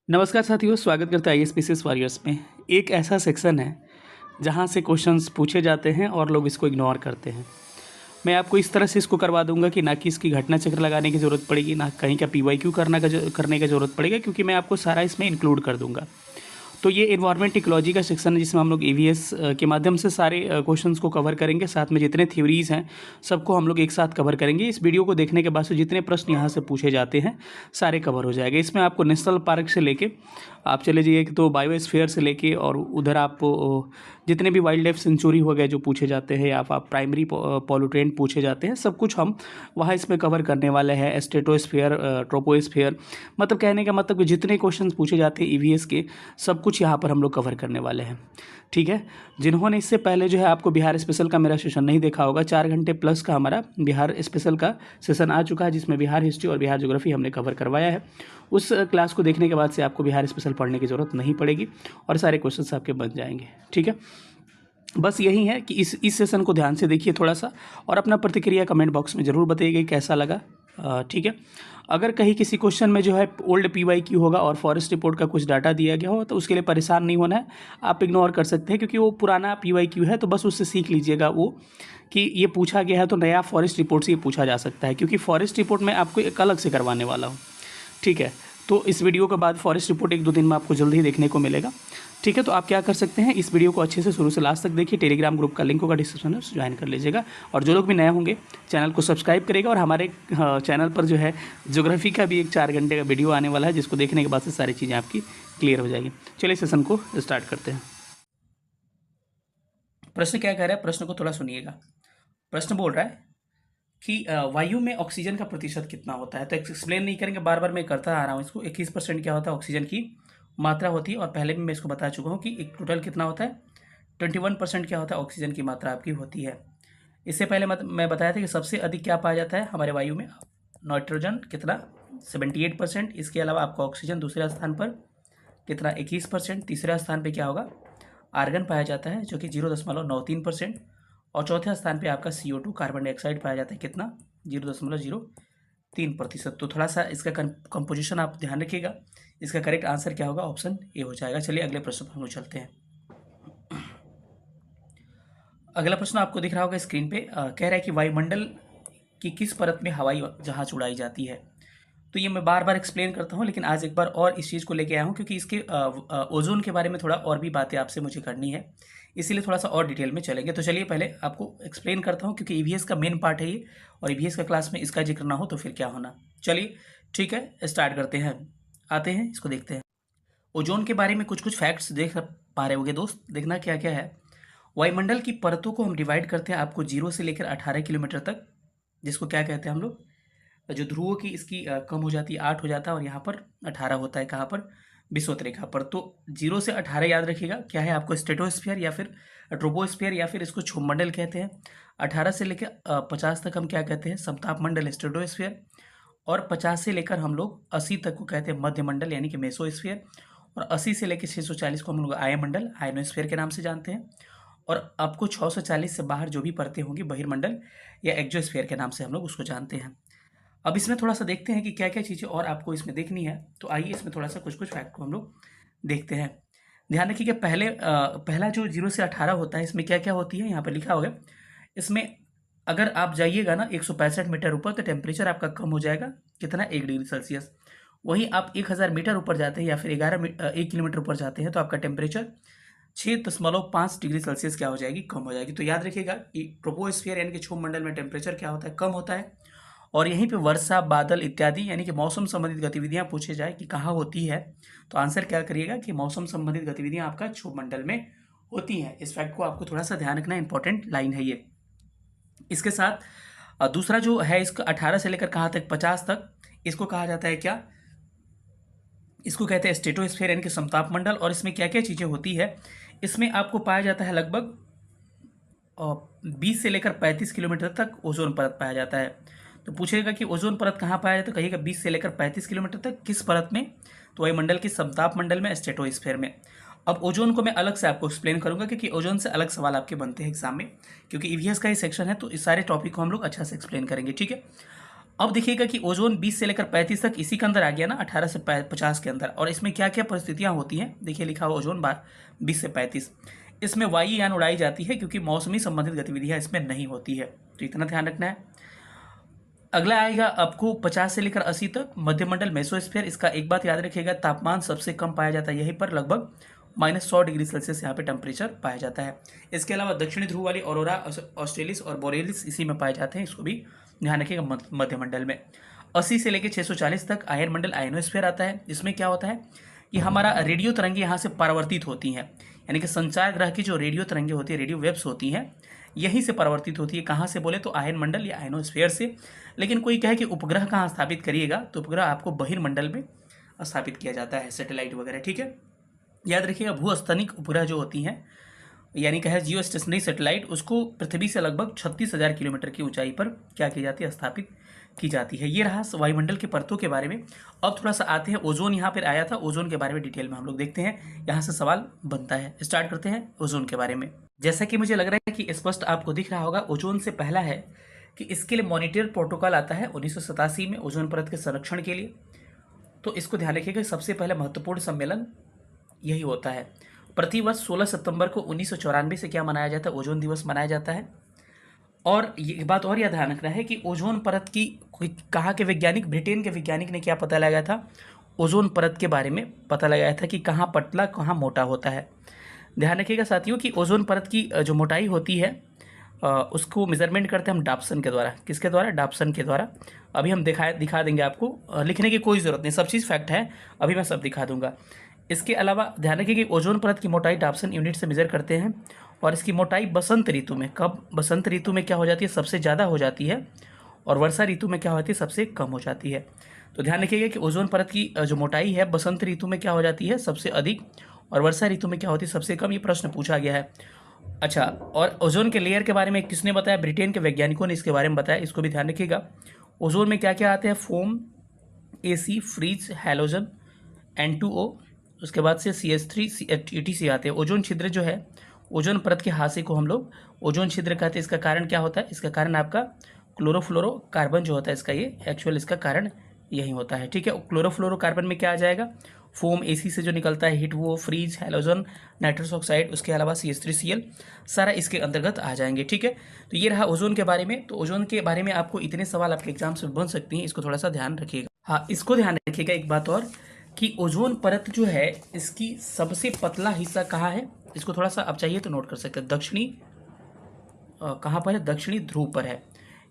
नमस्कार साथियों, स्वागत करते हैं आईएसपीसीएस वॉरियर्स में। एक ऐसा सेक्शन है जहां से क्वेश्चंस पूछे जाते हैं और लोग इसको इग्नोर करते हैं। मैं आपको इस तरह से इसको करवा दूंगा कि ना कि इसकी घटना चक्र लगाने की ज़रूरत पड़ेगी, ना कहीं का पीवाईक्यू करने का ज़रूरत पड़ेगा, क्योंकि मैं आपको सारा इसमें इंक्लूड कर दूंगा। तो ये एनवायरमेंट इकोलॉजी का सेक्शन है जिसमें हम लोग ईवीएस के माध्यम से सारे क्वेश्चंस को कवर करेंगे। साथ में जितने थ्योरीज हैं सबको हम लोग एक साथ कवर करेंगे। इस वीडियो को देखने के बाद से जितने प्रश्न यहाँ से पूछे जाते हैं सारे कवर हो जाएंगे। इसमें आपको नेशनल पार्क से लेके आप चले जाइए तो बायोस्फीयर से लेके और उधर आप जितने भी वाइल्ड लाइफ सेंचुरी हो गए जो पूछे जाते हैं, या आप प्राइमरी पॉल्यूटेंट पूछे जाते हैं, सब कुछ हम वहाँ इसमें कवर करने वाले हैं। स्ट्रेटोस्फीयर, ट्रोपोस्फीयर, मतलब कहने का मतलब कि जितने क्वेश्चन पूछे जाते हैं ईवीएस के सब कुछ यहाँ पर हम लोग कवर करने वाले हैं। ठीक है, जिन्होंने इससे पहले जो है आपको बिहार स्पेशल का मेरा सेशन नहीं देखा होगा, 4 घंटे प्लस का हमारा बिहार स्पेशल का सेशन आ चुका है जिसमें बिहार हिस्ट्री और बिहार ज्योग्राफी हमने कवर करवाया है। उस क्लास को देखने के बाद से आपको बिहार स्पेशल पढ़ने की ज़रूरत नहीं पड़ेगी और सारे क्वेश्चंस आपके बन जाएंगे। ठीक है, बस यही है कि इस सेशन को ध्यान से देखिए थोड़ा सा, और अपना प्रतिक्रिया कमेंट बॉक्स में ज़रूर बताइएगा कैसा लगा। ठीक है, अगर कहीं किसी क्वेश्चन में जो है ओल्ड पीवाईक्यू होगा और फॉरेस्ट रिपोर्ट का कुछ डाटा दिया गया हो तो उसके लिए परेशान नहीं होना है, आप इग्नोर कर सकते हैं, क्योंकि वो पुराना पीवाईक्यू है। तो बस उससे सीख लीजिएगा वो कि ये पूछा गया है तो नया फॉरेस्ट रिपोर्ट से ये पूछा जा सकता है, क्योंकि फॉरेस्ट रिपोर्ट में आपको एक अलग से करवाने वाला हूँ। ठीक है, तो इस वीडियो के बाद फॉरेस्ट रिपोर्ट 1-2 दिन में आपको जल्दी ही देखने को मिलेगा। ठीक है, तो आप क्या कर सकते हैं, इस वीडियो को अच्छे से शुरू से लास्ट तक देखिए। टेलीग्राम ग्रुप का लिंक होगा डिस्क्रिप्शन में, उससे ज्वाइन कर लीजिएगा। और जो लोग भी नए होंगे चैनल को सब्सक्राइब करेगा। और हमारे चैनल पर जो है ज्योग्राफी का भी एक 4 घंटे का वीडियो आने वाला है जिसको देखने के बाद से सारी चीज़ें आपकी क्लियर हो जाएगी। चलिए सेशन को स्टार्ट करते हैं। प्रश्न क्या कह रहा है, प्रश्न को थोड़ा सुनिएगा। प्रश्न बोल रहा है कि वायु में ऑक्सीजन का प्रतिशत कितना होता है। तो एक्सप्लेन नहीं करेंगे, बार बार मैं करता आ रहा हूँ इसको। 21% क्या होता है ऑक्सीजन की मात्रा होती है, और पहले भी मैं इसको बता चुका हूँ कि एक टोटल कितना होता है 21% क्या होता है ऑक्सीजन की मात्रा आपकी होती है। इससे पहले मैं बताया था कि सबसे अधिक क्या पाया जाता है हमारे वायु में, नाइट्रोजन कितना 78%। इसके अलावा आपका ऑक्सीजन दूसरे स्थान पर कितना 21%। तीसरे स्थान पर क्या होगा, आर्गन पाया जाता है जो कि 0.93%। और चौथे स्थान पे आपका CO2 कार्बन डाइऑक्साइड पाया जाता है कितना 0.03%। तो थोड़ा सा इसका कंपोजिशन आप ध्यान रखिएगा। इसका करेक्ट आंसर क्या होगा, ऑप्शन ए हो जाएगा। चलिए अगले प्रश्न पर हम लोग चलते हैं। अगला प्रश्न आपको दिख रहा होगा स्क्रीन पे, कह रहा है कि वायुमंडल की किस परत में हवाई जहाज उड़ाई जाती है। तो ये मैं बार बार एक्सप्लेन करता हूँ, लेकिन आज एक बार और इस चीज़ को लेके आया हूँ क्योंकि इसके ओजोन के बारे में थोड़ा और भी बातें आपसे मुझे करनी है, इसीलिए थोड़ा सा और डिटेल में चलेंगे। तो चलिए पहले आपको एक्सप्लेन करता हूँ, क्योंकि ईवीएस का मेन पार्ट है ये, और ईवीएस का क्लास में इसका जिक्र ना हो तो फिर क्या होना। चलिए ठीक है, स्टार्ट करते हैं, आते हैं इसको देखते हैं। ओजोन के बारे में कुछ कुछ फैक्ट्स देख पा रहे होगे दोस्त, देखना क्या क्या है। वायुमंडल की परतों को हम डिवाइड करते हैं आपको 0 से लेकर 18 किलोमीटर तक, जिसको क्या कहते हैं हम लोग, जो ध्रुवों की इसकी कम हो जाती है 8 हो जाता है, और यहाँ पर 18 होता है कहाँ पर, विषुवत रेखा पर। तो 0 से 18 याद रखिएगा क्या है आपको, स्ट्रेटोस्फीयर या फिर ट्रोपोस्फीयर या फिर इसको क्षोभमंडल कहते हैं। 18 से लेकर 50 तक हम क्या कहते हैं, समताप मंडल स्ट्रेटोस्फीयर। और 50 से लेकर हम लोग 80 तक को कहते हैं मध्यमंडल यानी कि मेसोस्फीयर। और 80 से लेकर 640 को हम लोग आयमंडल आयनोस्फीयर के नाम से जानते हैं। और आपको 640 से बाहर जो भी परतें होंगी बहिर्मंडल या एक्जोस्फीयर के नाम से हम लोग उसको जानते हैं। अब इसमें थोड़ा सा देखते हैं कि क्या क्या चीज़ें और आपको इसमें देखनी है। तो आइए इसमें थोड़ा सा कुछ कुछ फैक्ट को हम लोग देखते हैं। ध्यान रखिए कि पहला जो 0 से 18 होता है इसमें क्या क्या होती है, यहाँ पर लिखा होगा। इसमें अगर आप जाइएगा ना 165 मीटर ऊपर तो टेम्परेचर आपका कम हो जाएगा कितना, 1 डिग्री सेल्सियस। वहीं आप 1000 मीटर ऊपर जाते हैं या फिर 1 किलोमीटर ऊपर जाते हैं तो आपका टेम्परेचर 6.5 डिग्री सेल्सियस क्या हो जाएगी, कम हो जाएगी। तो याद रखिएगा कि ट्रोपोस्फीयर यानी कि क्षोभमंडल में टेम्परेचर क्या होता है, कम होता है। और यहीं पे वर्षा, बादल इत्यादि यानी कि मौसम संबंधित गतिविधियां पूछे जाए कि कहाँ होती है, तो आंसर क्या करिएगा कि मौसम संबंधित गतिविधियां आपका क्षोभमंडल में होती हैं। इस फैक्ट को आपको थोड़ा सा ध्यान रखना, इंपॉर्टेंट लाइन है ये। इसके साथ दूसरा जो है इसका 18 से लेकर कहाँ तक, 50 तक, इसको कहा जाता है क्या, इसको कहते हैं स्ट्रेटोस्फीयर यानी कि समताप मंडल। और इसमें क्या क्या चीज़ें होती है, इसमें आपको पाया जाता है लगभग 20 से लेकर 35 किलोमीटर तक ओजोन परत पाया जाता है। तो पूछेगा कि ओजोन परत कहाँ पाया जाता है, तो कहिएगा 20 से लेकर 35 किलोमीटर तक, किस परत में, तो वायुमंडल की समताप मंडल में, स्ट्रेटोस्फीयर में। अब ओजोन को मैं अलग से आपको एक्सप्लेन करूंगा, क्योंकि ओजोन से अलग सवाल आपके बनते हैं एग्जाम में, क्योंकि ईवीएस का ही सेक्शन है तो इस सारे टॉपिक को हम लोग अच्छा से एक्सप्लेन करेंगे। ठीक है, अब देखिएगा कि ओजोन 20 से लेकर 35 तक इसी के अंदर आ गया ना, 18 से 50 के अंदर। और इसमें क्या क्या परिस्थितियां होती हैं, देखिए लिखा हुआ ओजोन बार 20 से 35। इसमें वायुयान उड़ाई जाती है क्योंकि मौसमी संबंधित गतिविधियां इसमें नहीं होती है, तो इतना ध्यान रखना है। अगला आएगा आपको 50 से लेकर 80 तक मध्यमंडल मेसोस्फीयर। इसका एक बात याद रखिएगा, तापमान सबसे कम पाया जाता है यहीं पर, लगभग -100 डिग्री सेल्सियस यहाँ पे टेम्परेचर पाया जाता है। इसके अलावा दक्षिणी ध्रुव वाली ऑरोरा ऑस्ट्रेलिस और बोरेलिस इसी में पाए जाते हैं, इसको भी ध्यान रखिएगा। मध्यमंडल में 80 से लेकर 640 तक आयन मंडल आयनोस्फीयर आता है। इसमें क्या होता है कि हमारा रेडियो तरंगे यहाँ से परावर्तित होती हैं, यानी कि संचार ग्रह की जो रेडियो तरंगे होती है, रेडियो वेव्स होती हैं, यहीं से परावर्तित होती है। कहाँ से बोले तो आयन मंडल या आयनोस्फीयर से। लेकिन कोई कहे कि उपग्रह कहाँ स्थापित करिएगा, तो उपग्रह आपको बहिर्मंडल में स्थापित किया जाता है, सैटेलाइट वगैरह, ठीक है। याद रखिएगा भूस्थानिक उपग्रह जो होती हैं, यानी कहे जियो स्टेशनरी सैटेलाइट, उसको पृथ्वी से लगभग 36,000 किलोमीटर की ऊंचाई पर क्या की जाती है, स्थापित की जाती है। ये रहा वायुमंडल की परतों के बारे में। अब थोड़ा सा आते हैं, ओजोन यहाँ पर आया था, ओजोन के बारे में डिटेल में हम लोग देखते हैं, यहाँ से सवाल बनता है। स्टार्ट करते हैं ओजोन के बारे में। जैसा कि मुझे लग रहा है कि स्पष्ट आपको दिख रहा होगा, ओजोन से पहला है कि इसके लिए मॉनिटर प्रोटोकॉल आता है 1987 में ओजोन परत के संरक्षण के लिए। तो इसको ध्यान रखिएगा, सबसे पहले महत्वपूर्ण सम्मेलन यही होता है। प्रतिवर्ष 16 सितंबर को 1994 से क्या मनाया जाता है, ओजोन दिवस मनाया जाता है। और ये बात और यह ध्यान रखना है कि ओजोन परत की कहाँ के वैज्ञानिक, ब्रिटेन के वैज्ञानिक ने क्या पता लगाया था, ओजोन परत के बारे में पता लगाया था कि कहाँ पतला कहाँ मोटा होता है। ध्यान रखिएगा साथियों कि ओजोन परत की जो मोटाई होती है उसको मेजरमेंट करते हैं हम डाप्सन के द्वारा। किसके द्वारा, डाप्सन के द्वारा। अभी हम दिखा देंगे आपको, लिखने की कोई ज़रूरत नहीं, सब चीज़ फैक्ट है, अभी मैं सब दिखा दूंगा। इसके अलावा ध्यान रखिए कि ओजोन परत की मोटाई डाप्सन यूनिट से मेजर करते हैं। और इसकी मोटाई बसंत ऋतु में, कब, बसंत ऋतु में क्या हो जाती है, सबसे ज़्यादा हो जाती है, और वर्षा ऋतु में क्या होती है, सबसे कम हो जाती है। तो ध्यान रखिएगा कि ओजोन परत की जो मोटाई है बसंत ऋतु में क्या हो जाती है, सबसे अधिक, और वर्षा ऋतु में क्या होती है, सबसे कम। ये प्रश्न पूछा गया है। अच्छा, और ओजोन के लेयर के बारे में किसने बताया, ब्रिटेन के वैज्ञानिकों ने इसके बारे में बताया, इसको भी ध्यान रखिएगा। ओजोन में क्या क्या आते हैं, foam, AC, freeze, halogen, N2O, उसके बाद से CH3, ETC आते हैं। ओजोन छिद्र जो है, ओजोन परत के हाशिए को हम लोग ओजोन छिद्र कहते हैं। इसका कारण क्या होता है, इसका कारण आपका क्लोरोफ्लोरोकार्बन जो होता है, इसका ये एक्चुअल इसका कारण यही होता है, ठीक है। क्लोरोफ्लोरोकार्बन में क्या आ जाएगा, फोम, AC से जो निकलता है, हीट वो, फ्रीज, हैलोजन, नाइट्रस ऑक्साइड, उसके अलावा CH3Cl, सारा इसके अंतर्गत आ जाएंगे, ठीक है। तो ये रहा ओजोन के बारे में। तो ओजोन के बारे में आपको इतने सवाल आपके एग्जाम से बन सकती हैं, इसको थोड़ा सा ध्यान रखिएगा। हाँ, इसको ध्यान रखिएगा एक बात और, कि ओजोन परत जो है इसकी सबसे पतला हिस्सा कहाँ है, इसको थोड़ा सा आप चाहिए तो नोट कर सकते हैं। दक्षिणी कहाँ पर है, दक्षिणी ध्रुव पर है,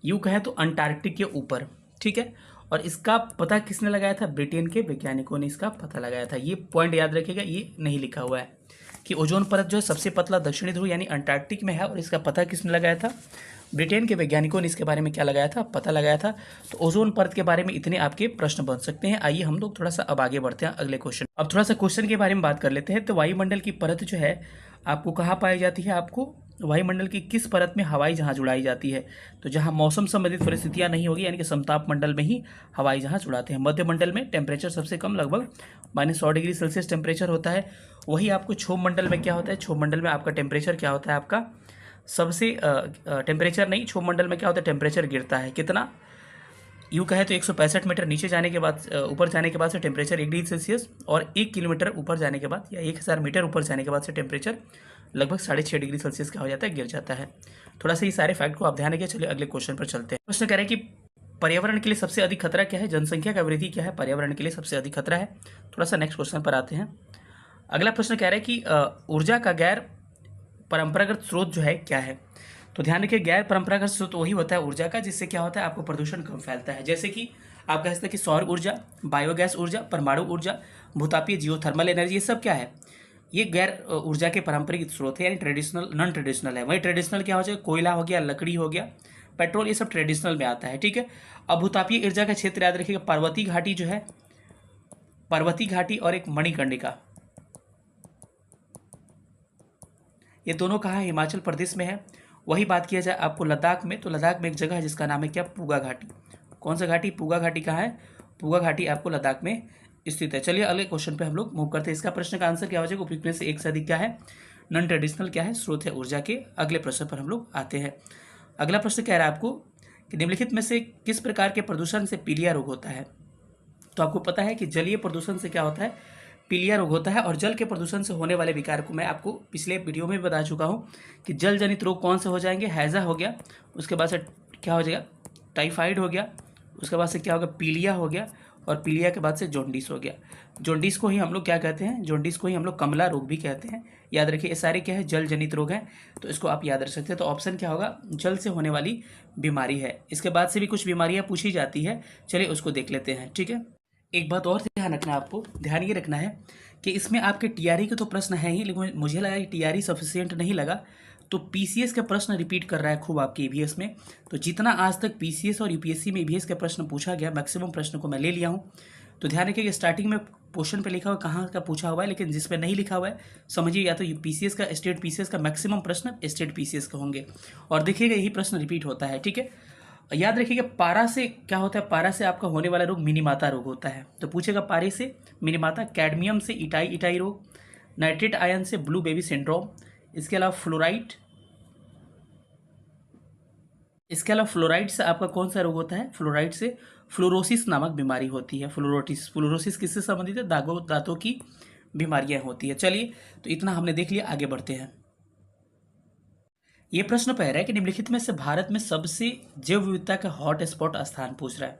यूँ कहें तो अंटार्कटिक के ऊपर, ठीक है। और इसका पता किसने लगाया था, ब्रिटेन के वैज्ञानिकों ने इसका पता लगाया था। ये पॉइंट याद रखिएगा, ये नहीं लिखा हुआ है कि ओजोन परत जो है सबसे पतला दक्षिणी ध्रुव यानी अंटार्कटिक में है, और इसका पता किसने लगाया था, ब्रिटेन के वैज्ञानिकों ने इसके बारे में क्या लगाया था, पता लगाया था। तो ओजोन परत के बारे में इतने आपके प्रश्न बन सकते हैं। आइए हम लोग थोड़ा सा अब आगे बढ़ते हैं अगले क्वेश्चन। अब थोड़ा सा क्वेश्चन के बारे में बात कर लेते हैं। तो वायुमंडल की परत जो है आपको कहाँ पाई जाती है, आपको वायुमंडल की किस परत में हवाई जहाज उड़ाई जाती है, तो जहाँ मौसम संबंधित परिस्थितियाँ नहीं होगी, यानी कि समताप मंडल में ही हवाई जहाज उड़ाते हैं। मध्यमंडल में टेम्परेचर सबसे कम, लगभग -100 डिग्री सेल्सियस टेम्परेचर होता है। वही आपको क्षोभ मंडल में क्या होता है, क्षोभ मंडल में आपका टेम्परेचर क्या होता है, आपका सबसे टेम्परेचर नहीं, क्षोभ मंडल में क्या होता है, टेम्परेचर गिरता है कितना, यूँ कहे तो 165 मीटर नीचे जाने के बाद, ऊपर जाने के बाद से टेम्परेचर 1 डिग्री सेल्सियस, और 1 किलोमीटर ऊपर जाने के बाद या 1000 मीटर ऊपर जाने के बाद से टेम्परेचर लगभग 6.5 डिग्री सेल्सियस का हो जाता है, गिर जाता है। थोड़ा सा ये सारे फैक्ट को आप ध्यान रखिए। चलिए अगले क्वेश्चन पर चलते हैं। प्रश्न कह रहे हैं कि पर्यावरण के लिए सबसे अधिक खतरा क्या है, जनसंख्या का वृद्धि क्या है, पर्यावरण के लिए सबसे अधिक खतरा है। थोड़ा सा नेक्स्ट क्वेश्चन पर आते हैं। अगला प्रश्न कह रहे हैं कि ऊर्जा का गैर परंपरागत स्रोत जो है क्या है। तो ध्यान रखिए, गैर परंपरागत स्रोत वही होता है ऊर्जा का जिससे क्या होता है, आपको प्रदूषण कम फैलता है। जैसे कि आप कह सकते हैं कि सौर ऊर्जा, बायोगैस ऊर्जा, परमाणु ऊर्जा, भूतापीय जियोथर्मल एनर्जी, ये सब क्या है, ये गैर ऊर्जा के पारंपरिक स्रोत है, यानी ट्रेडिशनल, नॉन ट्रेडिशनल है। वही ट्रेडिशनल क्या हो जाए, कोयला हो गया, लकड़ी हो गया, पेट्रोल, ये सब ट्रेडिशनल में आता है, ठीक है। अब भूतापीय ऊर्जा का क्षेत्र याद रखिएगा, पर्वतीय घाटी जो है, पर्वतीय घाटी और एक मणिकर्णिका, ये दोनों कहाँ है, हिमाचल प्रदेश में है। वही बात किया जाए आपको लद्दाख में, तो लद्दाख में एक जगह है जिसका नाम है क्या, पूगा घाटी। कौन सा घाटी, पूगा घाटी कहाँ है, पूगा घाटी आपको लद्दाख में स्थित है। चलिए अगले क्वेश्चन पे हम लोग मूव करते हैं। इसका प्रश्न का आंसर क्या हो जाएगा, उपयुक्त में से एक से अधिक क्या है, नॉन ट्रेडिशनल क्या है, स्रोत है ऊर्जा के। अगले प्रश्न पर हम लोग आते हैं। अगला प्रश्न कह रहा है आपको कि निम्नलिखित में से किस प्रकार के प्रदूषण से पीलिया रोग होता है। तो आपको पता है कि जलीय प्रदूषण से क्या होता है, पीलिया रोग होता है। और जल के प्रदूषण से होने वाले विकार को मैं आपको पिछले वीडियो में बता चुका हूँ कि जल जनित रोग कौन से हो जाएंगे, हैजा हो गया, उसके बाद से क्या हो जाएगा, टाइफाइड हो गया, उसके बाद से क्या होगा, पीलिया हो गया, और पीलिया के बाद से जॉन्डिस हो गया। जॉन्डिस को ही हम लोग क्या कहते हैं, जॉन्डिस को ही हम लोग कमला रोग भी कहते हैं। याद रखिए ये सारे क्या है, जल जनित रोग हैं, तो इसको आप याद रख सकते हैं। तो ऑप्शन क्या होगा, जल से होने वाली बीमारी है। इसके बाद से भी कुछ बीमारियां पूछी जाती है, चलिए उसको देख लेते हैं, ठीक है। एक बात और ध्यान रखना है, आपको ध्यान ये रखना है कि इसमें आपके टीआरई के तो प्रश्न है ही, लेकिन मुझे लगा कि टीआरई सफिशियंट नहीं लगा, तो पीसीएस के प्रश्न रिपीट कर रहा है खूब आपके ईवीएस में। तो जितना आज तक पीसीएस और यूपीएससी में ईवीएस के प्रश्न पूछा गया, मैक्सिमम प्रश्न को मैं ले लिया हूँ। तो ध्यान रखिए कि स्टार्टिंग में क्वेश्चन पे लिखा हुआ कहाँ का पूछा हुआ है, लेकिन जिस पे नहीं लिखा हुआ है समझिए या तो पीसीएस का, स्टेट पीसीएस का मैक्सिमम प्रश्न स्टेट पीसीएस का होंगे, और देखिएगा यही प्रश्न रिपीट होता है, ठीक है। याद रखिएगा पारा से क्या होता है, पारा से आपका होने वाला रोग मिनीमाता रोग होता है। तो पूछेगा पारे से मिनीमाता, कैडमियम से इटाई इटाई रोग, नाइट्रेट आयन से ब्लू बेबी सिंड्रोम, इसके अलावा फ्लोराइड से आपका कौन सा रोग होता है, फ्लोराइड से फ्लोरोसिस नामक बीमारी होती है। फ्लोरोसिस किससे संबंधित है, दांतों की बीमारियां होती है। चलिए तो इतना हमने देख लिया, आगे बढ़ते हैं। ये प्रश्न पह रहा है कि निम्नलिखित में से भारत में सबसे जैव विविधता का हॉट स्पॉट स्थान पूछ रहा है।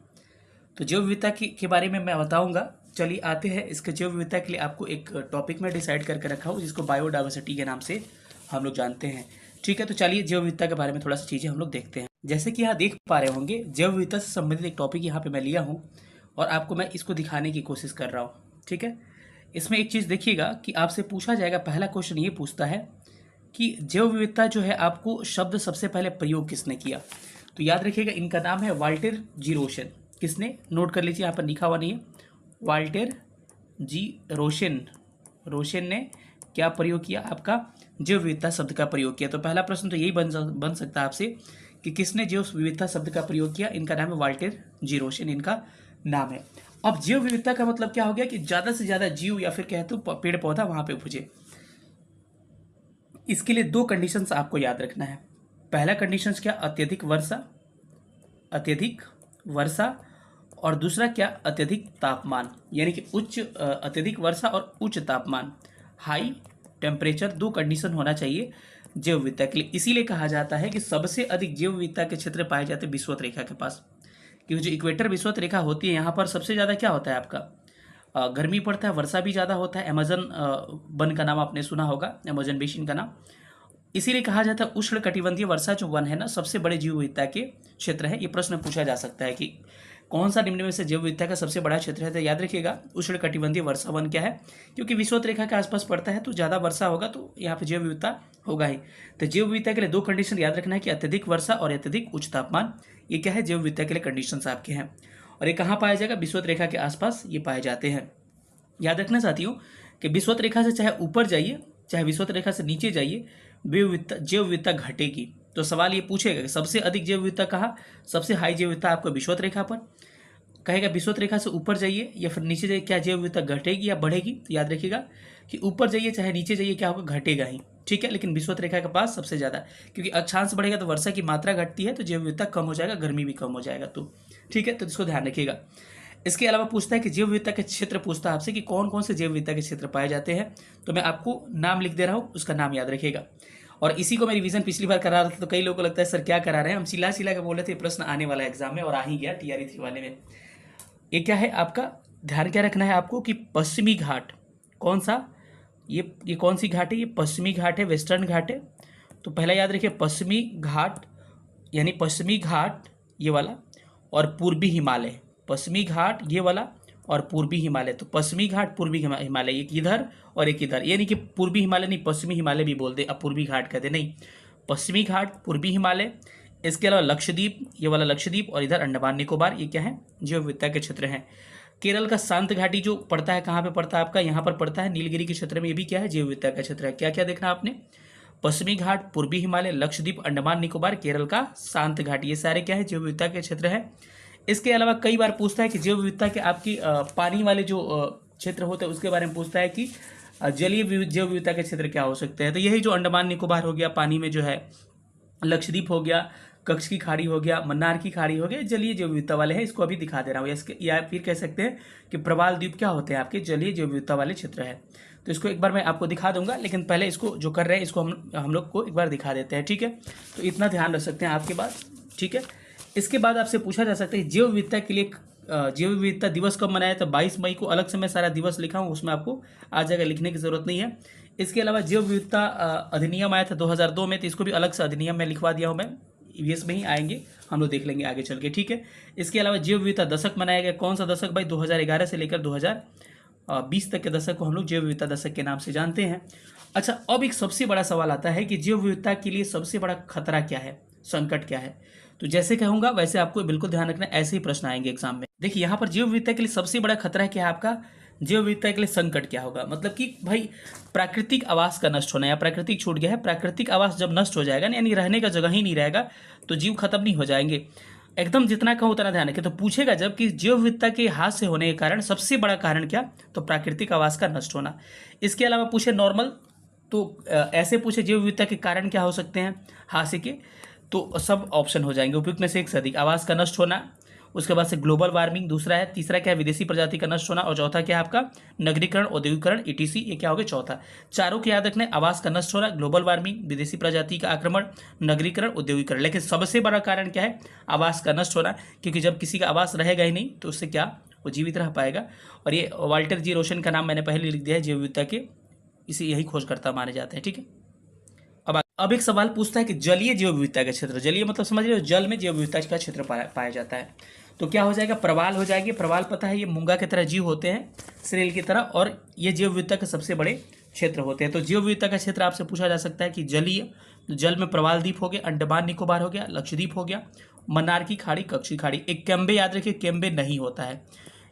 तो जैव विविधता के बारे में मैं बताऊंगा। चलिए आते हैं, इसके जैव विविधता के लिए आपको एक टॉपिक में डिसाइड करके रखा हूँ, जिसको बायोडाइवर्सिटी के नाम से हम लोग जानते हैं, ठीक है। तो चलिए जैव विविधता के बारे में थोड़ा सा चीज़ें हम लोग देखते हैं। जैसे कि यहाँ देख पा रहे होंगे, जैव विविधता से संबंधित एक टॉपिक यहाँ पे मैं लिया हूँ और आपको मैं इसको दिखाने की कोशिश कर रहा हूँ, ठीक है। इसमें एक चीज़ देखिएगा कि आपसे पूछा जाएगा, पहला क्वेश्चन ये पूछता है कि जैव विविधता जो है, आपको शब्द सबसे पहले प्रयोग किसने किया। तो याद रखिएगा इनका नाम है वाल्टर जी रोशन। किसने, नोट कर लीजिए, यहाँ पर लिखा हुआ नहीं है, वाल्टर जी रोशन ने क्या प्रयोग किया, आपका जैव विविधता शब्द का प्रयोग किया। तो पहला प्रश्न तो यही बन सकता है आपसे कि किसने जैव विविधता शब्द का प्रयोग किया। इनका नाम है वाल्टर जी रोशन, इनका नाम है। अब जैव विविधता का मतलब क्या हो गया कि ज़्यादा से ज़्यादा जीव या फिर कहते हो पेड़ पौधा वहाँ पे उपजे। इसके लिए दो कंडीशंस आपको याद रखना है। पहला कंडीशंस क्या, अत्यधिक वर्षा, और दूसरा क्या, अत्यधिक तापमान, यानी कि अत्यधिक वर्षा और उच्च तापमान, हाई टेम्परेचर, दो कंडीशन होना चाहिए जैव विविधता के लिए। इसीलिए कहा जाता है कि सबसे अधिक जैव विविधता के क्षेत्र पाए जाते हैं विषुवत रेखा के पास, क्योंकि जो इक्वेटर विषुवत रेखा होती है यहाँ पर सबसे ज़्यादा क्या होता है, आपका गर्मी पड़ता है, वर्षा भी ज़्यादा होता है। अमेजन वन का नाम आपने सुना होगा, अमेजन बेसिन का नाम। इसीलिए कहा जाता है उष्ण कटिबंधीय वर्षा जो वन है ना, सबसे बड़े जैव विविधता के क्षेत्र है। ये प्रश्न पूछा जा सकता है कि कौन सा निम्न में से जैव विविधता का सबसे बड़ा क्षेत्र है। तो याद रखिएगा उष्ण कटिबंधीय वर्षा वन क्या है, क्योंकि विषुवत रेखा के आसपास पड़ता है तो ज़्यादा वर्षा होगा तो यहाँ पे जैव विविधता होगा ही। तो जैव विविधता के लिए दो कंडीशन याद रखना है कि अत्यधिक वर्षा और अत्यधिक उच्च तापमान, ये क्या है, जैव विविधता के लिए कंडीशन आपके हैं। और ये कहाँ पाया जाएगा, विषुवत रेखा के आसपास ये पाए जाते हैं। याद रखना चाहती हूँ कि विषुवत रेखा से चाहे ऊपर जाइए चाहे विषुवत रेखा से नीचे जाइए, जैव विविधता घटेगी। तो सवाल ये पूछेगा कि सबसे अधिक जैव विविधता कहाँ, सबसे हाई जैव विविधता आपको विषुवत रेखा पर, कहेगा विषुवत रेखा से ऊपर जाइए या फिर नीचे जाइए, क्या जैव विविधता घटेगी या बढ़ेगी। तो याद रखिएगा कि ऊपर जाइए चाहे नीचे जाइए क्या होगा, घटेगा ही, ठीक है। लेकिन विषुवत रेखा के पास सबसे ज़्यादा, क्योंकि अक्षांश बढ़ेगा तो वर्षा की मात्रा घटती है तो जैव विविधता कम हो जाएगा, गर्मी भी कम हो जाएगा, तो ठीक है। तो इसको ध्यान रखिएगा। इसके अलावा पूछता है कि जैव विविधता के क्षेत्र, पूछता है आपसे कि कौन कौन से जैव विविधता के क्षेत्र पाए जाते हैं। तो मैं आपको नाम लिख दे रहा हूँ, उसका नाम याद रखिएगा। और इसी को मैं रिवीजन पिछली बार करा रहा था तो कई लोगों को लगता है सर क्या करा रहे हैं, हम सिला के बोल रहे थे, प्रश्न आने वाला एग्जाम में और आ ही गया टीआरई 3 वाले में। ये क्या है आपका, ध्यान क्या रखना है आपको कि पश्चिमी घाट कौन सा, ये कौन सी घाट है, ये पश्चिमी घाट है, वेस्टर्न घाट है। तो पहला याद रखिए पश्चिमी घाट, यानी पश्चिमी घाट ये वाला, और पूर्वी हिमालय, पश्चिमी घाट ये वाला और पूर्वी हिमालय। तो पश्चिमी घाट पूर्वी हिमालय, एक इधर और एक इधर, यानी कि पूर्वी हिमालय नहीं पश्चिमी हिमालय भी बोल दे, अब पूर्वी घाट कहते नहीं, पश्चिमी घाट पूर्वी हिमालय। इसके अलावा लक्षद्वीप, ये वाला लक्षद्वीप, और इधर अंडमान निकोबार, ये क्या है, जैव विविधता के क्षेत्र हैं। केरल का शांत घाटी जो पड़ता है, कहाँ पे पड़ता है आपका, यहाँ पर पड़ता है नीलगिरी के क्षेत्र में, ये भी क्या है, जैव विविधता का क्षेत्र है। क्या क्या देखना आपने, पश्चिमी घाट, पूर्वी हिमालय, लक्षद्वीप, अंडमान निकोबार, केरल का शांत घाटी, ये सारे क्या है, जैव विविधता के क्षेत्र है। इसके अलावा कई बार पूछता है कि जैव विविधता के आपकी पानी वाले जो क्षेत्र होते हैं उसके बारे में पूछता है कि जलीय जैव विविधता के क्षेत्र क्या हो सकते हैं। तो यही जो अंडमान निकोबार हो गया पानी में जो है, लक्षद्वीप हो गया, कच्छ की खाड़ी हो गया, मन्नार की खाड़ी हो गया, जलीय जैव विविधता वाले हैं, इसको अभी दिखा दे रहा हूँ। या फिर कह सकते हैं कि प्रवाल द्वीप क्या होते हैं, आपके जलीय जैव विविधता वाले क्षेत्र है। तो इसको एक बार मैं आपको दिखा दूंगा, लेकिन पहले इसको जो कर रहे हैं इसको हम लोग को एक बार दिखा देते हैं, ठीक है। तो इतना ध्यान रख सकते हैं आपके पास, ठीक है। इसके बाद आपसे पूछा जा सकता है जैव विविधता के लिए जैव विविधता दिवस कब मनाया, तो 22 मई को। अलग से मैं सारा दिवस लिखा हूँ, उसमें आपको आ जाएगा, लिखने की जरूरत नहीं है। इसके अलावा जैव विविधता अधिनियम आया था 2002 में, तो इसको भी अलग से अधिनियम में लिखवा दिया हूँ मैं, ईवीएस में ही आएंगे, हम लोग देख लेंगे आगे चल के, ठीक है। इसके अलावा जैव विविधता दशक मनाया गया, कौन सा दशक भाई, 2011 से लेकर 2020 तक के दशक को हम लोग जैव विविधता दशक के नाम से जानते हैं। अच्छा, अब एक सबसे बड़ा सवाल आता है कि जैव विविधता के लिए सबसे बड़ा खतरा क्या है, संकट क्या है। तो जैसे कहूंगा वैसे आपको बिल्कुल ध्यान रखना, ऐसे ही प्रश्न आएंगे एग्जाम में। देखिए यहाँ पर जैव विविधता के लिए सबसे बड़ा खतरा क्या है आपका, जैव विविधता के लिए संकट क्या होगा, मतलब कि भाई प्राकृतिक आवास का नष्ट होना, या प्राकृतिक छूट गया है, प्राकृतिक आवास जब नष्ट हो जाएगा ना, यानी रहने का जगह ही नहीं रहेगा, तो जीव खत्म नहीं हो जाएंगे। एकदम जितना कहूँ उतना ध्यान रखें। तो पूछेगा जब कि जैव विविधता के हाथ से होने के कारण सबसे बड़ा कारण क्या, तो प्राकृतिक आवास का नष्ट होना। इसके अलावा पूछे नॉर्मल, तो ऐसे पूछे जैव विविधता के कारण क्या हो सकते हैं हास्य के, तो सब ऑप्शन हो जाएंगे उपयुक्त में से एक से अधिक। आवास का नष्ट होना, उसके बाद से ग्लोबल वार्मिंग दूसरा है, तीसरा क्या है विदेशी प्रजाति का नष्ट होना, और चौथा क्या है आपका नगरीकरण, औद्योगिकरण, ईटीसी, ये क्या हो गया चौथा। चारों को याद रखना, आवास का नष्ट होना, ग्लोबल वार्मिंग, विदेशी प्रजाति का आक्रमण, नगरीकरण, औद्योगिकरण। लेकिन सबसे बड़ा कारण क्या है, आवास का नष्ट होना, क्योंकि जब किसी का आवास रहेगा ही नहीं तो उससे क्या वो जीवित रह पाएगा। और ये वाल्टर जी रोशन का नाम मैंने पहले लिख दिया है जैव विविधता के, इसे यही खोजकर्ता माने जाते हैं, ठीक है। अब एक सवाल पूछता है कि जलीय जैव विविधता का क्षेत्र, जलीय मतलब समझ रहे हो, जल में जैव विविधता का क्षेत्र पाया जाता है, तो क्या हो जाएगा, प्रवाल हो जाएगी। प्रवाल पता है ये मूंगा की तरह जीव होते हैं, श्रेल की तरह, और ये जैव विविधता के सबसे बड़े क्षेत्र होते हैं। तो जैव विविधता का क्षेत्र आपसे पूछा जा सकता है कि जलीय, जल में प्रवाल द्वीप हो गया, अंडमान निकोबार हो गया, लक्षद्वीप हो गया, मन्नार की खाड़ी, कच्छ की खाड़ी। एक कैम्बे याद रखिए, कैम्बे नहीं होता है,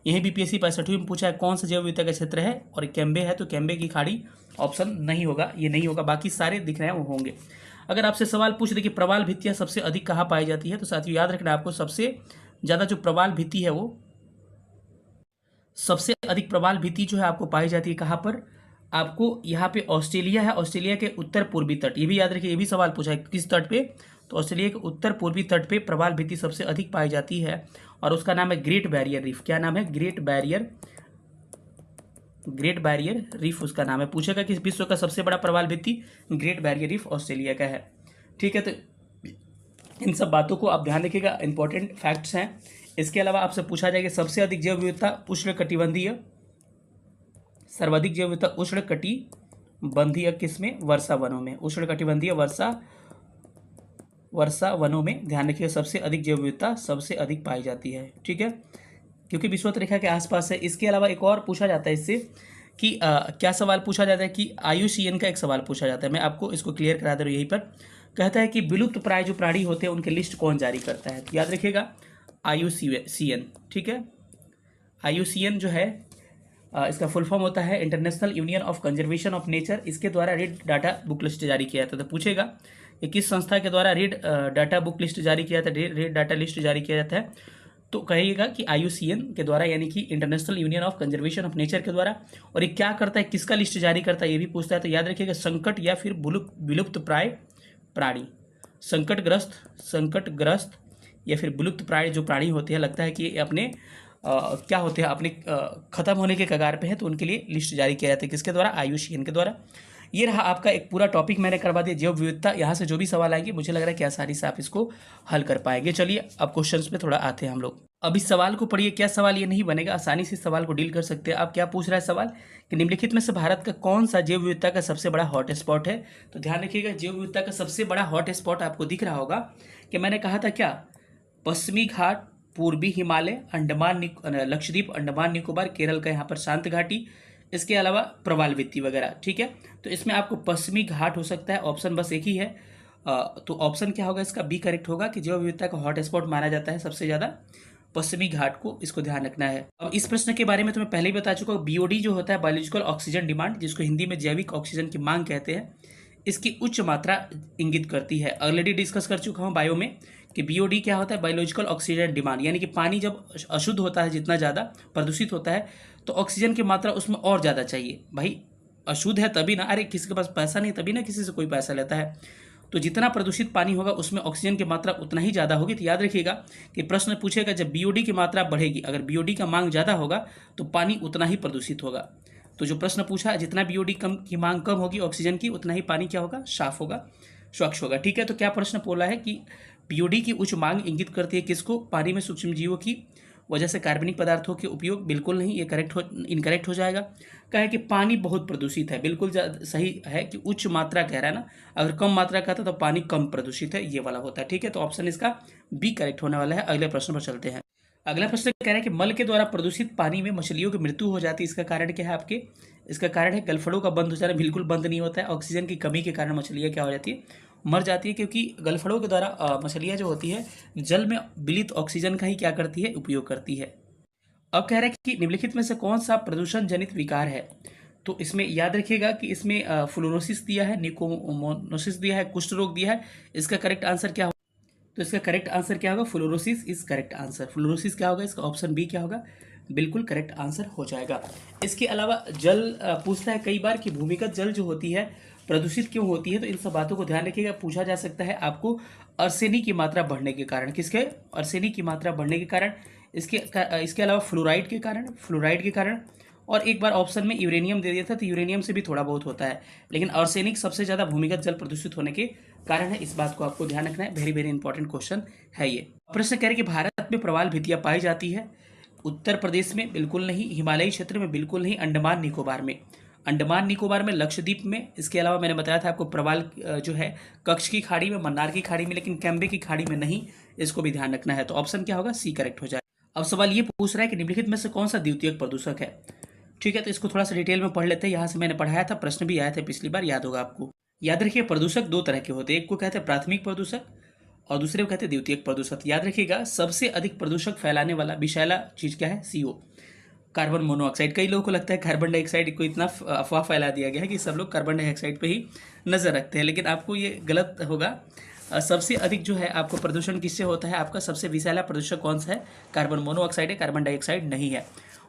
यही बीपीएससी 65वीं में पूछा है कौन सा जैव विविधता का क्षेत्र है, और कैम्बे है, तो कैम्बे की खाड़ी ऑप्शन नहीं होगा, ये नहीं होगा, बाकी सारे दिख रहे हैं वो होंगे। अगर आपसे सवाल पूछ दे कि प्रवाल भित्तियाँ सबसे अधिक कहाँ पाई जाती है, तो साथियों याद रखना आपको सबसे ज़्यादा जो प्रवाल भित्ति है वो सबसे अधिक प्रवाल भित्ति जो है आपको पाई जाती है कहाँ पर, आपको यहाँ पे ऑस्ट्रेलिया है, ऑस्ट्रेलिया के उत्तर पूर्वी तट, ये भी याद रखिए, ये भी सवाल पूछा है किस तट पे, तो ऑस्ट्रेलिया के उत्तर पूर्वी तट पे प्रवाल भित्ति सबसे अधिक पाई जाती है, और उसका नाम है ग्रेट बैरियर रीफ। क्या नाम है, ग्रेट बैरियर रीफ उसका नाम है। पूछेगा कि विश्व का सबसे बड़ा प्रवाल भित्ति, ग्रेट बैरियर रीफ ऑस्ट्रेलिया का है, ठीक है। तो इन सब बातों को आप ध्यान रखिएगा, इंपॉर्टेंट फैक्ट्स हैं। इसके अलावा आपसे पूछा जाएगा सबसे अधिक जैव विविधता उष्णकटिबंधीय, सर्वाधिक जैव विविधता उष्णकटिबंधीय किसमें, वर्षा वनों में, उष्णकटिबंधीय वर्षा वनों में ध्यान रखिए सबसे अधिक जैव विविधता सबसे अधिक पाई जाती है, ठीक है, क्योंकि विषुवत रेखा के आसपास है। इसके अलावा एक और पूछा जाता है इससे कि क्या सवाल पूछा जाता है कि IUCN का एक सवाल पूछा जाता है, मैं आपको इसको क्लियर करा दे रहा हूँ यहीं पर। कहता है कि विलुप्त प्राय जो प्राणी होते हैं उनके लिस्ट कौन जारी करता है, तो याद रखिएगा IUCN, ठीक है। IUCN जो है इसका फुल फॉर्म होता है international union of conservation of nature, इसके द्वारा रेड डाटा बुक लिस्ट जारी किया जाता है। तो पूछेगा कि किस संस्था के द्वारा रेड डाटा बुक लिस्ट जारी किया जाता है, रेड डाटा लिस्ट जारी किया जाता है, तो कहिएगा कि IUCN के द्वारा, यानी कि international union of conservation of nature के द्वारा। और ये क्या करता है, किसका लिस्ट जारी करता है, ये भी पूछता है। तो याद रखिएगा संकट या फिर विलुप्त प्राय प्राणी, संकटग्रस्त या फिर विलुप्त प्राय जो प्राणी होते हैं, लगता है कि ये अपने क्या होते हैं, अपने खत्म होने के कगार पे है, तो उनके लिए लिस्ट जारी किया जाता है, किसके द्वारा, IUCN के द्वारा। ये रहा आपका एक पूरा टॉपिक मैंने करवा दिया जैव विविधता। यहाँ से जो भी सवाल आएंगे मुझे लग रहा है कि आसानी से आप इसको हल कर पाएंगे। चलिए अब क्वेश्चंस पे थोड़ा आते हैं हम लोग। अब इस सवाल को पढ़िए, क्या सवाल ये नहीं बनेगा, आसानी से सवाल को डील कर सकते हैं आप। क्या पूछ रहा है सवाल कि निम्नलिखित में से भारत का कौन सा जैव विविधता का सबसे बड़ा हॉट स्पॉट है। तो ध्यान रखिएगा जैव विविधता का सबसे बड़ा हॉट स्पॉट आपको दिख रहा होगा कि मैंने कहा था क्या, पश्चिमी घाट, पूर्वी हिमालय, लक्षद्वीप, अंडमान निकोबार, केरल का यहाँ पर शांत घाटी, इसके अलावा प्रवाल भित्ति वगैरह, ठीक है। तो इसमें आपको पश्चिमी घाट हो सकता है, ऑप्शन बस एक ही है। तो ऑप्शन क्या होगा इसका, बी करेक्ट होगा कि जैव विविधता का हॉट स्पॉट माना जाता है सबसे ज़्यादा पश्चिमी घाट को, इसको ध्यान रखना है। अब इस प्रश्न के बारे में तो मैं पहले ही बता चुका हूँ। BOD जो होता है बायोलॉजिकल ऑक्सीजन डिमांड, जिसको हिंदी में जैविक ऑक्सीजन की मांग कहते हैं, इसकी उच्च मात्रा इंगित करती है। ऑलरेडी डिस्कस कर चुका हूँ बायो में कि BOD क्या होता है, बायोलॉजिकल ऑक्सीजन डिमांड, यानी कि पानी जब अशुद्ध होता है, जितना ज़्यादा प्रदूषित होता है, तो ऑक्सीजन की मात्रा उसमें और ज़्यादा चाहिए। भाई अशुद्ध है तभी ना, अरे किसी के पास पैसा नहीं तभी ना किसी से कोई पैसा लेता है, तो जितना प्रदूषित पानी होगा उसमें ऑक्सीजन की मात्रा उतना ही ज़्यादा होगी। तो याद रखिएगा कि प्रश्न पूछेगा जब बीओडी की मात्रा बढ़ेगी, अगर बीओडी का मांग ज़्यादा होगा तो पानी उतना ही प्रदूषित होगा। तो जो प्रश्न पूछा, जितना बीओडी कम की मांग कम होगी ऑक्सीजन की, उतना ही पानी क्या होगा, साफ होगा, स्वच्छ होगा। ठीक है, तो क्या प्रश्न बोला है कि बीओडी की उच्च मांग इंगित करती है किसको, पानी में सूक्ष्म जीवों की वजह से कार्बनिक पदार्थों के उपयोग। बिल्कुल नहीं, ये इनकरेक्ट हो जाएगा। कहे कि पानी बहुत प्रदूषित है, बिल्कुल सही है कि उच्च मात्रा कह रहा है ना, अगर कम मात्रा कहता तो पानी कम प्रदूषित है, ये वाला होता है। ठीक है, तो ऑप्शन इसका बी करेक्ट होने वाला है। अगले प्रश्न पर चलते हैं। अगला प्रश्न कह रहा है कि मल के द्वारा प्रदूषित पानी में मछलियों की मृत्यु हो जाती है, इसका कारण क्या है आपके, इसका कारण है गलफड़ों का बंद हो जाना। बिल्कुल बंद नहीं होता है, ऑक्सीजन की कमी के कारण मछलियाँ क्या हो जाती है, मर जाती है, क्योंकि गलफड़ों के द्वारा मछलियाँ जो होती है जल में विलित ऑक्सीजन का ही क्या करती है, उपयोग करती है। अब कह रहे हैं कि निम्नलिखित में से कौन सा प्रदूषण जनित विकार है। तो इसमें याद रखिएगा कि इसमें फ्लोरोसिस दिया है, निकोमोनोसिस दिया है, कुष्ठ रोग दिया है। इसका करेक्ट आंसर क्या होगा, तो इसका करेक्ट आंसर क्या होगा, fluorosis is correct answer. Fluorosis क्या होगा, इसका ऑप्शन बी क्या होगा, बिल्कुल करेक्ट आंसर हो जाएगा। इसके अलावा जल पूछता है कई बार कि भूमिगत जल जो होती है प्रदूषित क्यों होती है। तो इन सब बातों को ध्यान रखिएगा, पूछा जा सकता है आपको अर्सेनिक की मात्रा बढ़ने के कारण। किसके, अर्सेनिक की मात्रा बढ़ने के कारण। इसके अलावा फ्लोराइड के कारण, और एक बार ऑप्शन में यूरेनियम दे दिया था, तो यूरेनियम से भी थोड़ा बहुत होता है, लेकिन आर्सेनिक सबसे ज़्यादा भूमिगत जल प्रदूषित होने के कारण है। इस बात को आपको ध्यान रखना है, वेरी वेरी इंपॉर्टेंट क्वेश्चन है ये। प्रश्न कह रहे कि भारत में प्रवाल भित्तियाँ पाई जाती है। उत्तर प्रदेश में बिल्कुल नहीं, हिमालयी क्षेत्र में बिल्कुल नहीं, अंडमान निकोबार में, अंडमान निकोबार में, लक्षद्वीप में। इसके अलावा मैंने बताया था आपको प्रवाल जो है कच्छ की खाड़ी में, मन्नार की खाड़ी में, लेकिन कैम्बे की खाड़ी में नहीं। इसको भी ध्यान रखना है। तो ऑप्शन क्या होगा, सी करेक्ट हो जाए। अब सवाल ये पूछ रहा है कि निम्नलिखित में से कौन सा द्वितीयक प्रदूषक है। ठीक है, तो इसको थोड़ा सा डिटेल में पढ़ लेते हैं। यहाँ से मैंने पढ़ाया था, प्रश्न भी आया था पिछली बार, याद होगा आपको। याद रखिए प्रदूषक दो तरह के होते हैं, एक को कहते हैं प्राथमिक प्रदूषक और दूसरे को कहते हैं द्वितीयक प्रदूषक। याद रखिएगा सबसे अधिक प्रदूषक फैलाने वाला विषैला चीज क्या है, CO, कार्बन मोनोऑक्साइड। कई लोगों को लगता है कार्बन डाइऑक्साइड को इतना अफवाह फैला दिया गया है कि सब लोग कार्बन डाइऑक्साइड पे ही नजर रखते हैं, लेकिन आपको ये गलत होगा। सबसे अधिक जो है आपको प्रदूषण किससे होता है, आपका सबसे विषैला प्रदूषक कौन सा है, कार्बन मोनोऑक्साइड है, कार्बन डाइऑक्साइड नहीं है।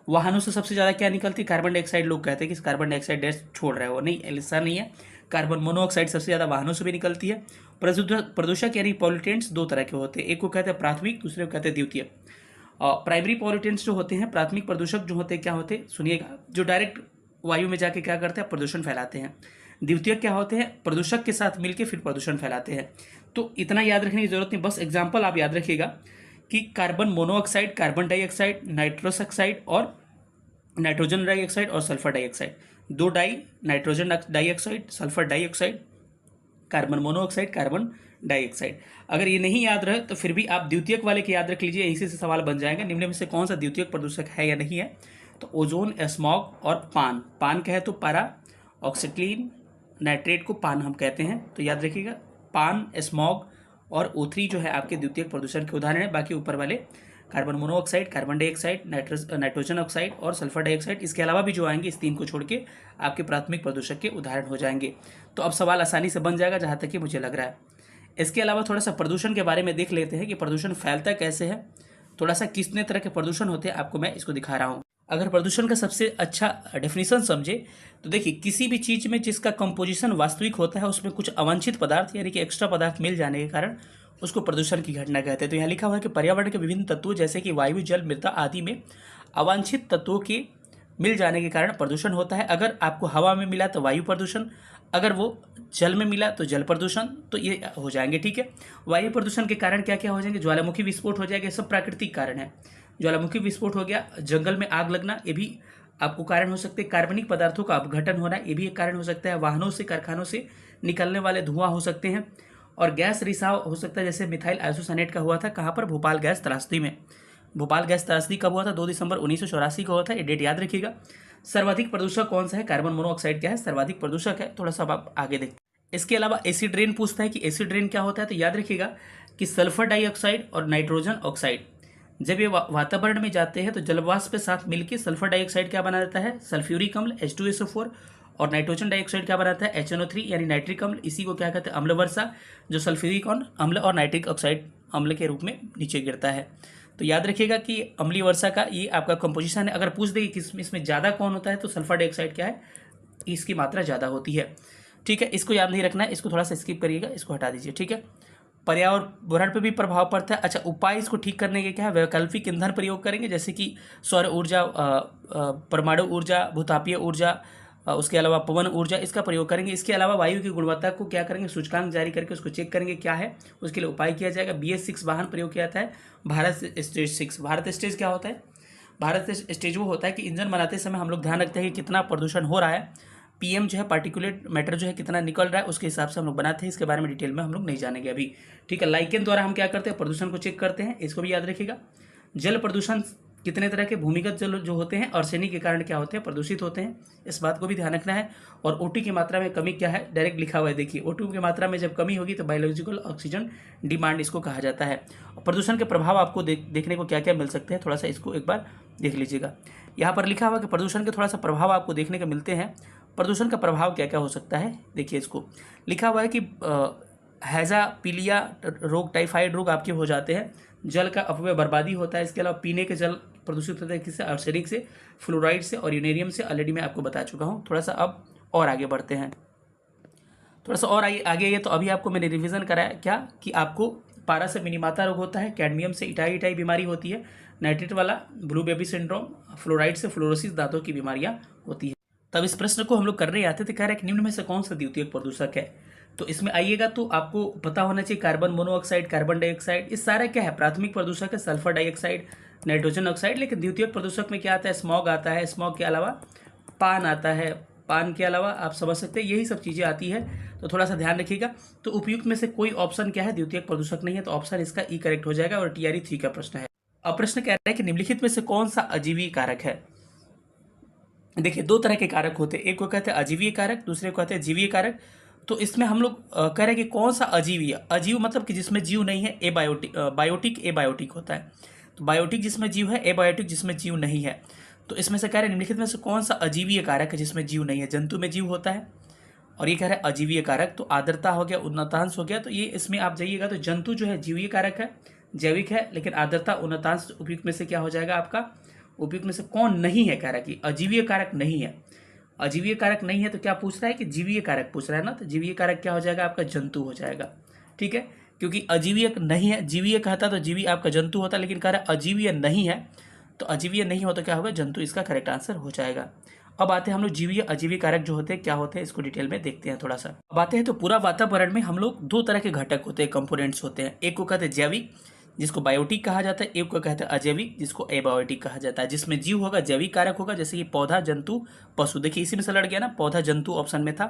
वाहनों से सबसे ज़्यादा क्या निकलती है, कार्बन डाइऑक्साइड। लोग कहते हैं कि कार्बन डाइऑक्साइड गैस छोड़ रहा है वो, नहीं, ऐसा नहीं है। कार्बन मोनोऑक्साइड सबसे ज़्यादा वाहनों से भी निकलती है। प्रदूषक यानी पॉल्यूटेंट्स दो तरह के होते हैं, एक को कहते हैं प्राथमिक, दूसरे को कहते हैं द्वितीय। और प्राइमरी पॉल्यूटेंट्स जो होते हैं, प्राथमिक प्रदूषक जो होते हैं क्या होते हैं, सुनिएगा, जो डायरेक्ट वायु में जाके क्या करते हैं, प्रदूषण फैलाते हैं। द्वितीयक क्या होते हैं, प्रदूषक के साथ मिलकर फिर प्रदूषण फैलाते हैं। तो इतना याद रखने की जरूरत नहीं, बस एग्जाम्पल आप याद रखिएगा कि carbon monoxide, carbon dioxide, nitrous oxide और नाइट्रोजन डाइऑक्साइड और सल्फर डाइऑक्साइड, दो di, nitrogen dioxide, sulphur dioxide, carbon monoxide, carbon dioxide. अगर ये नहीं याद रहे तो फिर भी आप द्वितीयक वाले के याद रख लीजिए, इसी से सवाल बन जाएगा। निम्न में से कौन सा द्वितीयक प्रदूषक है या नहीं है, तो ओजोन, स्मॉग और पान। पान कहे तो पारा ऑक्सीक्लीन नाइट्रेट को पान हम कहते हैं, तो याद रखिएगा पान, स्मॉग और O3 जो है आपके द्वितीयक प्रदूषण के उदाहरण है। बाकी ऊपर वाले carbon monoxide, carbon dioxide, nitrogen oxide और सल्फर डाइऑक्साइड, इसके अलावा भी जो आएंगे इस तीन को छोड़ के आपके प्राथमिक प्रदूषक के उदाहरण हो जाएंगे। तो अब सवाल आसानी से बन जाएगा जहाँ तक कि मुझे लग रहा है। इसके अलावा थोड़ा सा प्रदूषण के बारे में देख लेते हैं कि प्रदूषण फैलता कैसे है, थोड़ा सा कितने तरह के प्रदूषण होते हैं आपको मैं इसको दिखा रहा हूँ। अगर प्रदूषण का सबसे अच्छा डेफिनेशन समझे तो देखिए, किसी भी चीज़ में जिसका कंपोजिशन वास्तविक होता है उसमें कुछ अवांछित पदार्थ यानी कि एक्स्ट्रा पदार्थ मिल जाने के कारण उसको प्रदूषण की घटना कहते हैं। तो यहाँ लिखा हुआ है कि पर्यावरण के विभिन्न तत्वों जैसे कि वायु, जल, मृदा आदि में अवांछित तत्वों के मिल जाने के कारण प्रदूषण होता है। अगर आपको हवा में मिला तो वायु प्रदूषण, अगर वो जल में मिला तो जल प्रदूषण, तो ये हो जाएंगे। ठीक है, वायु प्रदूषण के कारण क्या क्या हो जाएंगे, ज्वालामुखी विस्फोट हो जाएगा, सब प्राकृतिक कारण है। ज्वालामुखी विस्फोट हो गया, जंगल में आग लगना, ये भी आपको कारण हो सकते हैं। कार्बनिक पदार्थों का अपघटन होना, ये भी एक कारण हो सकता है। वाहनों से, कारखानों से निकलने वाले धुआं हो सकते हैं, और गैस रिसाव हो सकता है, जैसे मिथाइल आइसोसाइनेट का हुआ था कहाँ पर, भोपाल गैस त्रासदी में। भोपाल गैस त्रासदी कब हुआ था, 2 दिसंबर 1984 को हुआ था, ये डेट याद रखिएगा। सर्वाधिक प्रदूषक कौन सा है, कार्बन मोनोऑक्साइड क्या है, सर्वाधिक प्रदूषक है। थोड़ा सा आप आगे देखते हैं। इसके अलावा एसिड रेन पूछता है कि एसिड रेन क्या होता है, तो याद रखिएगा कि सल्फर डाइऑक्साइड और नाइट्रोजन ऑक्साइड जब ये वातावरण में जाते हैं तो जलवाष्प के साथ मिलकर सल्फर डाइऑक्साइड क्या बना देता है, सल्फ्यूरिक अम्ल H2SO4, और नाइट्रोजन डाइऑक्साइड क्या बनाता है, HNO3 यानी नाइट्रिक अम्ल। इसी को क्या कहते हैं, अम्ल वर्षा, जो सल्फ्यूरिक अम्ल और नाइट्रिक ऑक्साइड अम्ल के रूप में नीचे गिरता है। तो याद रखिएगा कि अम्लीय वर्षा का ये आपका कंपोजिशन है। अगर पूछ देगी कि इसमें ज़्यादा कौन होता है, तो सल्फर डाइऑक्साइड क्या है, इसकी मात्रा ज़्यादा होती है। ठीक है, इसको याद नहीं रखना है, इसको थोड़ा सा स्किप करिएगा, इसको हटा दीजिए। ठीक है, पर्यावरण पे भी प्रभाव पड़ता है। अच्छा, उपाय इसको ठीक करने के क्या है, वैकल्पिक ईंधन प्रयोग करेंगे, जैसे कि सौर ऊर्जा, परमाणु ऊर्जा, भूतापीय ऊर्जा, उसके अलावा पवन ऊर्जा, इसका प्रयोग करेंगे। इसके अलावा वायु की गुणवत्ता को क्या करेंगे, सूचकांक जारी करके उसको चेक करेंगे क्या है, उसके लिए उपाय किया जाएगा। BS6 वाहन प्रयोग किया जाता है। भारत स्टेज 6, भारत स्टेज क्या होता है, भारत स्टेज वो होता है कि इंजन बनाते समय हम लोग ध्यान रखते हैं कि कितना प्रदूषण हो रहा है, PM जो है, पार्टिकुलेट मैटर जो है कितना निकल रहा है, उसके हिसाब से हम लोग बनाते हैं। इसके बारे में डिटेल में हम लोग नहीं जानेंगे अभी। ठीक है, लाइकेन द्वारा हम क्या करते हैं, प्रदूषण को चेक करते हैं, इसको भी याद रखिएगा। जल प्रदूषण कितने तरह के, भूमिगत जल जो होते हैं आर्सेनिक के कारण क्या होते हैं, प्रदूषित होते हैं, इस बात को भी ध्यान रखना है। और O2 की मात्रा में कमी क्या है, डायरेक्ट लिखा हुआ है, देखिए O2 की मात्रा में जब कमी होगी तो बायोलॉजिकल ऑक्सीजन डिमांड इसको कहा जाता है। प्रदूषण के प्रभाव आपको देखने को क्या क्या मिल सकते हैं, थोड़ा सा इसको एक बार देख लीजिएगा। यहाँ पर लिखा हुआ कि प्रदूषण के थोड़ा सा प्रभाव आपको देखने को मिलते हैं। प्रदूषण का प्रभाव क्या क्या हो सकता है, देखिए इसको लिखा हुआ है कि हैजा, पीलिया रोग, टाइफाइड रोग आपके हो जाते हैं। जल का अपव्यय, बर्बादी होता है। इसके अलावा पीने के जल प्रदूषित होता है, किससे, आर्सेनिक से, फ्लोराइड से और यूरेनियम से, ऑलरेडी मैं आपको बता चुका हूँ। थोड़ा सा अब और आगे बढ़ते हैं, थोड़ा सा और आगे ये तो अभी आपको मैंने रिवीजन कराया क्या कि आपको पारा से मिनीमाता रोग होता है, कैडमियम से इटाई बीमारी होती है, नाइट्रेट वाला ब्लू बेबी सिंड्रोम, फ्लोराइड से फ्लोरोसिस दांतों की बीमारियां होती है। तब इस प्रश्न को हम लोग करने आते थे, कह रहे हैं कि निम्न में से कौन सा द्वितीयक प्रदूषक है। तो इसमें आइएगा तो आपको पता होना चाहिए कार्बन मोनोऑक्साइड, कार्बन डाइऑक्साइड, इस सारा क्या है, प्राथमिक प्रदूषक है, सल्फर डाइऑक्साइड, नाइट्रोजन ऑक्साइड। लेकिन द्वितीयक प्रदूषक में क्या आता है, स्मॉग आता है, स्मॉग के अलावा पान आता है, पान के अलावा आप समझ सकते हैं यही सब चीज़ें आती है, तो थोड़ा सा ध्यान रखिएगा। तो उपयुक्त में से कोई ऑप्शन क्या है, द्वितीयक प्रदूषक नहीं है, तो ऑप्शन इसका ई करेक्ट हो जाएगा। और TRE 3 का प्रश्न है। अब प्रश्न कह रहा है कि निम्नलिखित में से कौन सा अजीवी कारक है। देखिए, दो तरह के कारक होते हैं, एक को कहते हैं अजीवीय कारक, दूसरे को कहते हैं जीवीय कारक। तो इसमें हम लोग कह रहे हैं कि कौन सा अजीवीय, अजीव मतलब कि जिसमें जीव नहीं है, एबायोटिक, बायोटिक एबायोटिक होता है। तो बायोटिक जिसमें जीव है, एबायोटिक जिसमें जीव नहीं है। तो इसमें से कह रहे हैं निम्नलिखित में से कौन सा अजीवीय कारक है जिसमें जीव नहीं है, जंतु में जीव होता है। और ये कह रहे हैं अजीवीय कारक, तो आर्द्रता हो गया, उन्नतांश हो गया, तो ये इसमें आप जाइएगा तो जंतु जो है जीवीय कारक है, जैविक है, लेकिन आर्द्रता, उन्नतांश उपयुक्त में से क्या हो जाएगा आपका, उपयुक्त में से कौन नहीं है, कह रहा है कि अजीवीय कारक नहीं है। अजीवीय कारक नहीं है तो क्या पूछ रहा है कि जीवीय कारक पूछ रहा है ना, तो जीवीय कारक क्या हो जाएगा आपका, जंतु हो जाएगा। ठीक है, क्योंकि अजीवीय नहीं है, जीवीय कहता तो जीवी आपका जंतु होता, लेकिन कह रहा है अजीवीय नहीं है, तो अजीवीय नहीं हो तो क्या होगा, जंतु इसका करेक्ट आंसर हो जाएगा। अब आते हैं हम लोग जीवीय अजीवीय कारक जो होते हैं क्या होते हैं, इसको डिटेल में देखते हैं थोड़ा सा। अब आते हैं तो पूरा वातावरण में हम लोग दो तरह के घटक होते हैं, कंपोनेंट्स होते हैं। एक को कहते हैं जैविक, जिसको बायोटिक कहा जाता है, एक को कहते हैं अजैविक, जिसको एबायोटिक कहा जाता है। जिसमें जीव होगा, जैविक कारक होगा, जैसे कि पौधा, जंतु, पशु। देखिए इसी में से लड़ गया ना, पौधा जंतु ऑप्शन में था,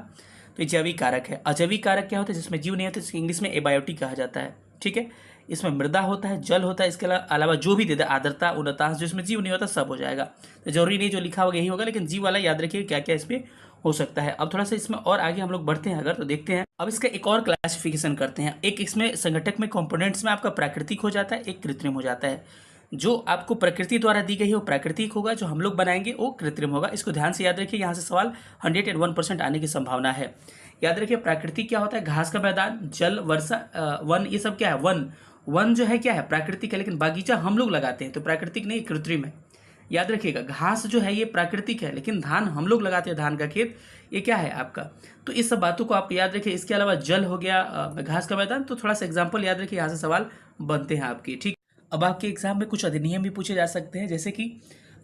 तो ये जैविक कारक है। अजैविक कारक क्या होता है, जिसमें जीव नहीं होता, जिसको इंग्लिश में एबायोटिक कहा जाता है। ठीक है, इसमें मृदा होता है, जल होता है, इसके अलावा जो भी दे दे, आर्द्रता, उन्नतांश, जिसमें जीव नहीं होता सब हो जाएगा। तो जरूरी नहीं जो लिखा होगा यही होगा, लेकिन जीव वाला याद रखिए क्या क्या इसमें हो सकता है। अब थोड़ा सा इसमें और आगे हम लोग बढ़ते हैं अगर, तो देखते हैं। अब इसका एक और क्लासिफिकेशन करते हैं। एक इसमें संगठक में कंपोनेंट्स में आपका प्राकृतिक हो जाता है, एक कृत्रिम हो जाता है। जो आपको प्रकृति द्वारा दी गई है वो प्राकृतिक होगा, जो हम लोग बनाएंगे वो कृत्रिम होगा। इसको ध्यान से याद रखिए, यहाँ से सवाल 101% आने की संभावना है। याद रखिए प्राकृतिक क्या होता है, घास का मैदान, जल, वर्षा, वन, ये सब क्या है, वन। वन जो है क्या है, प्राकृतिक है, लेकिन बागीचा हम लोग लगाते हैं तो प्राकृतिक नहीं, कृत्रिम है। याद रखिएगा, घास जो है ये प्राकृतिक है, लेकिन धान हम लोग लगाते हैं, धान का खेत, ये क्या है आपका। तो इस सब बातों को आप याद रखिए। इसके अलावा जल हो गया, घास का मैदान, तो थोड़ा सा एग्जाम्पल याद रखिए, यहाँ से सवाल बनते हैं आपके। ठीक, अब आपके एग्जाम में कुछ अधिनियम भी पूछे जा सकते हैं, जैसे कि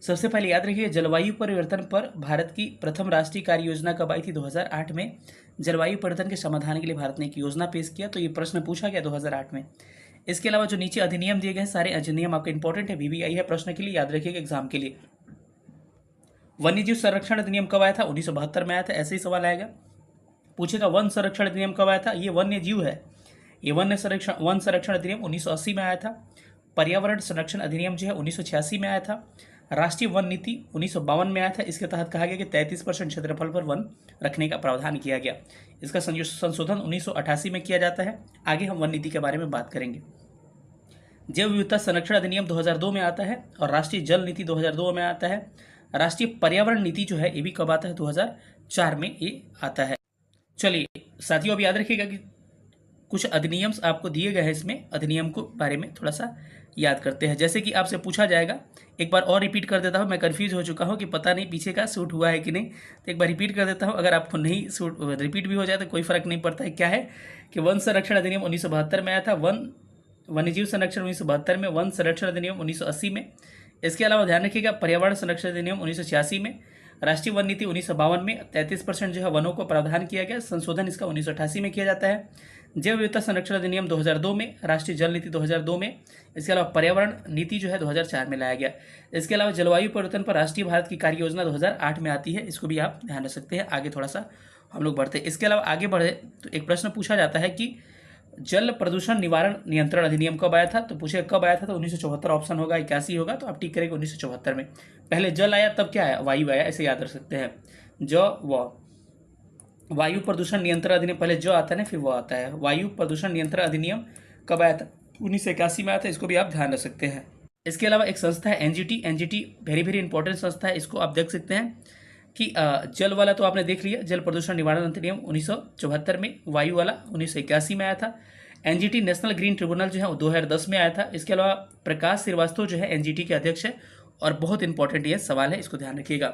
सबसे पहले याद रखिए जलवायु परिवर्तन पर भारत की प्रथम राष्ट्रीय कार्य योजना कब आई थी, 2008 में। जलवायु परिवर्तन के समाधान के लिए भारत ने एक योजना पेश किया, तो ये प्रश्न पूछा गया 2008 में। इसके अलावा जो नीचे अधिनियम दिए गए हैं सारे अधिनियम आपके इंपॉर्टेंट है, VVI है प्रश्न के लिए, याद रखिएगा एग्जाम के लिए। वन्यजीव संरक्षण अधिनियम कब आया था, 1972 में आया था, ऐसे ही सवाल आएगा। पूछेगा वन संरक्षण अधिनियम कब आया था, ये वन्य जीव है, ये वन संरक्षण अधिनियम 1980 में आया था। पर्यावरण संरक्षण अधिनियम जो है 1986 में आया था। राष्ट्रीय वन नीति 1952 में आया था। इसके तहत कहा गया कि 33% क्षेत्रफल पर वन रखने का प्रावधान किया गया। इसका संशोधन 1988 में किया जाता है। आगे हम वन नीति के बारे में बात करेंगे। जैव विविधता संरक्षण अधिनियम 2002 में आता है और राष्ट्रीय जल नीति 2002 में आता है। राष्ट्रीय पर्यावरण नीति जो है ये भी कब आता है, 2004 में ये आता है। चलिए साथियों, अब याद रखिएगा कि कुछ अधिनियम्स आपको दिए गए हैं, इसमें अधिनियम को बारे में थोड़ा सा याद करते हैं। जैसे कि आपसे पूछा जाएगा एक बार और रिपीट कर देता हूँ, मैं कन्फ्यूज़ हो चुका हूँ कि पता नहीं पीछे का सूट हुआ है कि नहीं, तो एक बार रिपीट कर देता हूँ। अगर आपको नहीं सूट रिपीट भी हो जाए तो कोई फ़र्क नहीं पड़ता है। क्या है कि वन संरक्षण अधिनियम 1972 में आया था, वन्यजीव संरक्षण 1972 में, वन संरक्षण अधिनियम 1980 में। इसके अलावा ध्यान रखिएगा पर्यावरण संरक्षण अधिनियम 1986 में, राष्ट्रीय वन नीति 1952 में 33% जो है वनों को प्रावधान किया गया, संशोधन इसका 1988 में किया जाता है। जैव विविधता संरक्षण अधिनियम 2002 में, राष्ट्रीय जल नीति 2002 में। इसके अलावा पर्यावरण नीति जो है 2004 में लाया गया। इसके अलावा जलवायु परिवर्तन पर राष्ट्रीय भारत की कार्य योजना 2008 में आती है, इसको भी आप ध्यान रख सकते हैं। आगे थोड़ा सा हम लोग बढ़ते हैं। इसके अलावा आगे बढ़े तो एक प्रश्न पूछा जाता है कि जल प्रदूषण निवारण नियंत्रण अधिनियम कब आया था, तो पूछे कब आया था, तो 1974 ऑप्शन होगा, 81 होगा, तो आप टिक करेंगे 1974 में। पहले जल आया तब क्या आया, वायु आया, ऐसे याद रख सकते हैं। वायु प्रदूषण नियंत्रण अधिनियम, पहले जो आता है ना फिर वो आता है। वायु प्रदूषण नियंत्रण अधिनियम कब आया था, 1981 में आया था, इसको भी आप ध्यान रख सकते हैं। इसके अलावा एक संस्था है NGT, NGT very very important संस्था है, इसको आप देख सकते हैं कि जल वाला तो आपने देख लिया, जल प्रदूषण निवारण अधिनियम 1974 में, वायु वाला 1981 में आया था। एनजीटी नेशनल ग्रीन ट्रिब्यूनल जो है वो 2010 में आया था। इसके अलावा प्रकाश श्रीवास्तव जो है एनजीटी के अध्यक्ष है, और बहुत इंपॉर्टेंट ये सवाल है, इसको ध्यान रखिएगा।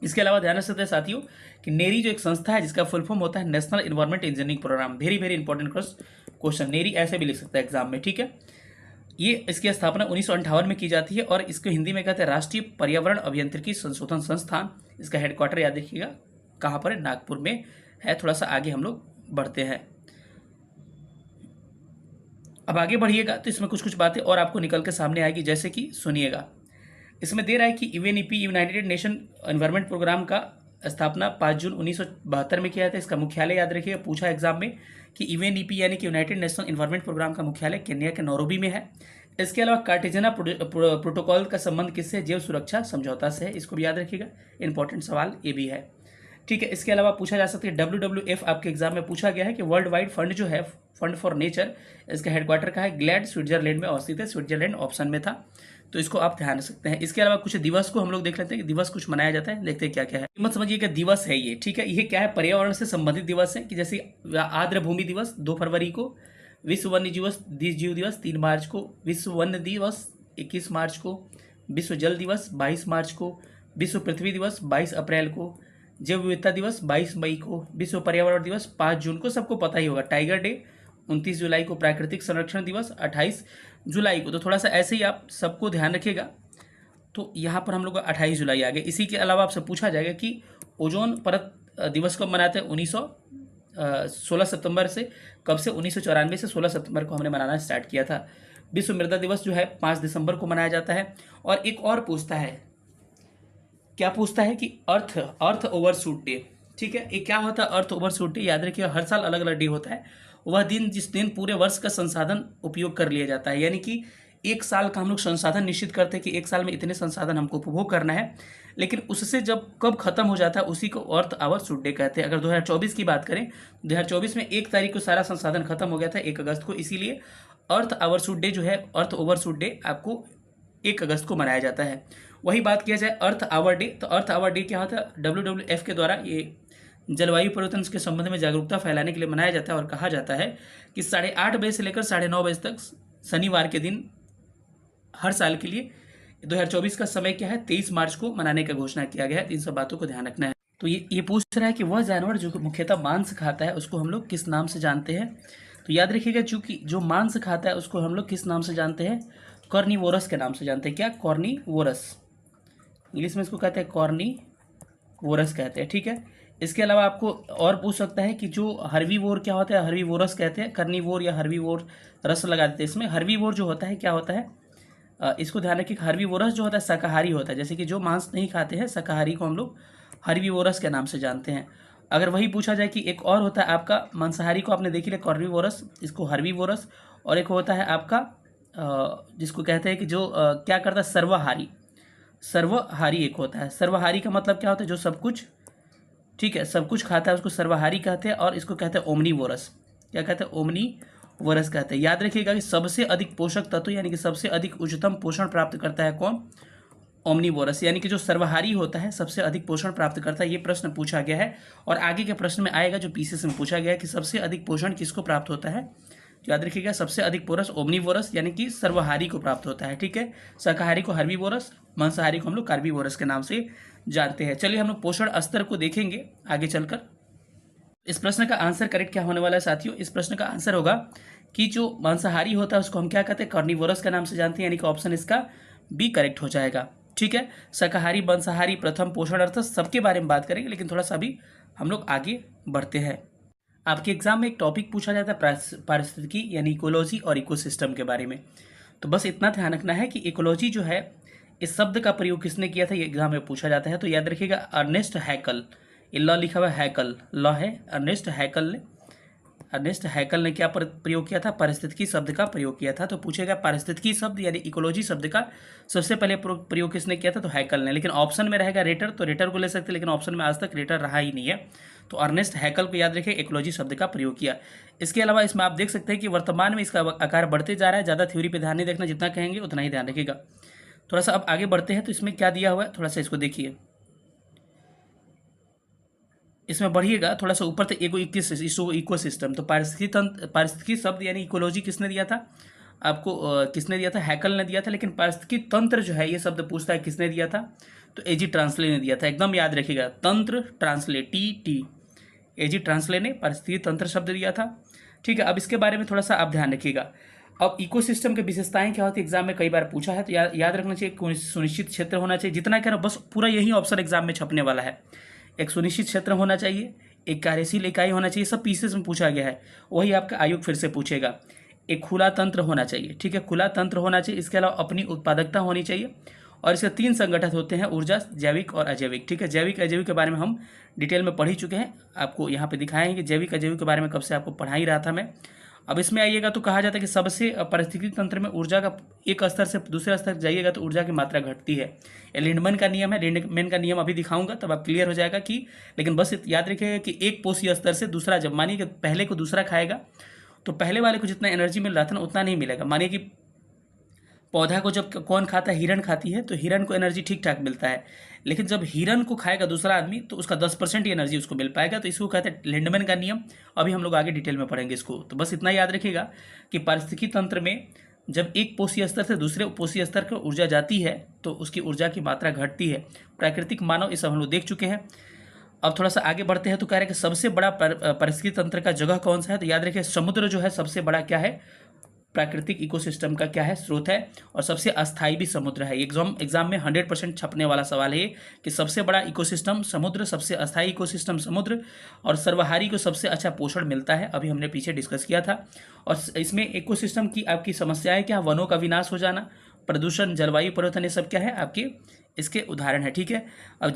इसके अलावा ध्यान रख सकते हैं साथियों कि नेरी जो एक संस्था है जिसका फुल फॉर्म होता है national environment engineering programme, very very important question, NEERI ऐसे भी लिख सकता है एग्जाम में, ठीक है। ये इसकी स्थापना 1958 में की जाती है, और इसको हिंदी में कहते हैं राष्ट्रीय पर्यावरण अभियांत्रिकी संशोधन संस्थान। इसका हेडक्वार्टर याद रखिएगा कहाँ पर है, नागपुर में है। थोड़ा सा आगे हम लोग बढ़ते हैं। अब आगे बढ़िएगा तो इसमें कुछ कुछ बातें और आपको निकल के सामने आएगी, जैसे कि सुनिएगा। इसमें दे रहा है कि UNEP United Nation Environment Programme का स्थापना 5 जून 1972 में किया था। इसका मुख्यालय याद रखिएगा, पूछा एग्जाम में कि यूएनईपी यानी कि यूनाइटेड नेशनल एनवायरनमेंट प्रोग्राम का मुख्यालय केन्या के नैरोबी में है। इसके अलावा कार्टेजना प्रोटोकॉल का संबंध किससे, जैव सुरक्षा समझौता से है, इसको भी याद रखिएगा, इंपॉर्टेंट सवाल ये भी है, ठीक है। इसके अलावा पूछा जा सकता है WWF, आपके एग्जाम में पूछा गया है कि वर्ल्ड वाइड फंड जो है, फंड फॉर नेचर, इसका हेडक्वार्टर का है ग्लैड, स्विट्जरलैंड में अवस्थित है, स्विट्जरलैंड ऑप्शन में था, तो इसको आप ध्यान रख सकते हैं। इसके अलावा कुछ दिवस को हम लोग देख लेते हैं कि दिवस कुछ मनाया जाता है, देखते हैं क्या क्या है। मत समझिए कि दिवस है ये, ठीक है। ये क्या है, पर्यावरण से संबंधित दिवस है, कि जैसे आर्द्र भूमि दिवस 2 फरवरी को, विश्व वन्य जीव दिवस 3 मार्च को, विश्व वन दिवस 21 मार्च को, विश्व जल दिवस 22 मार्च को, विश्व पृथ्वी दिवस 22 अप्रैल को, जैव विविधता दिवस 22 मई को, विश्व पर्यावरण दिवस 5 जून को, सबको पता ही होगा। टाइगर डे 29 जुलाई को, प्राकृतिक संरक्षण दिवस 28 जुलाई को। तो थोड़ा सा ऐसे ही आप सबको ध्यान रखिएगा। तो यहाँ पर हम लोग 28 जुलाई आ गए। इसी के अलावा आपसे पूछा जाएगा कि ओजोन परत दिवस कब मनाते हैं, 16 सितंबर से, कब से, 1994 से 16 सितंबर को हमने मनाना स्टार्ट किया था। विश्व मृदा दिवस जो है 5 दिसंबर को मनाया जाता है। और एक और पूछता है, क्या पूछता है कि अर्थ ओवरशूट डे, ठीक है। ये क्या होता है अर्थ ओवरशूट डे, याद रखिए हर साल अलग अलग डे होता है। वह दिन जिस दिन पूरे वर्ष का संसाधन उपयोग कर लिया जाता है, यानी कि एक साल का हम लोग संसाधन निश्चित करते हैं कि एक साल में इतने संसाधन हमको उपभोग करना है, लेकिन उससे जब कब खत्म हो जाता है उसी को अर्थ ओवरशूट डे कहते हैं। अगर 2024 की बात करें, 2024 में 1 तारीख को सारा संसाधन खत्म हो गया था, 1 अगस्त को, इसीलिए अर्थ ओवरशूट डे जो है, अर्थ ओवरशूट डे आपको 1 अगस्त को मनाया जाता है। वही बात किया जाए अर्थ आवर डे, तो अर्थ आवर डे क्या होता है, WWF के द्वारा ये जलवायु परिवर्तन के संबंध में जागरूकता फैलाने के लिए मनाया जाता है। और कहा जाता है कि 8:30 बजे से लेकर 9:30 बजे तक शनिवार के दिन हर साल के लिए 2024 का समय क्या है, 23 मार्च को मनाने का घोषणा किया गया है। इन सब बातों को ध्यान रखना है। तो ये पूछ रहा है कि वह जानवर जो मुख्यतः मांस खाता है उसको हम लोग किस नाम से जानते हैं। तो याद रखिएगा, चूंकि जो मांस खाता है उसको हम लोग किस नाम से जानते हैं, कॉर्निवोरस के नाम से जानते हैं। क्या, कॉर्निवोरस, इंग्लिश में इसको कहते हैं कॉर्निवोरस कहते हैं, ठीक है। इसके अलावा आपको और पूछ सकता है कि जो हर्बीवोर क्या होता है, हर्बीवोरस कहते हैं, कर्निवोर या हर्बीवोर रस लगा देते हैं इसमें। हर्बीवोर जो होता है क्या होता है, इसको ध्यान रखिए, हर्बीवोरस जो होता है शाकाहारी होता है, जैसे कि जो मांस नहीं खाते हैं शाकाहारी को हम लोग हर्बीवोरस के नाम से जानते हैं। अगर वही पूछा जाए कि एक और होता है आपका मांसाहारी को, आपने देख लिया कॉर्निवोरस, इसको हर्बीवोरस, और एक होता है आपका जिसको कहते हैं कि जो क्या करता है, सर्वहारी एक होता है। सर्वहारी का मतलब क्या होता है, जो सब कुछ, ठीक है, सब कुछ खाता है उसको सर्वहारी कहते हैं। और इसको कहते हैं ओमनीवोरस, क्या कहते हैं, ओमनीवोरस कहते हैं। याद रखिएगा कि सबसे अधिक पोषक तत्व यानी कि सबसे अधिक उच्चतम पोषण प्राप्त करता है कौन, ओमनीवोरस, यानी कि जो सर्वहारी होता है सबसे अधिक पोषण प्राप्त करता है। ये प्रश्न पूछा गया है और आगे के प्रश्न में आएगा जो पीसीएस में पूछा गया है कि सबसे अधिक पोषण किसको प्राप्त होता है, तो याद रखिएगा सबसे अधिक पोरस ओमनीवोरस यानी कि सर्वहारी को प्राप्त होता है। ठीक है, शाकाहारी को हर्बीवोरस, मांसाहारी को हम लोग कार्बीवोरस के नाम से जानते हैं। चलिए हम लोग पोषण स्तर को देखेंगे आगे चलकर। इस प्रश्न का आंसर करेक्ट क्या होने वाला है साथियों? इस प्रश्न का आंसर होगा कि जो मांसाहारी होता है उसको हम क्या कहते हैं? कार्निवोरस के नाम से जानते हैं, यानी कि ऑप्शन इसका बी करेक्ट हो जाएगा। ठीक है, शाकाहारी, मांसाहारी, प्रथम, पोषण अर्थ सबके बारे में बात करेंगे, लेकिन थोड़ा सा अभी हम लोग आगे बढ़ते हैं। आपके एग्जाम में एक टॉपिक पूछा जाता है पारिस्थितिकी यानी इकोलॉजी और इकोसिस्टम के बारे में। तो बस इतना ध्यान रखना है कि इकोलॉजी जो है इस शब्द का प्रयोग किसने किया था, ये एग्जाम में पूछा जाता है। तो याद रखिएगा अर्नेस्ट हैकल, ये लॉ लिखा हुआ है हैकल, लॉ है अर्नेस्ट हैकल ने क्या प्रयोग किया था? पारिस्थितिकी शब्द का प्रयोग किया था। तो पूछेगा पारिस्थितिकी शब्द यानी इकोलॉजी शब्द का सबसे पहले प्रयोग किसने किया था? तो हैकल ने। लेकिन ऑप्शन में रहेगा रेटर, तो रेटर को ले सकते, लेकिन ऑप्शन में आज तक रेटर रहा ही नहीं है। तो अर्नेस्ट हैकल को याद रखिए इकोलॉजी शब्द का प्रयोग किया। इसके अलावा इसमें आप देख सकते हैं कि वर्तमान में इसका आकार बढ़ते जा रहा है। ज़्यादा थ्योरी पे ध्यान नहीं देखना, जितना कहेंगे उतना ही ध्यान रखिएगा। थोड़ा सा अब आगे बढ़ते हैं। तो इसमें क्या दिया हुआ है, थोड़ा सा इसको देखिए। इसमें बढ़िएगा थोड़ा सा ऊपर, तो इकोसिस्टम। तो पारिस्थितिकी शब्द यानी इकोलॉजी किसने दिया था आपको? किसने दिया था? हैकल ने दिया था। लेकिन पारिस्थितिकी तंत्र जो है ये शब्द पूछता है किसने दिया था? तो एजी ट्रांसले ने दिया था। एकदम याद रखिएगा, तंत्र ट्रांसले, टी एजी ट्रांसले ने पारिस्थितिकी तंत्र शब्द दिया था। ठीक है, अब इसके बारे में थोड़ा सा आप ध्यान रखिएगा। अब इकोसिस्टम की विशेषताएं क्या होती है, एग्जाम में कई बार पूछा है। तो याद रखना चाहिए कोई सुनिश्चित क्षेत्र होना चाहिए। जितना कह रहा हूं बस पूरा यही ऑप्शन एग्जाम में छपने वाला है। एक सुनिश्चित क्षेत्र होना चाहिए, एक कार्यशील इकाई होना चाहिए, सब पीसेस में पूछा गया है। वही आपका आयोग फिर से पूछेगा। एक खुला तंत्र होना चाहिए। ठीक है, खुला तंत्र होना चाहिए। इसके अलावा अपनी उत्पादकता होनी चाहिए। और इसके 3 संगठन होते हैं, ऊर्जा, जैविक और अजैविक। ठीक है, जैविक अजैविक के बारे में हम डिटेल में पढ़ ही चुके हैं। आपको यहाँ पे दिखाएंगे कि जैविक अजैविक के बारे में कब से आपको पढ़ा ही रहा था मैं। अब इसमें आइएगा तो कहा जाता है कि सबसे पारिस्थितिकी तंत्र में ऊर्जा का एक स्तर से दूसरे स्तर जाइएगा तो ऊर्जा की मात्रा घटती है। ये लिंडमैन का नियम है। लिंडमैन का नियम अभी दिखाऊंगा तब आप क्लियर हो जाएगा कि, लेकिन बस याद रखिएगा कि एक पोषी स्तर से दूसरा, जब मानिए कि पहले को दूसरा खाएगा तो पहले वाले को जितना एनर्जी मिल रहा था ना उतना नहीं मिलेगा। मानिए कि पौधा को जब कौन खाता है? हिरण खाती है, तो हिरण को एनर्जी ठीक ठाक मिलता है। लेकिन जब हिरण को खाएगा दूसरा आदमी तो उसका 10% ही एनर्जी उसको मिल पाएगा। तो इसको कहते हैं लिंडमैन का नियम। अभी हम लोग आगे डिटेल में पढ़ेंगे इसको। तो बस इतना याद रखिएगा कि पारिस्थितिकी तंत्र में जब एक पोषी स्तर से दूसरे पोषी स्तर पर ऊर्जा जाती है तो उसकी ऊर्जा की मात्रा घटती है। प्राकृतिक मानव, ये सब हम लोग देख चुके हैं। अब थोड़ा सा आगे बढ़ते हैं। तो कह रहे हैं कि सबसे बड़ा पारिस्थितिकी तंत्र का जगह कौन सा है? तो याद रखिए समुद्र जो है सबसे बड़ा क्या है? प्राकृतिक इकोसिस्टम का क्या है? स्रोत है। और सबसे अस्थायी भी समुद्र है। एग्जाम में 100% छपने वाला सवाल है कि सबसे बड़ा इकोसिस्टम समुद्र, सबसे अस्थायी इकोसिस्टम समुद्र, और सर्वहारी को सबसे अच्छा पोषण मिलता है। अभी हमने पीछे डिस्कस किया था। और इसमें इकोसिस्टम की आपकी समस्याएं क्या? वनों का विनाश हो जाना, प्रदूषण, जलवायु परिवर्तन, ये सब क्या है आपके इसके उदाहरण है। ठीक है, अब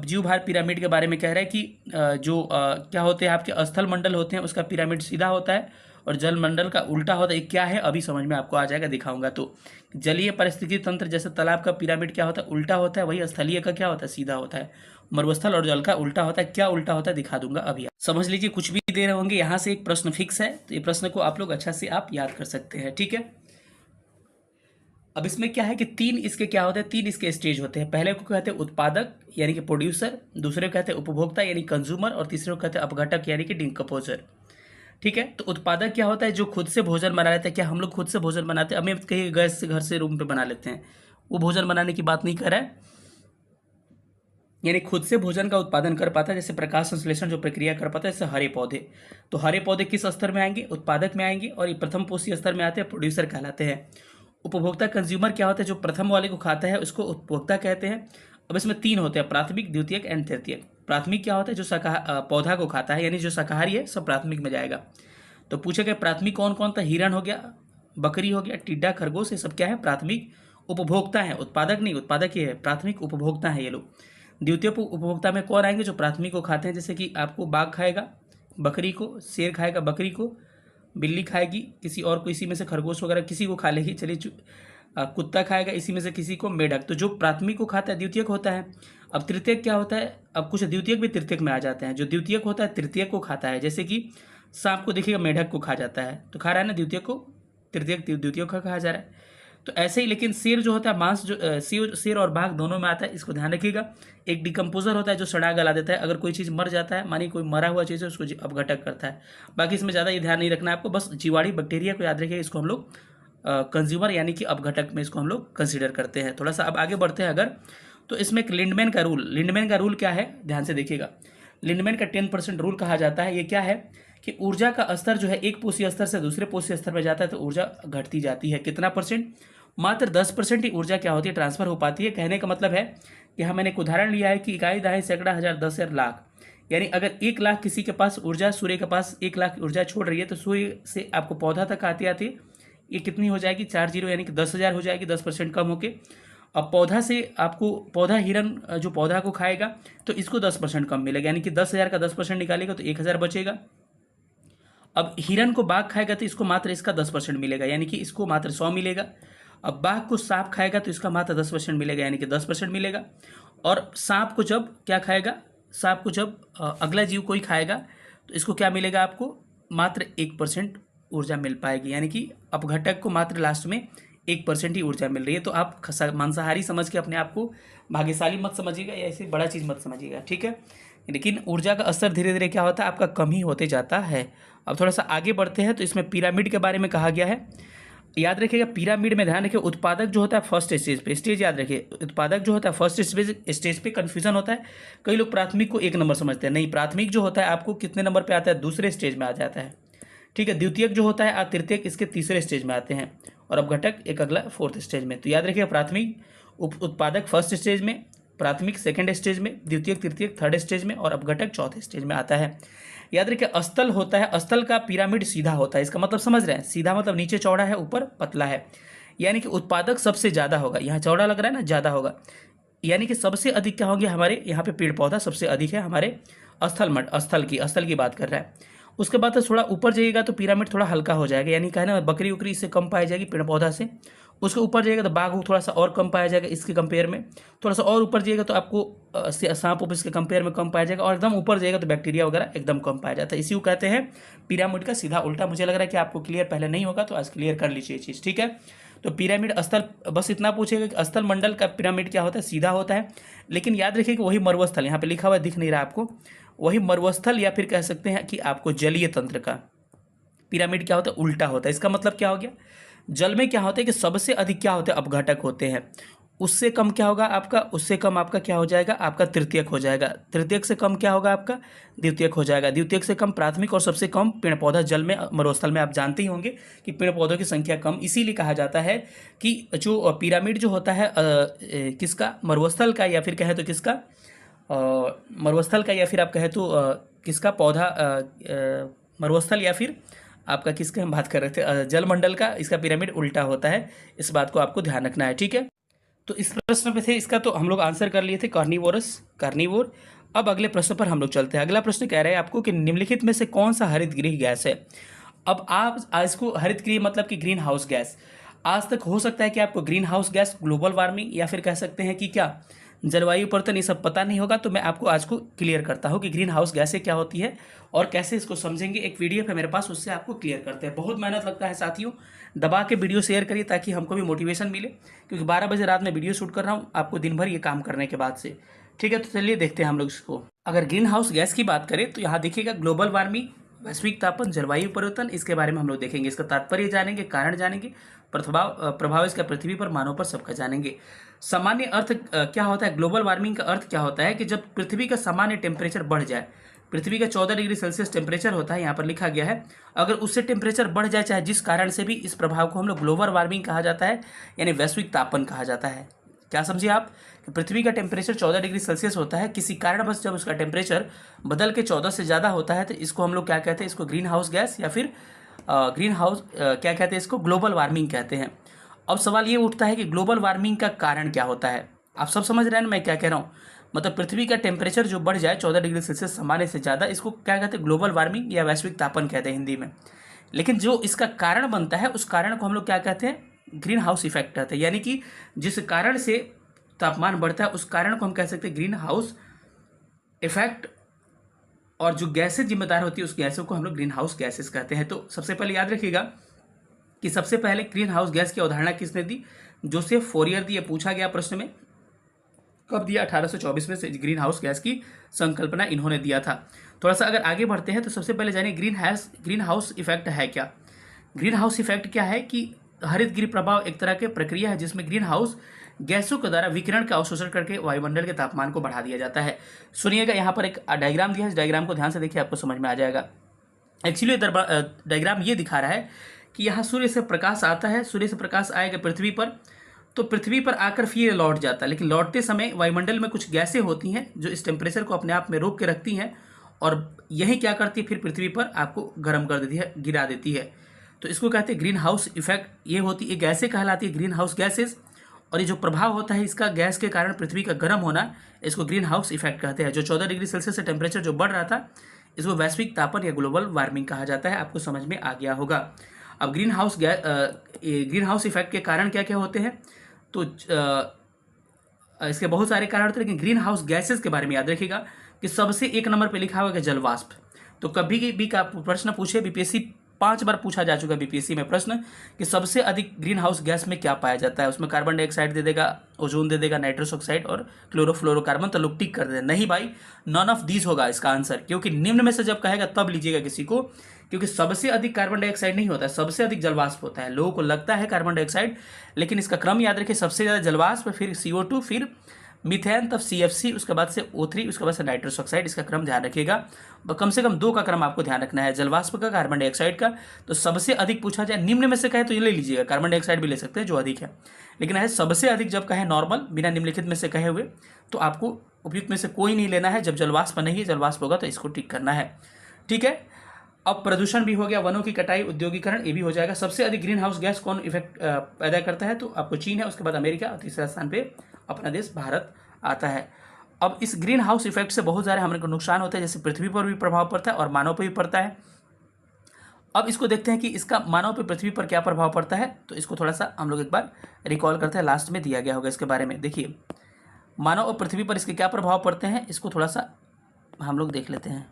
जीव भार पिरामिड के बारे में कह रहा है कि क्या होते हैं आपके स्थल मंडल होते हैं उसका पिरामिड सीधा होता है और जल मंडल का उल्टा होता है। क्या है अभी समझ में आपको आ जाएगा, दिखाऊंगा। तो जलीय पारिस्थितिकी तंत्र जैसे तालाब का पिरामिड क्या होता है? उल्टा होता है। वही स्थलीय का क्या होता है? सीधा होता है। मरुस्थल और जल का उल्टा होता है। क्या उल्टा होता है दिखा दूंगा अभी। समझ लीजिए, कुछ भी दे रहे होंगे यहाँ से एक प्रश्न फिक्स है, तो ये प्रश्न को आप लोग अच्छा से आप याद कर सकते हैं। ठीक है, अब इसमें क्या है कि 3 इसके क्या होते हैं? 3 इसके स्टेज होते हैं। पहले को कहते हैं उत्पादक यानी कि प्रोड्यूसर, दूसरे को कहते हैं उपभोक्ता यानी कंज्यूमर, और तीसरे को कहते हैं अपघटक यानी कि डिकम्पोजर। ठीक है, तो उत्पादक क्या होता है? जो खुद से भोजन बना लेते हैं। क्या हम लोग खुद से भोजन बनाते हैं? हमें कहीं गैस से घर से रूम पे बना लेते हैं, वो भोजन बनाने की बात नहीं कर रहा है। यानी खुद से भोजन का उत्पादन कर पाता है, जैसे प्रकाश संश्लेषण जो प्रक्रिया कर पाता है, जैसे हरे पौधे। तो हरे पौधे किस स्तर में आएंगे? उत्पादक में आएंगे। और ये प्रथम पोषी स्तर में आते हैं, प्रोड्यूसर कहलाते हैं। उपभोक्ता कंज्यूमर क्या होता है? जो प्रथम वाले को खाता है उसको उपभोक्ता कहते हैं। अब इसमें 3 होते हैं, प्राथमिक, द्वितीयक एंड तृतीयक। प्राथमिक क्या होता है? जो पौधा को खाता है, यानी जो शाकाहारी है सब प्राथमिक में जाएगा। तो पूछे गए प्राथमिक कौन कौन था? हिरण हो गया, बकरी हो गया, टिड्डा, खरगोश, ये सब क्या है? प्राथमिक उपभोक्ता है। उत्पादक नहीं, उत्पादक ये है, प्राथमिक उपभोक्ता है ये लोग। द्वितीय उपभोक्ता में कौन आएंगे? जो प्राथमिक को खाते हैं, जैसे कि आपको बाघ खाएगा बकरी को, शेर खाएगा बकरी को, बिल्ली खाएगी किसी और को, इसी में से खरगोश वगैरह किसी को खा लेगी। चलिए, कुत्ता खाएगा इसी में से किसी को, मेढक। तो जो प्राथमिक को खाता है द्वितीयक होता है। अब तृतीयक क्या होता है? अब कुछ द्वितीयक भी तृतीयक में आ जाते हैं। जो द्वितीयक होता है तृतीयक को खाता है, जैसे कि सांप को देखिएगा मेढक को खा जाता है, तो खा रहा है ना द्वितीयक को, तृतीयक द्वितीयक को खा जा रहा है। तो ऐसे ही लेकिन शेर जो होता है मांस जो शेर और बाघ दोनों में आता है, इसको ध्यान रखिएगा। एक डिकम्पोजर होता है जो सड़ा गला देता है, अगर कोई चीज़ मर जाता है, मानिए कोई मरा हुआ चीज़ है उसको अपघटक करता है। बाकी इसमें ज़्यादा ये ध्यान नहीं रखना है आपको, बस जीवाणु बैक्टीरिया को याद रखिएगा, इसको हम लोग कंज्यूमर यानी कि अपघटक में इसको हम लोग कंसिडर करते हैं। थोड़ा सा अब आगे बढ़ते हैं अगर, तो इसमें एक लिंडमैन का रूल क्या है, ध्यान से देखिएगा। लिंडमैन का 10% रूल कहा जाता है। ये क्या है कि ऊर्जा का स्तर जो है एक पोषी स्तर से दूसरे पोषी स्तर में जाता है तो ऊर्जा घटती जाती है। कितना परसेंट? मात्र 10% ही ऊर्जा क्या होती है, ट्रांसफर हो पाती है। कहने का मतलब है कि हाँ, मैंने एक उदाहरण लिया है कि इकाई दहाई सैकड़ा हज़ार 10,000 लाख, यानी अगर 1 लाख किसी के पास ऊर्जा, सूर्य के पास 1 लाख ऊर्जा छोड़ रही है, तो सूर्य से आपको पौधा तक आती आती ये कितनी हो जाएगी, 4 जीरो, यानी कि 10,000 हो जाएगी, 10% कम होके। अब पौधा से आपको पौधा हिरन जो पौधा को खाएगा तो इसको 10% कम मिलेगा, यानी कि 10,000 का 10% निकालेगा तो 1,000 बचेगा। अब हिरन को बाघ खाएगा तो इसको मात्र इसका 10% मिलेगा, यानी कि इसको मात्र 100 मिलेगा। अब बाघ को सांप खाएगा तो इसका मात्र 10% मिलेगा, यानी कि 10% मिलेगा। और सांप को जब क्या खाएगा, सांप को जब अगला जीव कोई खाएगा तो इसको क्या मिलेगा, आपको मात्र 1% ऊर्जा मिल पाएगी, यानी कि अपघटक को मात्र लास्ट में 1% ही ऊर्जा मिल रही है। तो आप मांसाहारी समझ के अपने आप को भाग्यशाली मत समझिएगा या ऐसी बड़ा चीज़ मत समझिएगा, ठीक है। लेकिन ऊर्जा का स्तर धीरे धीरे क्या होता है, आपका कम ही होते जाता है। अब थोड़ा सा आगे बढ़ते हैं, तो इसमें पिरामिड के बारे में कहा गया है। याद रखिएगा, पिरामिड में ध्यान रखिए, उत्पादक जो होता है फर्स्ट स्टेज पे, स्टेज याद रखिए, उत्पादक जो होता है फर्स्ट स्टेज पे कन्फ्यूजन होता है। कई लोग प्राथमिक को 1 नंबर समझते हैं, नहीं, प्राथमिक जो होता है आपको कितने नंबर पे आता है, दूसरे स्टेज में आ जाता है, ठीक है। द्वितीयक जो होता है तृतीयक इसके तीसरे स्टेज में आते हैं, और अपघटक एक अगला 4th स्टेज में। तो याद रखिए, प्राथमिक उत्पादक फर्स्ट स्टेज में, प्राथमिक सेकंड स्टेज में, द्वितीयक तृतीयक 3rd स्टेज में, और अपघटक 4th स्टेज में आता है। याद रखिए, अस्तल होता है, अस्तल का पिरामिड सीधा होता है, इसका मतलब समझ रहे हैं, सीधा मतलब नीचे चौड़ा है ऊपर पतला है, यानी कि उत्पादक सबसे ज़्यादा होगा। यहाँ चौड़ा लग रहा है ना, ज़्यादा होगा, यानी कि सबसे अधिक क्या होंगे हमारे यहाँ पे पेड़ पौधा सबसे अधिक है हमारे स्थल की बात कर रहा है। उसके बाद तो थोड़ा ऊपर जाइएगा तो पिरामिड थोड़ा हल्का हो जाएगा, यानी कहना बकरी उकरी इससे कम पाई जाएगी पेड़ पौधा से। उसके ऊपर जाइएगा तो बाघ थोड़ा सा और कम पाया जाएगा इसके कंपेयर में। थोड़ा सा और ऊपर जाइएगा तो आपको सांप उप इसके कंपेयर में कम पाया जाएगा, और एकदम ऊपर जाइएगा तो बैक्टीरिया वगैरह एकदम कम पाया जाता है। इसी को कहते हैं पिरामिड का सीधा उल्टा। मुझे लग रहा है कि आपको क्लियर पहले नहीं होगा, तो आज क्लियर कर लीजिए ये चीज़, ठीक है। तो पिरामिड स्थल, बस इतना पूछेगा कि स्थल मंडल का पिरामिड क्या होता है, सीधा होता है। लेकिन याद रखिए कि वही मरुस्थल, यहाँ पे लिखा हुआ दिख नहीं रहा आपको, वही मरुस्थल या फिर कह सकते हैं कि आपको जलीय तंत्र का पिरामिड क्या होता है, उल्टा होता है। इसका मतलब क्या हो गया, जल में क्या होता है कि सबसे अधिक क्या होते हैं, अपघटक होते हैं। उससे कम क्या होगा आपका, उससे कम आपका क्या हो जाएगा, आपका तृतीयक हो जाएगा। तृतीयक से कम क्या होगा आपका, द्वितीयक हो जाएगा। द्वितीयक से कम प्राथमिक, और सबसे कम पेड़ पौधा जल में मरुस्थल में। आप जानते ही होंगे कि पेड़ पौधों की संख्या कम, इसीलिए कहा जाता है कि जो पिरामिड जो होता है किसका, मरुस्थल का, या फिर कहें तो किसका, मरुस्थल का, या फिर आप कहें तो किसका पौधा, मरुस्थल या फिर आपका किसके हम बात कर रहे थे, जलमंडल का, इसका पिरामिड उल्टा होता है। इस बात को आपको ध्यान रखना है, ठीक है। तो इस प्रश्न पे थे, इसका तो हम लोग आंसर कर लिए थे, कार्निवोर। अब अगले प्रश्न पर हम लोग चलते हैं। अगला प्रश्न कह रहा है आपको कि निम्नलिखित में से कौन सा हरित गृह गैस है। अब आप इसको हरित गृह मतलब कि ग्रीन हाउस गैस, आज तक हो सकता है कि आपको green house gas, global warming, या फिर कह सकते हैं कि क्या जलवायु परिवर्तन, ये सब पता नहीं होगा। तो मैं आपको आज को क्लियर करता हूँ कि ग्रीन हाउस गैसें क्या होती है और कैसे इसको समझेंगे। एक PDF है मेरे पास, उससे आपको क्लियर करते हैं। बहुत मेहनत लगता है साथियों, दबा के वीडियो शेयर करिए ताकि हमको भी मोटिवेशन मिले, क्योंकि 12 बजे रात में वीडियो शूट कर रहा हूँ आपको दिन भर ये काम करने के बाद से, ठीक है। तो चलिए देखते हैं हम लोग इसको। अगर ग्रीन हाउस गैस की बात करें तो यहाँ देखिएगा, ग्लोबल वार्मिंग, वैश्विक तापन, जलवायु परिवर्तन, इसके बारे में हम लोग देखेंगे, इसका तात्पर्य जानेंगे, कारण जानेंगे, प्रभाव इसका पृथ्वी पर, मानव पर, सबका जानेंगे। सामान्य अर्थ क्या होता है, ग्लोबल वार्मिंग का अर्थ क्या होता है कि जब पृथ्वी का सामान्य टेम्परेचर बढ़ जाए, पृथ्वी का 14 डिग्री सेल्सियस टेम्परेचर होता है, यहाँ पर लिखा गया है, अगर उससे टेम्परेचर बढ़ जाए चाहे जिस कारण से भी, इस प्रभाव को हम लोग ग्लोबल वार्मिंग कहा जाता है, यानी वैश्विक तापन कहा जाता है। क्या समझिए आप कि पृथ्वी का टेम्परेचर 14 डिग्री सेल्सियस होता है, किसी कारणवश जब उसका टेम्परेचर बदल के 14 से ज़्यादा होता है तो इसको हम लोग क्या कहते हैं, इसको ग्रीन हाउस गैस या फिर ग्रीन हाउस क्या कहते हैं, इसको ग्लोबल वार्मिंग कहते हैं। अब सवाल ये उठता है कि ग्लोबल वार्मिंग का कारण क्या होता है। आप सब समझ रहे हैं ना मैं क्या कह रहा हूँ, मतलब पृथ्वी का टेम्परेचर जो बढ़ जाए 14 डिग्री सेल्सियस सामान्य से ज़्यादा, इसको क्या कहते हैं, ग्लोबल वार्मिंग या वैश्विक तापन कहते हैं हिंदी में। लेकिन जो इसका कारण बनता है उस कारण को हम लोग क्या कहते हैं, ग्रीन हाउस इफेक्ट कहते हैं, यानी कि जिस कारण से तापमान बढ़ता है उस कारण को हम कह सकते हैं ग्रीन हाउस इफेक्ट, और जो गैसें जिम्मेदार होती है उस गैसों को हम लोग ग्रीन हाउस गैसेस कहते हैं। तो सबसे पहले याद रखिएगा कि सबसे पहले ग्रीन हाउस गैस की अवधारणा किसने दी? जोसेफ फोरियर दी। पूछा गया प्रश्न में, कब दिया? 1824 में से ग्रीन हाउस गैस की संकल्पना इन्होंने दिया था। थोड़ा सा अगर आगे बढ़ते हैं तो सबसे पहले जानिए ग्रीन हाउस इफेक्ट है क्या। ग्रीन हाउस इफेक्ट क्या है कि हरित गृह प्रभाव एक तरह की प्रक्रिया है जिसमें ग्रीन हाउस गैसों के द्वारा विकिरण का अवशोषण करके वायुमंडल के तापमान को बढ़ा दिया जाता है। सुनिएगा, यहाँ पर एक डायग्राम दिया है, इस डायग्राम को ध्यान से देखिए, आपको समझ में आ जाएगा। एक्चुअली डायग्राम ये दिखा रहा है कि यहाँ सूर्य से प्रकाश आता है, सूर्य से प्रकाश आएगा पृथ्वी पर, तो पृथ्वी पर आकर फिर लौट जाता है, लेकिन लौटते समय वायुमंडल में कुछ गैसें होती हैं जो इस टेम्परेचर को अपने आप में रोक के रखती हैं और यही क्या करती है, फिर पृथ्वी पर आपको गर्म कर देती है, गिरा देती है। तो इसको कहते हैं ग्रीन हाउस इफेक्ट। ये होती है, गैसें कहलाती है ग्रीन हाउस गैसेस, और ये जो प्रभाव होता है इसका गैस के कारण पृथ्वी का गर्म होना, इसको ग्रीन हाउस इफेक्ट कहते हैं। जो 14 डिग्री सेल्सियस से टेम्परेचर जो बढ़ रहा था, इसको वैश्विक तापन या ग्लोबल वार्मिंग कहा जाता है। आपको समझ में आ गया होगा। अब ग्रीन हाउस इफेक्ट के कारण क्या क्या होते हैं, तो इसके बहुत सारे कारण होते हैं, लेकिन ग्रीन हाउस गैसेस के बारे में याद रखिएगा कि सबसे एक नंबर पे लिखा हुआ है जलवाष्प। तो कभी भी का प्रश्न पूछे, बीपीएससी 5 बार पूछा जा चुका है बीपीएससी में प्रश्न कि सबसे अधिक ग्रीन हाउस गैस में क्या पाया जाता है, उसमें कार्बन डाइऑक्साइड दे देगा, ओजोन दे देगा, नाइट्रस ऑक्साइड और क्लोरोफ्लोरोकार्बन। तो लोग टिक कर दे, नहीं भाई, नॉन ऑफ दीज होगा इसका आंसर, क्योंकि निम्न में से जब कहेगा तब लीजिएगा किसी को, क्योंकि सबसे अधिक कार्बन डाइऑक्साइड नहीं होता है, सबसे अधिक जलवाष्प होता है। लोगों को लगता है कार्बन डाइऑक्साइड, लेकिन इसका क्रम याद रखिए, सबसे ज़्यादा जलवाष्प, फिर CO2, फिर मीथेन, तब CFC, उसके बाद से O3, उसके बाद से नाइट्रस ऑक्साइड। इसका क्रम ध्यान रखिएगा, कम से कम 2 का क्रम आपको ध्यान रखना है, जलवाष्प का, कार्बन डाइऑक्साइड का। तो सबसे अधिक पूछा जाए, निम्न में से कहे तो ये ले लीजिएगा, कार्बन डाइऑक्साइड भी ले सकते हैं जो अधिक है, लेकिन है सबसे अधिक जब कहे नॉर्मल बिना निम्नलिखित में से कहे हुए, तो आपको उपयुक्त में से कोई नहीं लेना है। जब जलवाष्प नहीं है, जलवाष्प होगा तो इसको टिक करना है, ठीक है। अब प्रदूषण भी हो गया, वनों की कटाई, औद्योगिकरण, ये भी हो जाएगा। सबसे अधिक ग्रीन हाउस गैस कौन इफेक्ट पैदा करता है, तो आपको चीन है, उसके बाद अमेरिका, और तीसरा स्थान पे अपना देश भारत आता है। अब इस ग्रीन हाउस इफेक्ट से बहुत सारे हमारे को नुकसान होते हैं, जैसे पृथ्वी पर भी प्रभाव पड़ता है और मानव पर भी पड़ता है। अब इसको देखते हैं कि इसका मानव पर, पृथ्वी पर क्या प्रभाव पड़ता है। तो इसको थोड़ा सा हम लोग एक बार रिकॉल करते हैं, लास्ट में दिया गया होगा इसके बारे में। देखिए, मानव और पृथ्वी पर इसके क्या प्रभाव पड़ते हैं, इसको थोड़ा सा हम लोग देख लेते हैं।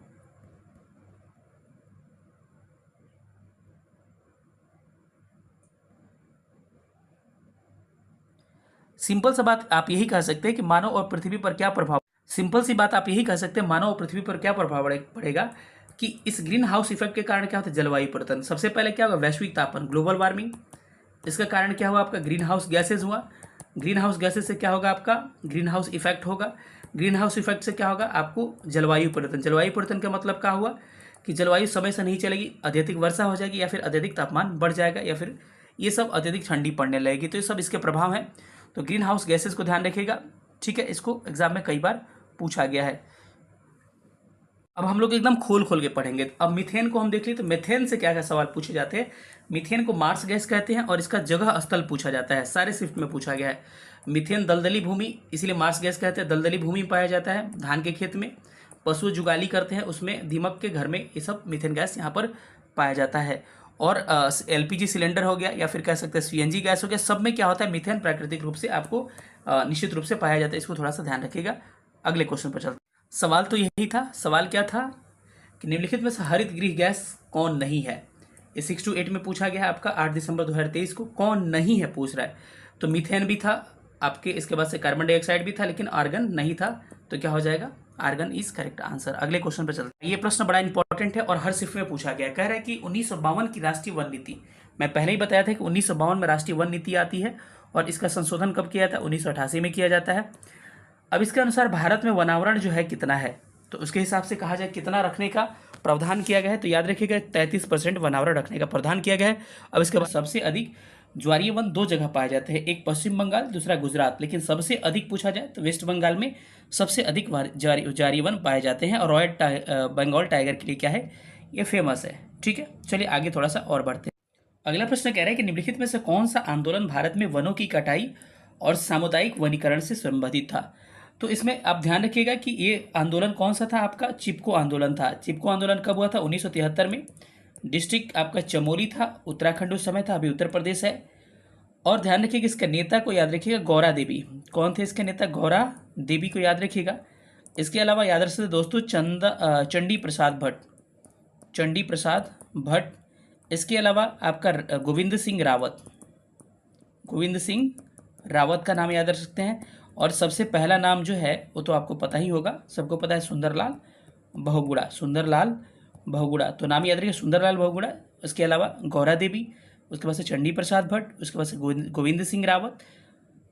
सिंपल सी बात आप यही कह सकते हैं कि मानव और पृथ्वी पर क्या प्रभाव, सिंपल सी बात आप यही कह सकते हैं, मानव और पृथ्वी पर क्या प्रभाव पड़ेगा कि इस ग्रीन हाउस इफेक्ट के कारण क्या होता है, जलवायु परिवर्तन। सबसे पहले क्या होगा, वैश्विक तापन, ग्लोबल वार्मिंग। इसका कारण क्या हुआ, आपका ग्रीन हाउस गैसेज हुआ। ग्रीन हाउस गैसेज से क्या होगा, आपका ग्रीन हाउस इफेक्ट होगा। ग्रीन हाउस इफेक्ट से क्या होगा, आपको जलवायु परिवर्तन। जलवायु परिवर्तन का मतलब क्या हुआ कि जलवायु समय से नहीं चलेगी, अत्यधिक वर्षा हो जाएगी, या फिर अत्यधिक तापमान बढ़ जाएगा, या फिर ये सब अत्यधिक ठंडी पड़ने लगेगी। तो ये सब इसके प्रभाव हैं। तो ग्रीन हाउस गैसेस को ध्यान रखिएगा, ठीक है। इसको एग्जाम में कई बार पूछा गया है। अब हम लोग एकदम खोल खोल के पढ़ेंगे। अब मीथेन को हम देख लिए, तो मीथेन से क्या क्या सवाल पूछे जाते हैं। मीथेन को मार्स गैस कहते हैं और इसका जगह स्थल पूछा जाता है, सारे शिफ्ट में पूछा गया है। मीथेन दलदली भूमि, इसलिए मार्स गैस कहते हैं, दलदली भूमि में पाया जाता है। धान के खेत में पशु जुगाली करते हैं, उसमें दीमक के घर में, ये सब मीथेन गैस यहाँ पर पाया जाता है। और LPG सिलेंडर हो गया, या फिर कह सकते हैं CNG गैस हो गया, सब में क्या होता है, मीथेन प्राकृतिक रूप से आपको निश्चित रूप से पाया जाता है। इसको थोड़ा सा ध्यान रखिएगा। अगले क्वेश्चन पर चलते हैं। सवाल तो यही था, सवाल क्या था कि निम्नलिखित में से हरित गृह गैस कौन नहीं है। ये 6 to 8 में पूछा गया है आपका 8 दिसंबर 2023 को, कौन नहीं है पूछ रहा है। तो मीथेन भी था आपके, इसके बाद से कार्बन डाइऑक्साइड भी था, लेकिन आर्गन नहीं था। तो क्या हो जाएगा, आर्गन इज करेक्ट आंसर। अगले क्वेश्चन पर चलते हैं। ये प्रश्न बड़ा इंपॉर्टेंट है और हर शिफ्ट में पूछा गया है। कह रहा है कि 1952 की राष्ट्रीय वन नीति, मैं पहले ही बताया था कि 1952 में राष्ट्रीय वन नीति आती है और इसका संशोधन कब किया था, 1988 में किया जाता है। अब इसके अनुसार भारत में वनावरण जो है कितना है, तो उसके हिसाब से कहा जाए कितना रखने का प्रावधान किया गया है। तो याद रखिएगा 33% वनावरण रखने का प्रावधान किया गया है। अब इसके बाद सबसे अधिक ज्वारीय वन 2 जगह पाए जाते हैं, एक पश्चिम बंगाल, दूसरा गुजरात, लेकिन सबसे अधिक पूछा जाए तो वेस्ट बंगाल में सबसे अधिक ज्वारीय वन पाए जाते हैं। और रॉयल बंगाल टाइगर के लिए क्या है, ये फेमस है, ठीक है। चलिए आगे थोड़ा सा और बढ़ते हैं। अगला प्रश्न कह रहा है कि निम्नलिखित में से कौन सा आंदोलन भारत में वनों की कटाई और सामुदायिक वनीकरण से संबंधित था। तो इसमें आप ध्यान रखिएगा कि ये आंदोलन कौन सा था, आपका चिपको आंदोलन था। चिपको आंदोलन कब हुआ था, 1973 में। डिस्ट्रिक्ट आपका चमोली था, उत्तराखंड उस समय था, अभी उत्तर प्रदेश है। और ध्यान रखिएगा इसका नेता को याद रखिएगा, गौरा देवी। कौन थे इसके नेता, गौरा देवी को याद रखिएगा। इसके अलावा याद रख सकते दोस्तों चंडी प्रसाद भट्ट, चंडी प्रसाद भट्ट, इसके अलावा आपका गोविंद सिंह रावत, गोविंद सिंह रावत का नाम याद रख सकते हैं। और सबसे पहला नाम जो है वो तो आपको पता ही होगा, सबको पता है, सुंदरलाल बहुगुणा, सुंदरलाल बहुगुणा, तो नाम याद रखिए सुंदरलाल बहुगुणा। उसके अलावा गौरा देवी, उसके बाद से चंडी प्रसाद भट्ट, उसके बाद से गोविंद सिंह रावत।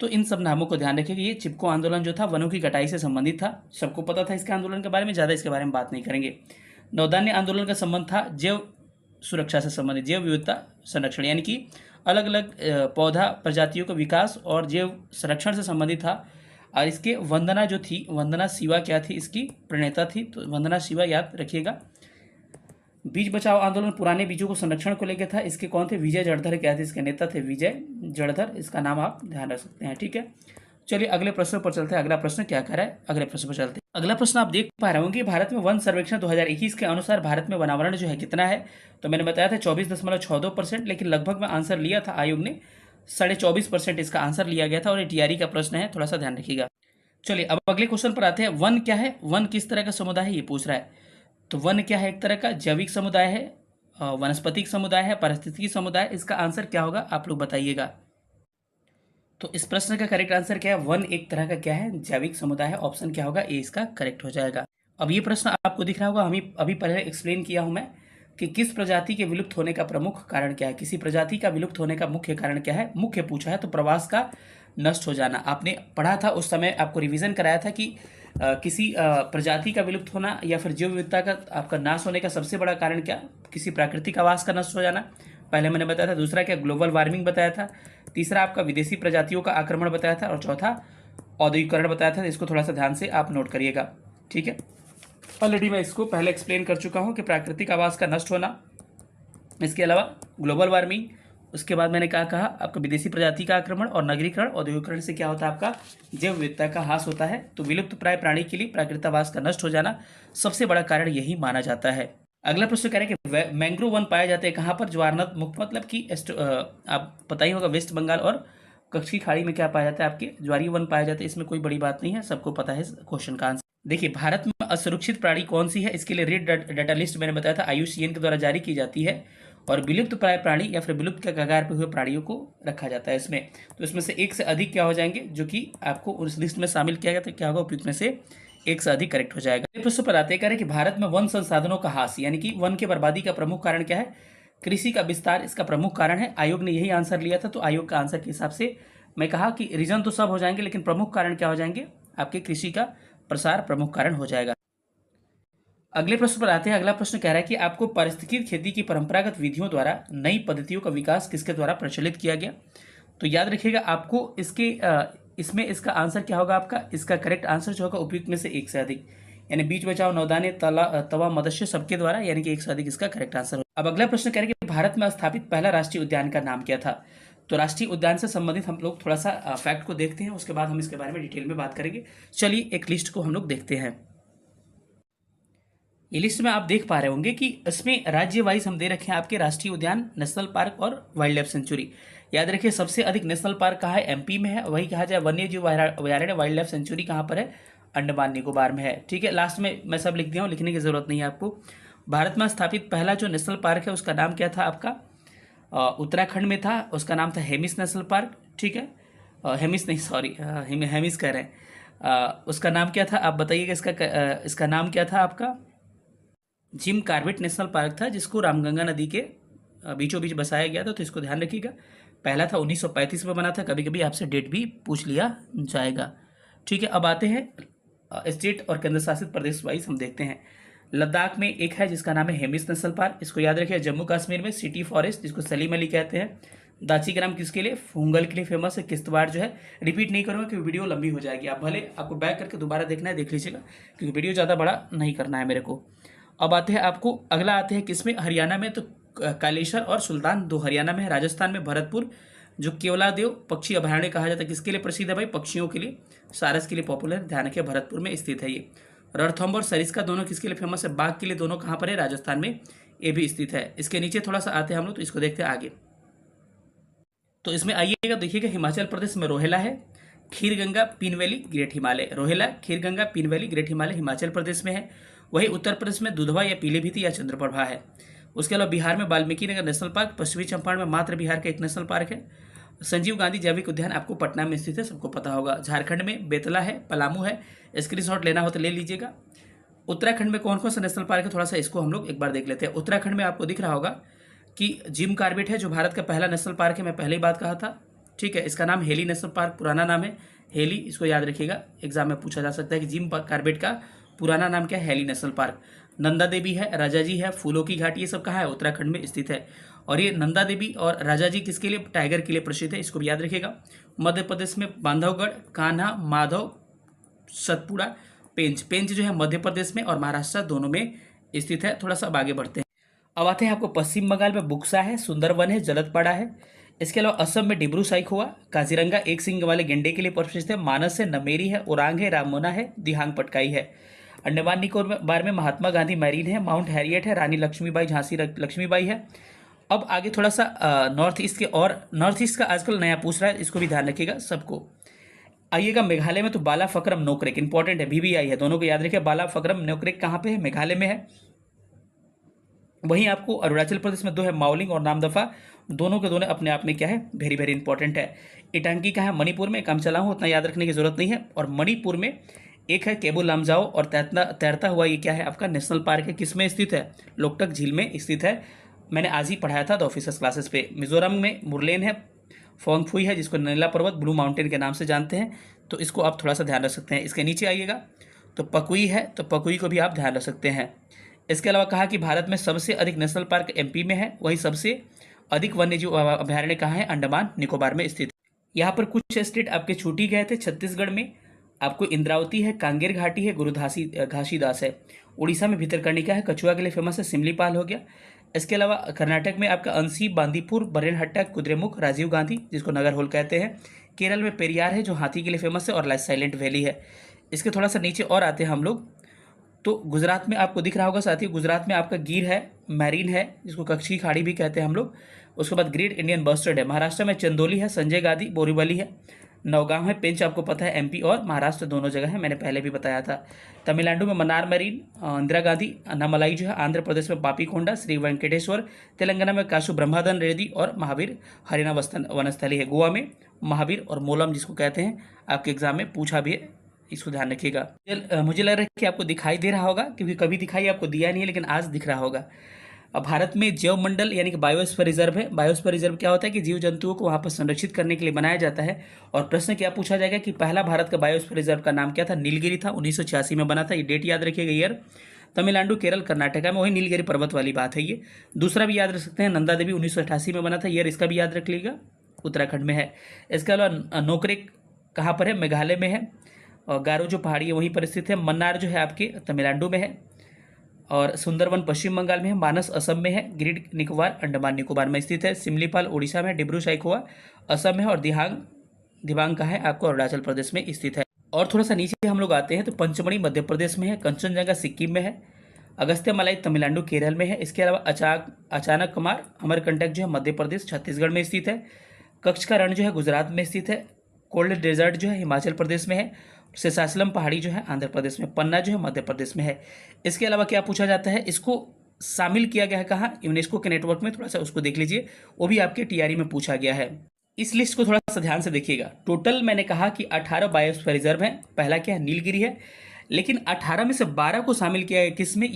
तो इन सब नामों को ध्यान रखिए कि ये चिपको आंदोलन जो था वनों की कटाई से संबंधित था, सबको पता था इसके आंदोलन के बारे में, ज़्यादा इसके बारे में बात नहीं करेंगे। नवधान्य आंदोलन का संबंध था जैव सुरक्षा से संबंधित, जैव विविधता संरक्षण, यानी कि अलग अलग पौधा प्रजातियों का विकास और जैव संरक्षण से संबंधित था। और इसके वंदना जो थी, वंदना शिवा क्या थी, इसकी प्रणेता थी, तो वंदना शिवा याद रखिएगा। बीज बचाओ आंदोलन पुराने बीजों को संरक्षण को लेकर था, इसके कौन थे, विजय जड़धर क्या थे, इसके नेता थे विजय जड़धर, इसका नाम आप ध्यान रख सकते हैं। ठीक है, चलिए अगले प्रश्न पर चलते हैं। अगला प्रश्न क्या कह रहा है, अगले प्रश्न पर चलते हैं। अगला प्रश्न आप देख पा रहे होंगे, भारत में वन सर्वेक्षण 2021 के अनुसार भारत में वनावरण जो है कितना है, तो मैंने बताया था 24.62%, लेकिन लगभग में आंसर लिया था आयोग ने 24.5% इसका आंसर लिया गया था, और ये टीआरई का प्रश्न है, थोड़ा सा ध्यान रखिएगा। चलिए अब अगले क्वेश्चन पर आते हैं। वन क्या है, वन किस तरह का समुदाय है, ये पूछ रहा है। तो वन क्या है, एक तरह का जैविक समुदाय है, वनस्पतिक समुदाय है, पारिस्थितिकी समुदाय, इसका आंसर क्या होगा आप लोग बताइएगा। तो इस प्रश्न का करेक्ट आंसर क्या है, वन एक तरह का क्या है, जैविक समुदाय है, ऑप्शन क्या होगा, ए इसका करेक्ट हो जाएगा। अब ये प्रश्न आपको दिख रहा होगा, हमें अभी पहले एक्सप्लेन किया हूं मैं कि किस प्रजाति के विलुप्त होने का प्रमुख कारण क्या है, किसी प्रजाति का विलुप्त होने का मुख्य कारण क्या है, मुख्य पूछा है तो प्रवास का नष्ट हो जाना। आपने पढ़ा था उस समय, आपको रिवीजन कराया था कि किसी प्रजाति का विलुप्त होना या फिर जैव विविधता का आपका नाश होने का सबसे बड़ा कारण क्या, किसी प्राकृतिक आवास का नष्ट हो जाना, पहले मैंने बताया था। दूसरा क्या, ग्लोबल वार्मिंग बताया था। तीसरा आपका विदेशी प्रजातियों का आक्रमण बताया था, और चौथा औद्योगिकरण बताया था। इसको थोड़ा सा ध्यान से आप नोट करिएगा, ठीक है। ऑलरेडी मैं इसको पहले एक्सप्लेन कर चुका हूँ कि प्राकृतिक आवास का नष्ट होना, इसके अलावा ग्लोबल वार्मिंग, उसके बाद मैंने कहा आपका विदेशी प्रजाति का आक्रमण और नगरीकरण, औद्योगिकरण से क्या होता है, आपका जैव विविधता का ह्रास होता है। तो विलुप्त प्राय प्राणी के लिए प्राकृतिक आवास का नष्ट हो जाना सबसे बड़ा कारण यही माना जाता है। अगला प्रश्न कह रहे हैं कि मैंग्रोव वन पाए जाते हैं कहाँ पर, ज्वारनद मुक्त, मतलब कि आप पता ही होगा वेस्ट बंगाल और कच्छ की खाड़ी में क्या पाया जाता है, आपके ज्वारीय वन पाए जाते हैं। इसमें कोई बड़ी बात नहीं है, सबको पता है क्वेश्चन का आंसर। देखिए भारत में असुरक्षित प्राणी कौन सी है, इसके लिए रेड डाटा लिस्ट मैंने बताया था IUCN के द्वारा जारी की जाती है, और विलुप्त प्राय प्राणी या फिर विलुप्त के कगार पर हुए प्राणियों को रखा जाता है इसमें। तो इसमें से एक से अधिक क्या हो जाएंगे, जो कि आपको उस लिस्ट में शामिल किया गया, तो क्या होगा, उपयुक्त में से एक से अधिक करेक्ट हो जाएगा। प्रश्न पर आते हैं कि भारत में वन संसाधनों का ह्रास यानी कि वन की बर्बादी का प्रमुख कारण क्या है, कृषि का विस्तार इसका प्रमुख कारण है। आयोग ने यही आंसर लिया था, तो आयोग का आंसर के हिसाब से मैं कहा कि रीजन तो सब हो जाएंगे, लेकिन प्रमुख कारण क्या हो जाएंगे, आपके कृषि का प्रसार प्रमुख कारण हो जाएगा। अगले प्रश्न पर आते हैं। अगला प्रश्न कह रहा है कि आपको पारिस्थितिक खेती की परंपरागत विधियों द्वारा नई पद्धतियों का विकास किसके द्वारा प्रचलित किया गया। तो याद रखिएगा आपको इसमें इसका आंसर क्या होगा, आपका इसका करेक्ट आंसर जो होगा उपयुक्त में से एक से अधिक, यानी बीज बचाओ, नवधान्य, तवा, मत्स्य सबके द्वारा, यानी कि एक से अधिक इसका करेक्ट आंसर होगा। अब अगला प्रश्न कह रहे हैं कि भारत में स्थापित पहला राष्ट्रीय उद्यान का नाम क्या था। तो राष्ट्रीय उद्यान से संबंधित हम लोग थोड़ा सा फैक्ट को देखते हैं, उसके बाद हम इसके बारे में डिटेल में बात करेंगे। चलिए एक लिस्ट को हम लोग देखते हैं। ये लिस्ट में आप देख पा रहे होंगे कि इसमें राज्य वाइज हम दे रखे हैं आपके राष्ट्रीय उद्यान, नेशनल पार्क और वाइल्ड लाइफ सेंचुरी। याद रखिए सबसे अधिक नेशनल पार्क कहाँ है, MP में है। वही कहा जाए वन्य जीव अभयारण्य, वाइल्ड लाइफ सेंचुरी कहाँ पर है, अंडमान निकोबार में है। ठीक है, लास्ट में मैं सब लिख दिया हूँ, लिखने की जरूरत नहीं है आपको। भारत में स्थापित पहला जो नेशनल पार्क है उसका नाम क्या था आपका, उत्तराखंड में था, उसका नाम था हेमिस नेशनल पार्क। ठीक है, हेमिस नहीं, सॉरी, हेमिस कह रहे हैं, उसका नाम क्या था आप बताइएगा। इसका नाम क्या था आपका, जिम कार्बेट नेशनल पार्क था, जिसको रामगंगा नदी के बीचों बीच बसाया गया था। तो इसको ध्यान रखिएगा, पहला था 1935 में बना था। कभी कभी आपसे डेट भी पूछ लिया जाएगा। ठीक है, अब आते हैं स्टेट और केंद्र शासित प्रदेश वाइज हम देखते हैं। लद्दाख में एक है जिसका नाम है हेमिस नेशनल पार्क, इसको याद रखिए। जम्मू कश्मीर में सिटी फॉरेस्ट, जिसको सलीम अली कहते हैं। दाची ग्राम किसके लिए, फुंगल के लिए फेमस है। किश्तवाड़ जो है, रिपीट नहीं करूँगा क्योंकि वीडियो लंबी हो जाएगी, आप भले आपको बैक करके दोबारा देखना है देख लीजिएगा, क्योंकि वीडियो ज़्यादा बड़ा नहीं करना है मेरे को। अब आते हैं आपको, अगला आते हैं किसमें, हरियाणा में। तो कालेश्वर और सुल्तान दो हरियाणा में है। राजस्थान में भरतपुर, जो केवलादेव पक्षी अभयारण्य कहा जाता है, किसके लिए प्रसिद्ध है भाई, पक्षियों के लिए, सारस के लिए पॉपुलर, ध्यान रखिए भरतपुर में स्थित है ये। रणथंभ और सरिस्का दोनों किसके लिए फेमस है, बाघ के लिए, दोनों कहाँ पर है, राजस्थान में ये भी स्थित है। इसके नीचे थोड़ा सा आते हैं हम लोग, तो इसको देखते हैं आगे। तो इसमें आइएगा, देखिएगा हिमाचल प्रदेश में रोहेला है, खीरगंगा, पीन वैली, ग्रेट हिमालय। रोहेला, खीरगंगा, पीन वैली, ग्रेट हिमालय हिमाचल प्रदेश में है। वही उत्तर प्रदेश में दुधवा या पीलीभीत या चंद्रप्रभा है। उसके अलावा बिहार में वाल्मीकि नगर नेशनल पार्क, पश्चिमी चंपारण में मात्र बिहार का एक नेशनल पार्क है। संजीव गांधी जैविक उद्यान आपको पटना में स्थित है, सबको पता होगा। झारखंड में बेतला है, पलामू है, स्क्रीनशॉट लेना हो तो ले लीजिएगा। उत्तराखंड में कौन कौन सा नेशनल पार्क है, थोड़ा सा इसको हम लोग एक बार देख लेते हैं। उत्तराखंड में आपको दिख रहा होगा कि जिम कॉर्बेट है, जो भारत का पहला नेशनल पार्क है, मैं पहले ही बात कहा था। ठीक है, इसका नाम हेली नेशनल पार्क पुराना नाम है, हेली, इसको याद रखिएगा, एग्जाम में पूछा जा सकता है कि जिम कॉर्बेट का पुराना नाम क्या है, heli national park. Nanda Devi है, राजा जी है, फूलों की घाटी, ये सब कहाँ है, उत्तराखंड में स्थित है। और ये नंदा देवी और राजा जी किसके लिए, टाइगर के लिए प्रसिद्ध है, इसको भी याद रखिएगा। मध्य प्रदेश में बांधवगढ़, कान्हा, माधव, सतपुड़ा, पेंच, पेंच जो है मध्य प्रदेश में और महाराष्ट्र दोनों में स्थित है। थोड़ा सा अब आगे बढ़ते हैं। अब आते हैं आपको पश्चिम बंगाल में बुक्सा है, सुंदरवन है, जलदपाड़ा है। इसके अलावा असम में डिब्रू साइखोवा, काजीरंगा एक सिंग वाले गेंडे के लिए प्रसिद्ध है, मानस है, नमेरी है, ओरांग है, राममोना है, दिहांग पटकाई है। अंडमान निकोबार में महात्मा गांधी मैरीन है, माउंट हैरियट है, रानी लक्ष्मीबाई, झांसी लक्ष्मीबाई है। अब आगे थोड़ा सा नॉर्थ ईस्ट के, और नॉर्थ ईस्ट का आजकल नया पूछ रहा है, इसको भी ध्यान रखिएगा सबको। आइएगा मेघालय में, तो बाला फकरम नोकरेक इंपॉर्टेंट है, BBI है, दोनों को याद रखिए। बाला फकरम नोकरेक कहाँ पे है, मेघालय में है। वहीं आपको अरुणाचल प्रदेश में दो है, माओलिंग और नामदफा, दोनों के दोनों अपने आप में क्या है, वेरी वेरी इंपॉर्टेंट है। इटांगी का है मणिपुर में, कम चला हूँ, उतना याद रखने की जरूरत नहीं है। और मणिपुर में एक है केबुल लामजाओ, और तैरता हुआ ये क्या है आपका नेशनल पार्क है, किसमें स्थित है, लोकटक झील में स्थित है। मैंने आज ही पढ़ाया था द ऑफिसर्स क्लासेस पे। मिजोरम में मुरलेन है, फोंगफुई है, जिसको नीला पर्वत ब्लू माउंटेन के नाम से जानते हैं, तो इसको आप थोड़ा सा ध्यान रख सकते हैं। इसके नीचे आइएगा तो पकुई है, तो पकुई को भी आप ध्यान रख सकते हैं। इसके अलावा कहा कि भारत में सबसे अधिक नेशनल पार्क MP में है, वहीं सबसे अधिक वन्यजीव अभयारण्य कहाँ है, अंडमान निकोबार में स्थित। यहाँ पर कुछ स्टेट आपके छूट ही गए थे। छत्तीसगढ़ में आपको इंद्रावती है, कांगेर घाटी है, घासीदास है। उड़ीसा में भितरकनिका है, कछुआ के लिए फेमस है, सिमलीपाल हो गया। इसके अलावा कर्नाटक में आपका अंसी, बांदीपुर, बरेनहट्टा, कुद्रेमुख, राजीव गांधी, जिसको नगर होल कहते हैं। केरल में पेरियार है, जो हाथी के लिए फेमस है, और साइलेंट वैली है। इसके थोड़ा सा नीचे और आते हैं हम लोग, तो गुजरात में आपको दिख रहा होगा साथियों, गुजरात में आपका गिर है, मैरीन है, जिसको कच्छ की खाड़ी भी कहते हैं हम लोग। उसके बाद ग्रेट इंडियन बस्टर्ड है। महाराष्ट्र में चंदोली है, संजय गांधी, बोरीवली है। नौगांव है, पेंच आपको पता है, MP और महाराष्ट्र दोनों जगह है, मैंने पहले भी बताया था। तमिलनाडु में मन्नार मैरीन, इंदिरा गांधी, अन्नामलाई जो है। आंध्र प्रदेश में पापीकोंडा, श्री वेंकटेश्वर। तेलंगाना में काशु ब्रह्मादन रेड्डी और महावीर हरिना वनस्थली है। गोवा में महावीर और मोलम, जिसको कहते हैं, आपके एग्जाम में पूछा भी है, इसको ध्यान रखिएगा। मुझे लग रहा है कि आपको दिखाई दे रहा होगा, क्योंकि कभी दिखाई आपको दिया नहीं है, लेकिन आज दिख रहा होगा। अब भारत में जैव मंडल यानी कि बायोस्फीयर रिजर्व है। बायोस्फीयर रिजर्व क्या होता है कि जीव जंतुओं को वहाँ पर संरक्षित करने के लिए बनाया जाता है। और प्रश्न क्या पूछा जाएगा कि पहला भारत का बायोस्फीयर रिजर्व का नाम क्या था, नीलगिरी था, 1986 में बना था। ये डेट याद रखिएगा, ईयर। तमिलनाडु, केरल, कर्नाटका में, वही नीलगिरी पर्वत वाली बात है ये। दूसरा भी याद रख सकते हैं, नंदा देवी 1988 में बना था, ईयर इसका भी याद रख लीजिएगा, उत्तराखंड में है। इसके अलावा नोकरेक कहाँ पर है, मेघालय में है। और गारो जो पहाड़ी है वहीं पर स्थित है। मन्नार जो है आपके तमिलनाडु में है। और सुंदरवन पश्चिम बंगाल में है। मानस असम में है। ग्रेट निकोबार अंडमान निकोबार में स्थित है। सिमलीपाल उड़ीसा में, डिब्रू साइखोवा असम में है, और दिबांग का है आपको अरुणाचल प्रदेश में स्थित है। और थोड़ा सा नीचे हम लोग आते हैं तो पंचमढ़ी मध्य प्रदेश में है, कंचनजंगा सिक्किम में है, अगस्त्यमालाई तमिलनाडु केरल में है। इसके अलावा अचानक कुमार अमरकंटक जो है मध्य प्रदेश छत्तीसगढ़ में स्थित है। कच्छ का रण जो है गुजरात में स्थित है। कोल्ड डेजर्ट जो है हिमाचल प्रदेश में है। शेषाचलम पहाड़ी जो है आंध्र प्रदेश में। पन्ना जो है मध्य प्रदेश में है। इसके अलावा क्या पूछा जाता है, इसको शामिल किया गया है कहाँ, यूनेस्को के नेटवर्क में, थोड़ा सा उसको देख लीजिए, वो भी आपके TRE में पूछा गया है। इस लिस्ट को थोड़ा सा ध्यान से देखिएगा। टोटल मैंने कहा कि 18 बायोस्फीयर रिजर्व हैं। पहला क्या है, नीलगिरी है, लेकिन 18 में से 12 को शामिल किया गया किसमें,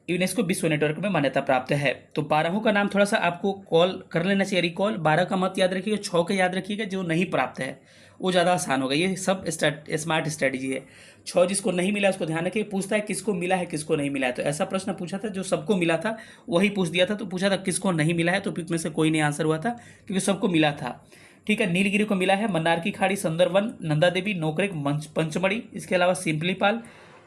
यूनेस्को विश्व नेटवर्क में मान्यता प्राप्त है। तो 12 का नाम थोड़ा सा आपको कॉल कर लेना चाहिए, रिकॉल। 12 का मत याद रखिएगा, 6 का याद रखिएगा, जो नहीं प्राप्त है वो ज़्यादा आसान होगा। ये सब स्मार्ट स्ट्रेटजी है। 6 जिसको नहीं मिला उसको ध्यान रखिए। पूछता है किसको मिला है किसको नहीं मिला है, तो ऐसा प्रश्न पूछा था, जो सबको मिला था वही पूछ दिया था। तो पूछा था किसको नहीं मिला है, तो पिक में से कोई नहीं आंसर हुआ था, क्योंकि सबको मिला था। ठीक है, नीलगिरी को मिला है, मन्नार की खाड़ी, सुंदरवन, नंदा देवी, नोकरेक, पंचमढ़ी। इसके अलावा सिम्पलीपाल,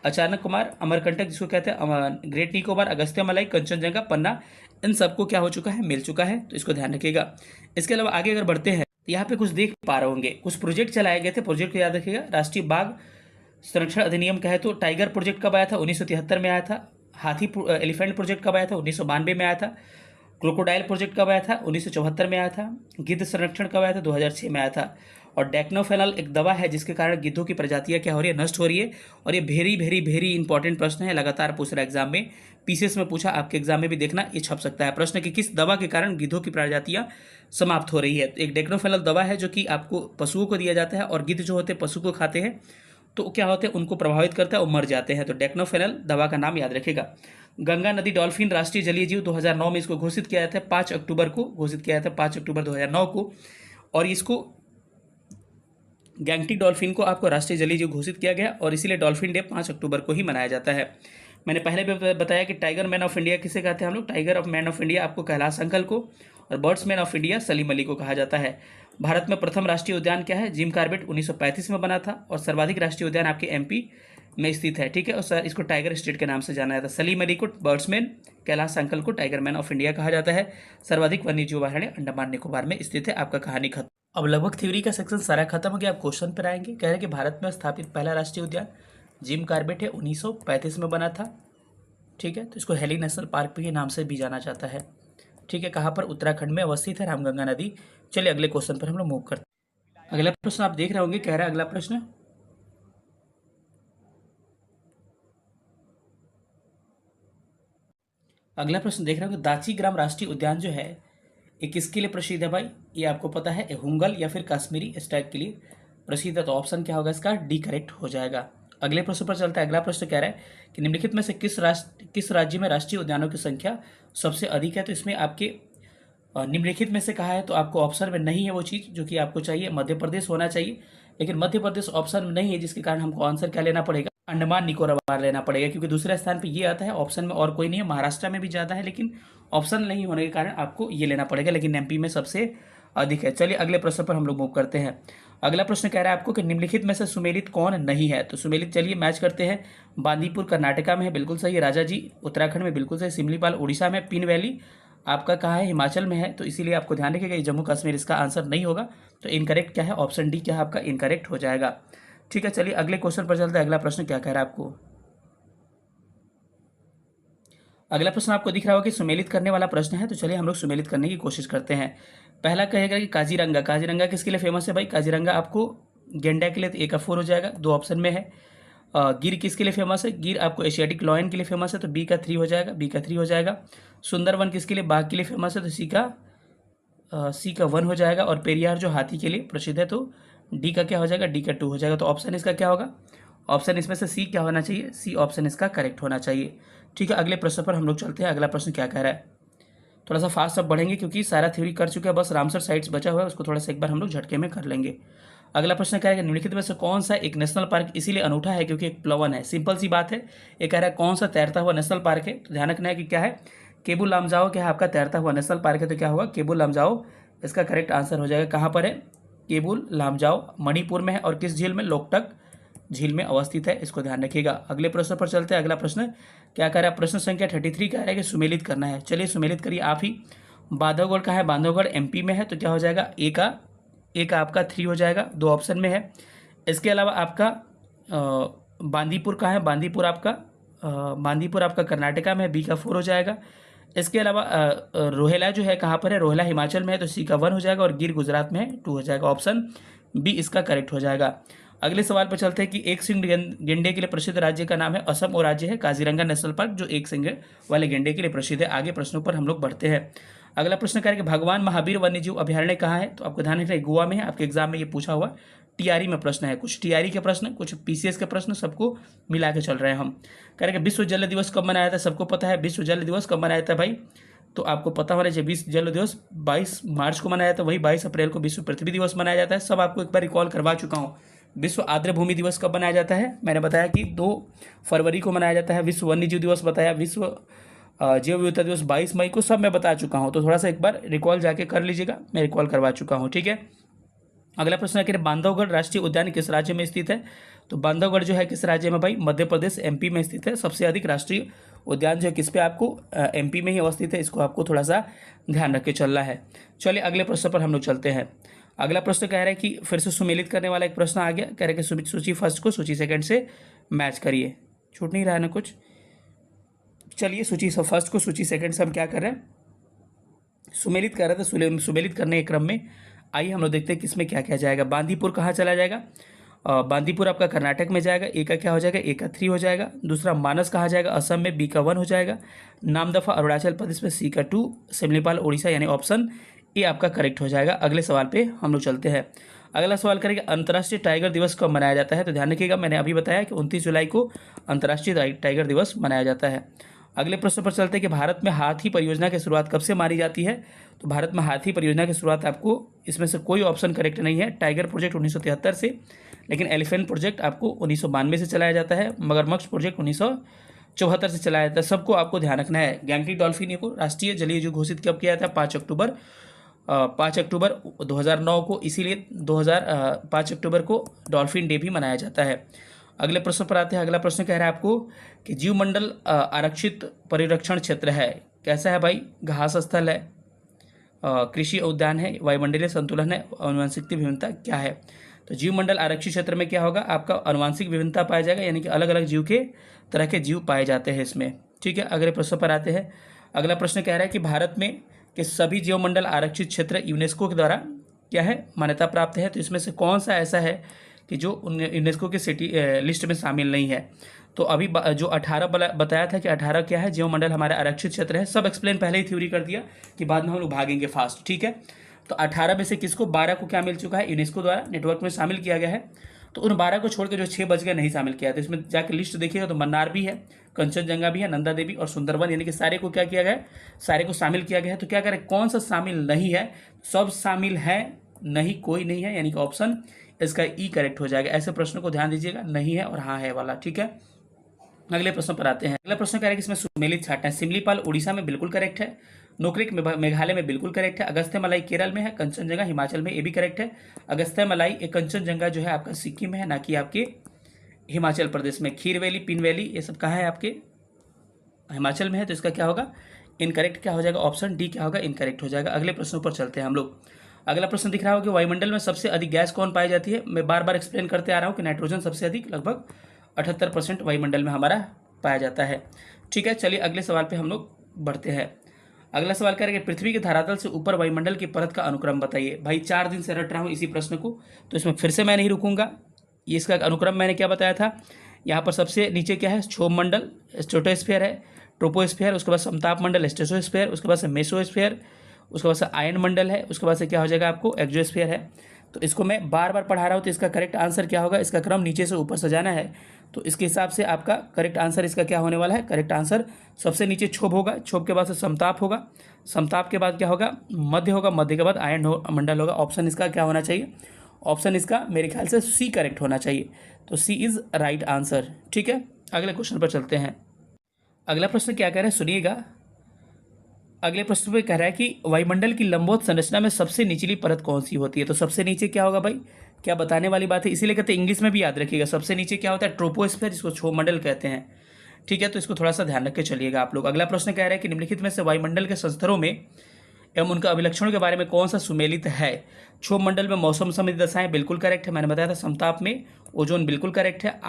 अचानक कुमार, अमरकंटक जिसको कहते हैं, ग्रेट निकोबार, अगस्त्यमालाई, कंचनजंगा, पन्ना, इन सबको क्या हो चुका है, मिल चुका है। तो इसको ध्यान रखिएगा। इसके अलावा आगे अगर बढ़ते हैं, यहाँ पे कुछ देख पा रहे होंगे, कुछ प्रोजेक्ट चलाए गए थे, प्रोजेक्ट को याद रखिएगा। राष्ट्रीय बाघ संरक्षण अधिनियम कहे तो टाइगर प्रोजेक्ट कब आया था, 1973 में आया था। हाथी एलिफेंट प्रोजेक्ट कब आया था, 1992 में आया था। क्रोकोडाइल प्रोजेक्ट कब आया था, 1974 में आया था। गिद्ध संरक्षण कब आया था, 2006 में आया था। और डेक्नोफेनल एक दवा है जिसके कारण गिद्धों की प्रजातियां क्या हो रही है, नष्ट हो रही है। और ये वेरी वेरी वेरी इंपॉर्टेंट प्रश्न है, लगातार पूछ रहा है एग्जाम में, पीसीएस में पूछा, आपके एग्जाम में भी देखना, ये छप सकता है प्रश्न कि किस दवा के कारण गिद्धों की प्रजातियां समाप्त हो रही है। तो एक डेक्नोफेनल दवा है जो कि आपको पशुओं को दिया जाता है, और गिद्ध जो होते हैं पशु को खाते हैं तो क्या होते हैं, उनको प्रभावित करता है और मर जाते हैं। तो डेक्नोफेनल दवा का नाम याद रखेगा। गंगा नदी डॉल्फिन राष्ट्रीय जलीय जीव 2009 में इसको घोषित किया जाता है, 5 अक्टूबर को घोषित किया जाता है, 5 अक्टूबर 2009 को। और इसको गैंगटिक डॉल्फिन को आपको राष्ट्रीय जलीय जीव घोषित किया गया, और इसीलिए डॉल्फिन डे 5 अक्टूबर को ही मनाया जाता है। मैंने पहले भी बताया कि टाइगर मैन ऑफ इंडिया किसे कहते हैं हम लोग, tiger of man of India आपको कैलाश अंकल को, और birds man of India Salim Ali को कहा जाता है। भारत में प्रथम राष्ट्रीय उद्यान क्या है, जिम कार्बेट 1935 में बना था, और सर्वाधिक राष्ट्रीय उद्यान आपके एमपी में स्थित है, ठीक है। और सर इसको टाइगर स्टेट के नाम से जाना जाता है। सलीम अली को बर्ड्समैन, कैलाश अंकल को टाइगर मैन ऑफ इंडिया कहा जाता है। सर्वाधिक वन्य जीव अभयारण्य अंडमान निकोबार में स्थित है। आपका कहानी खत्म। अब लगभग थ्योरी का सेक्शन सारा खत्म हो गया। आप क्वेश्चन पर आएंगे। कह रहे हैं कि भारत में स्थापित पहला राष्ट्रीय उद्यान जिम कार्बेट है, 1935 में बना था, ठीक है। तो इसको हेली नेशनल पार्क के नाम से भी जाना जाता है, ठीक है। कहाँ पर, उत्तराखंड में अवस्थित है, रामगंगा नदी। चलिए अगले क्वेश्चन पर हम लोग मूव करते हैं। अगला प्रश्न आप देख रहे होंगे, कह रहा है अगला प्रश्न, अगला प्रश्न देख रहे होंगे, दाची ग्राम राष्ट्रीय उद्यान जो है ये किसके लिए प्रसिद्ध है भाई, ये आपको पता है, हुंगल या फिर कश्मीरी स्टैग के लिए प्रसिद्ध है। तो ऑप्शन क्या होगा इसका, डी करेक्ट हो जाएगा। अगले प्रश्न पर चलता है। अगला प्रश्न कह रहा है कि निम्नलिखित में से किस राज्य में राष्ट्रीय उद्यानों की संख्या सबसे अधिक है। तो इसमें आपके निम्नलिखित में से कहा है, तो आपको ऑप्शन में नहीं है वो चीज़ जो कि आपको चाहिए, मध्य प्रदेश होना चाहिए, लेकिन मध्य प्रदेश ऑप्शन में नहीं है, जिसके कारण हमको आंसर क्या लेना पड़ेगा, अंडमान निकोबार लेना पड़ेगा, क्योंकि दूसरे स्थान पे ये आता है, ऑप्शन में और कोई नहीं है। महाराष्ट्र में भी ज़्यादा है, लेकिन ऑप्शन नहीं होने के कारण आपको ये लेना पड़ेगा, लेकिन एमपी में सबसे अधिक है। चलिए अगले प्रश्न पर हम लोग मूव करते हैं। अगला प्रश्न कह रहा है आपको कि निम्नलिखित में से सुमेलित कौन नहीं है। तो सुमेलित, चलिए मैच करते हैं। बांदीपुर कर्नाटका में है, बिल्कुल सही है। राजा जी उत्तराखंड में, बिल्कुल सही। सिमलीपाल उड़ीसा में। पिन वैली आपका कहाँ है, हिमाचल में है, तो इसीलिए आपको ध्यान रखिएगा, ये जम्मू कश्मीर इसका आंसर नहीं होगा। तो इनकरेक्ट क्या है, ऑप्शन डी क्या है आपका, इनकरेक्ट हो जाएगा, ठीक है। चलिए अगले क्वेश्चन पर चलते हैं। अगला प्रश्न क्या कह रहा है आपको, अगला प्रश्न आपको दिख रहा होगा कि सुमेलित करने वाला प्रश्न है। तो चलिए हम लोग सुमेलित करने की कोशिश करते हैं। पहला कहेगा कि काजीरंगा, काजीरंगा किसके लिए फेमस है भाई, काजीरंगा आपको गेंडा के लिए, तो ए का 4 हो जाएगा, 2 ऑप्शन में है। गिर किसके लिए फेमस है, गिर आपको एशियाटिक लॉयन के लिए फेमस है, तो बी का 3 हो जाएगा, बी का 3 हो जाएगा। सुंदरवन किसके लिए, बाघ के लिए फेमस है, तो सी का 1 हो जाएगा। और पेरियार जो हाथी के लिए प्रसिद्ध है, तो डी का क्या हो जाएगा, डी का 2 हो जाएगा। तो ऑप्शन इसका क्या होगा, ऑप्शन इसमें से सी क्या होना चाहिए, सी ऑप्शन इसका करेक्ट होना चाहिए, ठीक है। अगले प्रश्न पर हम लोग चलते हैं। अगला प्रश्न क्या कह रहा है, थोड़ा सा फास्ट अब बढ़ेंगे क्योंकि सारा थ्योरी कर चुके हैं, बस रामसर साइट्स बचा हुआ है, उसको थोड़ा सा एक बार हम लोग झटके में कर लेंगे। अगला प्रश्न क्या है, निम्नलिखित में से कौन सा एक नेशनल पार्क इसीलिए अनूठा है क्योंकि एक प्लवन है। सिंपल सी बात है, ये कह रहा है कौन सा तैरता हुआ नेशनल पार्क है। तो ध्यान रखना है कि क्या है, केबुल लामजाओ क्या है आपका तैरता हुआ नेशनल पार्क है, तो क्या होगा, केबुल लामजाओ इसका करेक्ट आंसर हो जाएगा। कहाँ पर है, केबुल लामजाओ मणिपुर में है, और किस झील में, लोकटक झील में अवस्थित है, इसको ध्यान रखिएगा। अगले प्रश्न पर चलते हैं। अगला प्रश्न क्या कह रहा है, प्रश्न संख्या 33 कह रहा है कि सुमेलित करना है। चलिए सुमेलित करिए आप ही। बांधवगढ़ का है, बांधवगढ़ एमपी में है, तो क्या हो जाएगा, ए का आपका 3 हो जाएगा, 2 ऑप्शन में है। इसके अलावा आपका बांदीपुर का है, बांदीपुर आपका कर्नाटका में है, बी का 4 हो जाएगा। इसके अलावा रोहेला जो है कहाँ पर है, रोहेला हिमाचल में है, तो सी का 1 हो जाएगा। और गिर गुजरात में है, 2 हो जाएगा, ऑप्शन बी इसका करेक्ट हो जाएगा। अगले सवाल पर चलते हैं कि एक सिंग गेंडे के लिए प्रसिद्ध राज्य का नाम है, असम, और राज्य है काजीरंगा नेशनल पार्क जो एक सिंग वाले गेंडे के लिए प्रसिद्ध है। आगे प्रश्नों पर हम लोग बढ़ते हैं। अगला प्रश्न क्या है कि भगवान महावीर वन्यजीव अभयारण्य कहाँ है। तो आपको ध्यान रखना है, गोवा में है। आपके एग्जाम में ये पूछा हुआ टीआरई में प्रश्न है, कुछ टीआरई के प्रश्न, कुछ पीसीएस के प्रश्न, सबको मिला के चल रहे हैं हम। कह रहे हैं विश्व जल दिवस कब मनाया था, सबको पता है विश्व जल दिवस कब मनाया था भाई, तो आपको पता होना चाहिए। विश्व जल दिवस 22 मार्च को मनाया था, वही 22 अप्रैल को विश्व पृथ्वी दिवस मनाया जाता है। सब आपको एक बार रिकॉल करवा चुका हूँ। विश्व आर्द्र भूमि दिवस कब मनाया जाता है, मैंने बताया कि 2 फरवरी को मनाया जाता है। विश्व वन्यजीव दिवस बताया, विश्व जैव विविधता दिवस 22 मई को, सब मैं बता चुका हूँ। तो थोड़ा सा एक बार रिकॉल जाके कर लीजिएगा, मैं रिकॉल करवा चुका हूँ, ठीक है। अगला प्रश्न है कि बांधवगढ़ राष्ट्रीय उद्यान किस राज्य में स्थित है। तो बांधवगढ़ जो है किस राज्य में भाई, मध्य प्रदेश एमपी में स्थित है। सबसे अधिक राष्ट्रीय उद्यान जो है किस पे, आपको एमपी में ही अवस्थित है, इसको आपको थोड़ा सा ध्यान रख के चलना है। चलिए अगले प्रश्न पर हम लोग चलते हैं। अगला प्रश्न कह रहा है कि फिर से सुमेलित करने वाला एक प्रश्न आ गया। कह रहे हैं कि सूची फर्स्ट को सूची सेकंड से मैच करिए। छूट नहीं रहा है ना कुछ, चलिए सूची फर्स्ट को सूची सेकंड से हम क्या कर रहे हैं, सुमेलित कर रहे थे। सुमेलित करने के क्रम में आइए हम लोग देखते हैं किसमें क्या क्या जाएगा। बांदीपुर कहाँ चला जाएगा? बांदीपुर आपका कर्नाटक में जाएगा, ए का क्या हो जाएगा? ए का 3 हो जाएगा। दूसरा मानस कहाँ जाएगा? असम में, बी का 1 हो जाएगा। नामदफा अरुणाचल प्रदेश में, सी का 2। सिमलीपाल उड़ीसा, यानी ऑप्शन ए आपका करेक्ट हो जाएगा। अगले सवाल पे हम लोग चलते हैं। अगला सवाल करेंगे, अंतर्राष्ट्रीय टाइगर दिवस कब मनाया जाता है? तो ध्यान रखिएगा, मैंने अभी बताया कि 29 जुलाई को अंतर्राष्ट्रीय टाइगर दिवस मनाया जाता है। अगले प्रश्न पर चलते हैं कि भारत में हाथी परियोजना की शुरुआत कब से मानी जाती है? तो भारत में हाथी परियोजना की शुरुआत आपको इसमें से कोई ऑप्शन करेक्ट नहीं है। टाइगर प्रोजेक्ट 1973 से, लेकिन एलिफेंट प्रोजेक्ट आपको 1992 से चलाया जाता है। मगरमच्छ प्रोजेक्ट 1974 से चलाया जाता है। सबको आपको ध्यान रखना है। गैंगटिक डॉल्फिन को राष्ट्रीय जलीय जीव घोषित कब किया था? 5 अक्टूबर 2009 को, इसीलिए 5 अक्टूबर को डॉल्फिन डे भी मनाया जाता है। अगले प्रश्न पर आते हैं। अगला प्रश्न कह रहा है आपको कि जीवमंडल आरक्षित परिरक्षण क्षेत्र है, कैसा है भाई? घास स्थल है, कृषि उद्यान है, वायुमंडलीय संतुलन है, आनुवंशिक विभिन्नता क्या है? तो जीवमंडल आरक्षित क्षेत्र में क्या होगा? आपका आनुवंशिक विभिन्नता पाया जाएगा, यानी कि अलग अलग जीव के तरह के जीव पाए जाते हैं इसमें। ठीक है, अगले प्रश्न पर आते हैं। अगला प्रश्न कह रहा है कि भारत में के सभी जीवमंडल आरक्षित क्षेत्र यूनेस्को के द्वारा क्या है? मान्यता प्राप्त है। तो इसमें से कौन सा ऐसा है कि जो यूनेस्को के सिटी लिस्ट में शामिल नहीं है? तो अभी जो 18 बताया था कि 18 क्या है? जीवमंडल हमारा आरक्षित क्षेत्र है। सब एक्सप्लेन पहले ही थ्योरी कर दिया कि बाद में हम लोग भागेंगे फास्ट। ठीक है, तो 18 में से किसको? 12 को क्या मिल चुका है? यूनेस्को द्वारा नेटवर्क में शामिल किया गया है। तो उन 12 को छोड़ के जो 6 बच गए नहीं शामिल किया, तो इसमें जाकर लिस्ट देखिएगा तो मन्नार भी है, कंचनजंगा भी है, नंदा देवी और सुंदरवन, यानी कि सारे को क्या किया गया है? सारे को शामिल किया गया है। तो क्या करें, कौन सा शामिल नहीं है? सब शामिल है, नहीं कोई नहीं है, यानी कि ऑप्शन इसका ई करेक्ट हो जाएगा। ऐसे प्रश्नों को ध्यान दीजिएगा, नहीं है और हाँ है वाला। ठीक है, अगले प्रश्न पर आते हैं। अगला प्रश्न कह रहा है कि इसमें सुमेलित छाट है। सिमलीपाल उड़ीसा में बिल्कुल करेक्ट है। नोक्रेक मेघालय में बिल्कुल करेक्ट है। अगस्त्य मलाई केरल में है। कंचनजंगा हिमाचल में, ये भी करेक्ट है। अगस्त्य मलाई एक कंचनजंगा जो है आपका सिक्किम में है, ना कि आपके हिमाचल प्रदेश में। खीर वैली, पिन वैली, ये सब कहाँ है? आपके हिमाचल में है। तो इसका क्या होगा? इनकरेक्ट क्या हो जाएगा? ऑप्शन डी क्या होगा? इनकरेक्ट हो जाएगा। अगले प्रश्नों पर चलते हैं हम लोग। अगला प्रश्न दिख रहा हो कि वायुमंडल में सबसे अधिक गैस कौन पाई जाती है? मैं बार बार एक्सप्लेन करते आ रहा हूँ कि नाइट्रोजन सबसे अधिक, लगभग 78% वायुमंडल में हमारा पाया जाता है। ठीक है, चलिए अगले सवाल पे हम लोग बढ़ते हैं। अगला सवाल करेंगे, पृथ्वी के धरातल से ऊपर वायुमंडल की परत का अनुक्रम बताइए। भाई 4 दिन से रट रहा हूँ इसी प्रश्न को, तो इसमें फिर से मैं नहीं रुकूंगा। ये इसका अनुक्रम मैंने क्या बताया था? यहाँ पर सबसे नीचे क्या है? क्षोभ मंडल, स्ट्रेटोस्फीयर है, ट्रोपोस्फीयर, उसके बाद समताप मंडल, स्ट्रेटोस्फीयर, उसके बाद से मेसोस्फीयर, उसके बाद से आयन मंडल है, उसके बाद से क्या हो जाएगा आपको? एक्सोस्फीयर है। तो इसको मैं बार बार पढ़ा रहा हूँ, तो इसका करेक्ट आंसर क्या होगा? इसका क्रम नीचे से ऊपर सजाना है, तो इसके हिसाब से आपका करेक्ट आंसर इसका क्या होने वाला है? करेक्ट आंसर सबसे नीचे क्षोभ होगा, क्षोभ के बाद से समताप होगा, समताप के बाद क्या होगा? मध्य होगा, मध्य के बाद आयन मंडल होगा। ऑप्शन इसका क्या होना चाहिए? ऑप्शन इसका मेरे ख्याल से सी करेक्ट होना चाहिए। तो सी इज राइट आंसर। ठीक है, अगले क्वेश्चन पर चलते हैं। अगला प्रश्न क्या कह रहा है सुनिएगा। अगले प्रश्न पे कह रहा है कि वायुमंडल की लंबवत संरचना में सबसे निचली परत कौन सी होती है? तो सबसे नीचे क्या होगा भाई? क्या बताने वाली बात है, इसीलिए कहते हैं इंग्लिश में भी याद रखिएगा। सबसे नीचे क्या होता है? ट्रोपोस्फीयर, जिसको क्षोभ मंडल कहते हैं। ठीक है, तो इसको थोड़ा सा ध्यान रख के चलिएगा आप लोग। अगला प्रश्न कह रहा है कि निम्नलिखित में से वायुमंडल के संस्तरों में एवं उनका अभिलक्षणों के बारे में कौन सा सुमेलित है? क्षोभ मंडल में मौसम संबंधी दशाएं बिल्कुल करेक्ट है, मैंने बताया था। समताप में ओजोन बिल्कुल करेक्ट है।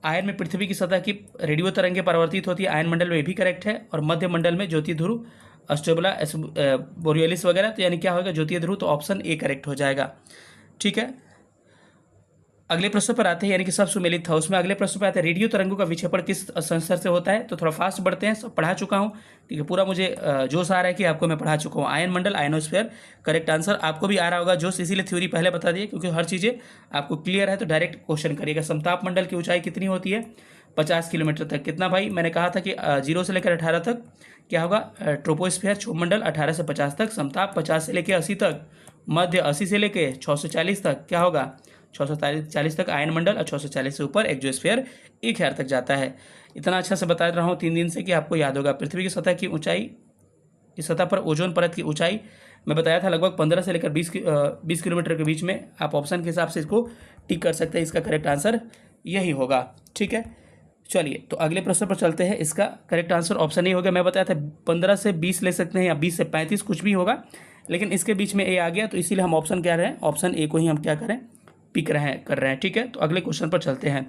आयन में पृथ्वी की सतह की रेडियो तरंगें परावर्तित होती है, आयन मंडल में भी करेक्ट है। और मध्य मंडल में ज्योति ध्रुव, अस्ट्रेबला, बोरियलिस वगैरह, तो यानी क्या होगा? ज्योति ध्रुव, तो ऑप्शन ए करेक्ट हो जाएगा। ठीक है, अगले प्रश्न पर आते हैं, यानी कि सब सुमेलित था उसमें। अगले प्रश्न पर आते हैं, रेडियो तरंगों का विक्षेपण किस संस्तर से होता है? तो थोड़ा फास्ट बढ़ते हैं, सब पढ़ा चुका हूँ, ठीक है, पूरा मुझे जोश आ रहा है कि आपको मैं पढ़ा चुका हूँ। आयन मंडल, आयनोस्फीयर करेक्ट आंसर। आपको भी आ रहा होगा जोश, इसीलिए थ्योरी पहले बता दिए, क्योंकि हर चीज़ें आपको क्लियर है तो डायरेक्ट क्वेश्चन करिएगा। समताप मंडल की ऊंचाई कितनी होती है? 50 किलोमीटर तक। कितना भाई? मैंने कहा था कि 0 से लेकर 18 तक क्या होगा? ट्रोपोस्फीयर, क्षोभ मंडल 18 से 50 तक, समताप 50 से लेकर 80 तक, मध्य 80 से लेकर 640 तक क्या होगा? 640 तक आयन मंडल, और 640 से ऊपर एक्सोस्फीयर 1000 तक जाता है। इतना अच्छा से बता रहा हूँ 3 दिन से कि आपको याद होगा। पृथ्वी की सतह की ऊंचाई, इस सतह पर ओजोन परत की ऊंचाई मैं बताया था लगभग 15 से लेकर 20 किलोमीटर के बीच में। आप ऑप्शन के हिसाब से इसको टिक कर सकते हैं, इसका करेक्ट आंसर यही होगा। ठीक है, चलिए तो अगले प्रश्न पर चलते हैं। इसका करेक्ट आंसर ऑप्शन ए होगा। मैं बताया था 15 से 20 ले सकते हैं या 20 से 35, कुछ भी होगा, लेकिन इसके बीच में ए आ गया, तो इसीलिए हम ऑप्शन क्या रहे हैं? ऑप्शन ए को ही हम क्या करें? पिक रहे हैं, कर रहे हैं। ठीक है, तो अगले क्वेश्चन पर चलते हैं।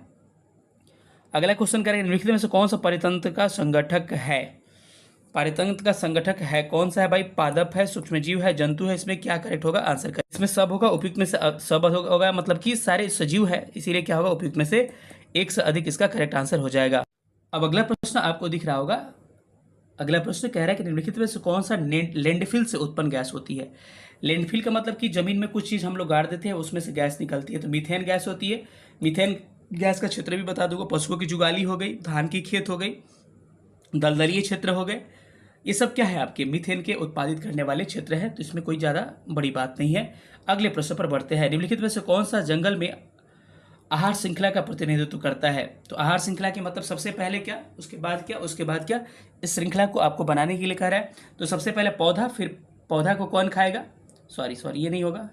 अगला क्वेश्चन करेंगे, निम्नलिखित में से कौन सा परितंत्र का संगठक है? पारितंत्र का संगठक है कौन सा है भाई? पादप है, सूक्ष्मजीव है, जंतु है। इसमें क्या करेक्ट होगा? Answer correct. इसमें सब होगा, उपयुक्त में से सब होगा, मतलब कि सारे सजीव है, इसीलिए क्या होगा? उपयुक्त में से एक से अधिक इसका करेक्ट आंसर हो जाएगा। अब अगला प्रश्न आपको दिख रहा होगा। अगला प्रश्न कह रहा है कि निम्नलिखित में से कौन सा लैंडफिल से उत्पन्न गैस होती है? लैंडफिल का मतलब कि जमीन में कुछ चीज हम लोग गाड़ देते हैं, उसमें से गैस निकलती है, तो मीथेन गैस होती है। मीथेन गैस का क्षेत्र भी बता दूंगा। पशुओं की जुगाली हो गई, धान की खेत हो गई, दलदलीय क्षेत्र हो गए, ये सब क्या है? आपके मीथेन के उत्पादित करने वाले क्षेत्र है, तो इसमें कोई ज़्यादा बड़ी बात नहीं है। अगले प्रश्न पर बढ़ते हैं। निम्नलिखित में से कौन सा जंगल में आहार श्रृंखला का प्रतिनिधित्व करता है? तो आहार श्रृंखला के मतलब सबसे पहले क्या, उसके बाद क्या, उसके बाद क्या, इस श्रृंखला को आपको बनाने के लिए कह रहा है। तो सबसे पहले पौधा, फिर पौधा को कौन खाएगा? सॉरी ये नहीं होगा।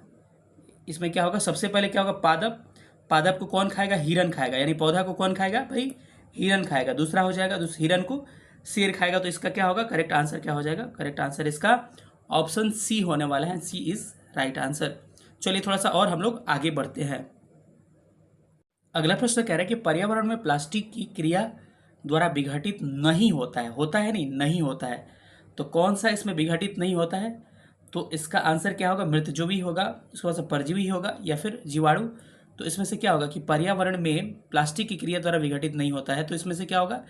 इसमें क्या होगा? सबसे पहले क्या होगा? पादप। पादप को कौन खाएगा? हिरन खाएगा। यानी पौधा को कौन खाएगा भाई? हिरन खाएगा। दूसरा हो जाएगा, हिरन को शेर खाएगा। तो इसका क्या होगा? करेक्ट आंसर क्या हो जाएगा? करेक्ट आंसर इसका ऑप्शन सी होने वाला है। सी इज राइट आंसर। चलिए थोड़ा सा और हम लोग आगे बढ़ते हैं। अगला प्रश्न कह रहा है कि पर्यावरण में प्लास्टिक की क्रिया द्वारा विघटित नहीं होता है। होता है नहीं होता है। तो कौन सा इसमें विघटित नहीं होता है? तो इसका आंसर क्या होगा? मृतजोवी भी होगा, उसके बाद परजीवी होगा, या फिर जीवाणु। तो इसमें से क्या होगा कि पर्यावरण में प्लास्टिक की क्रिया द्वारा विघटित नहीं होता है, तो इसमें से क्या होगा?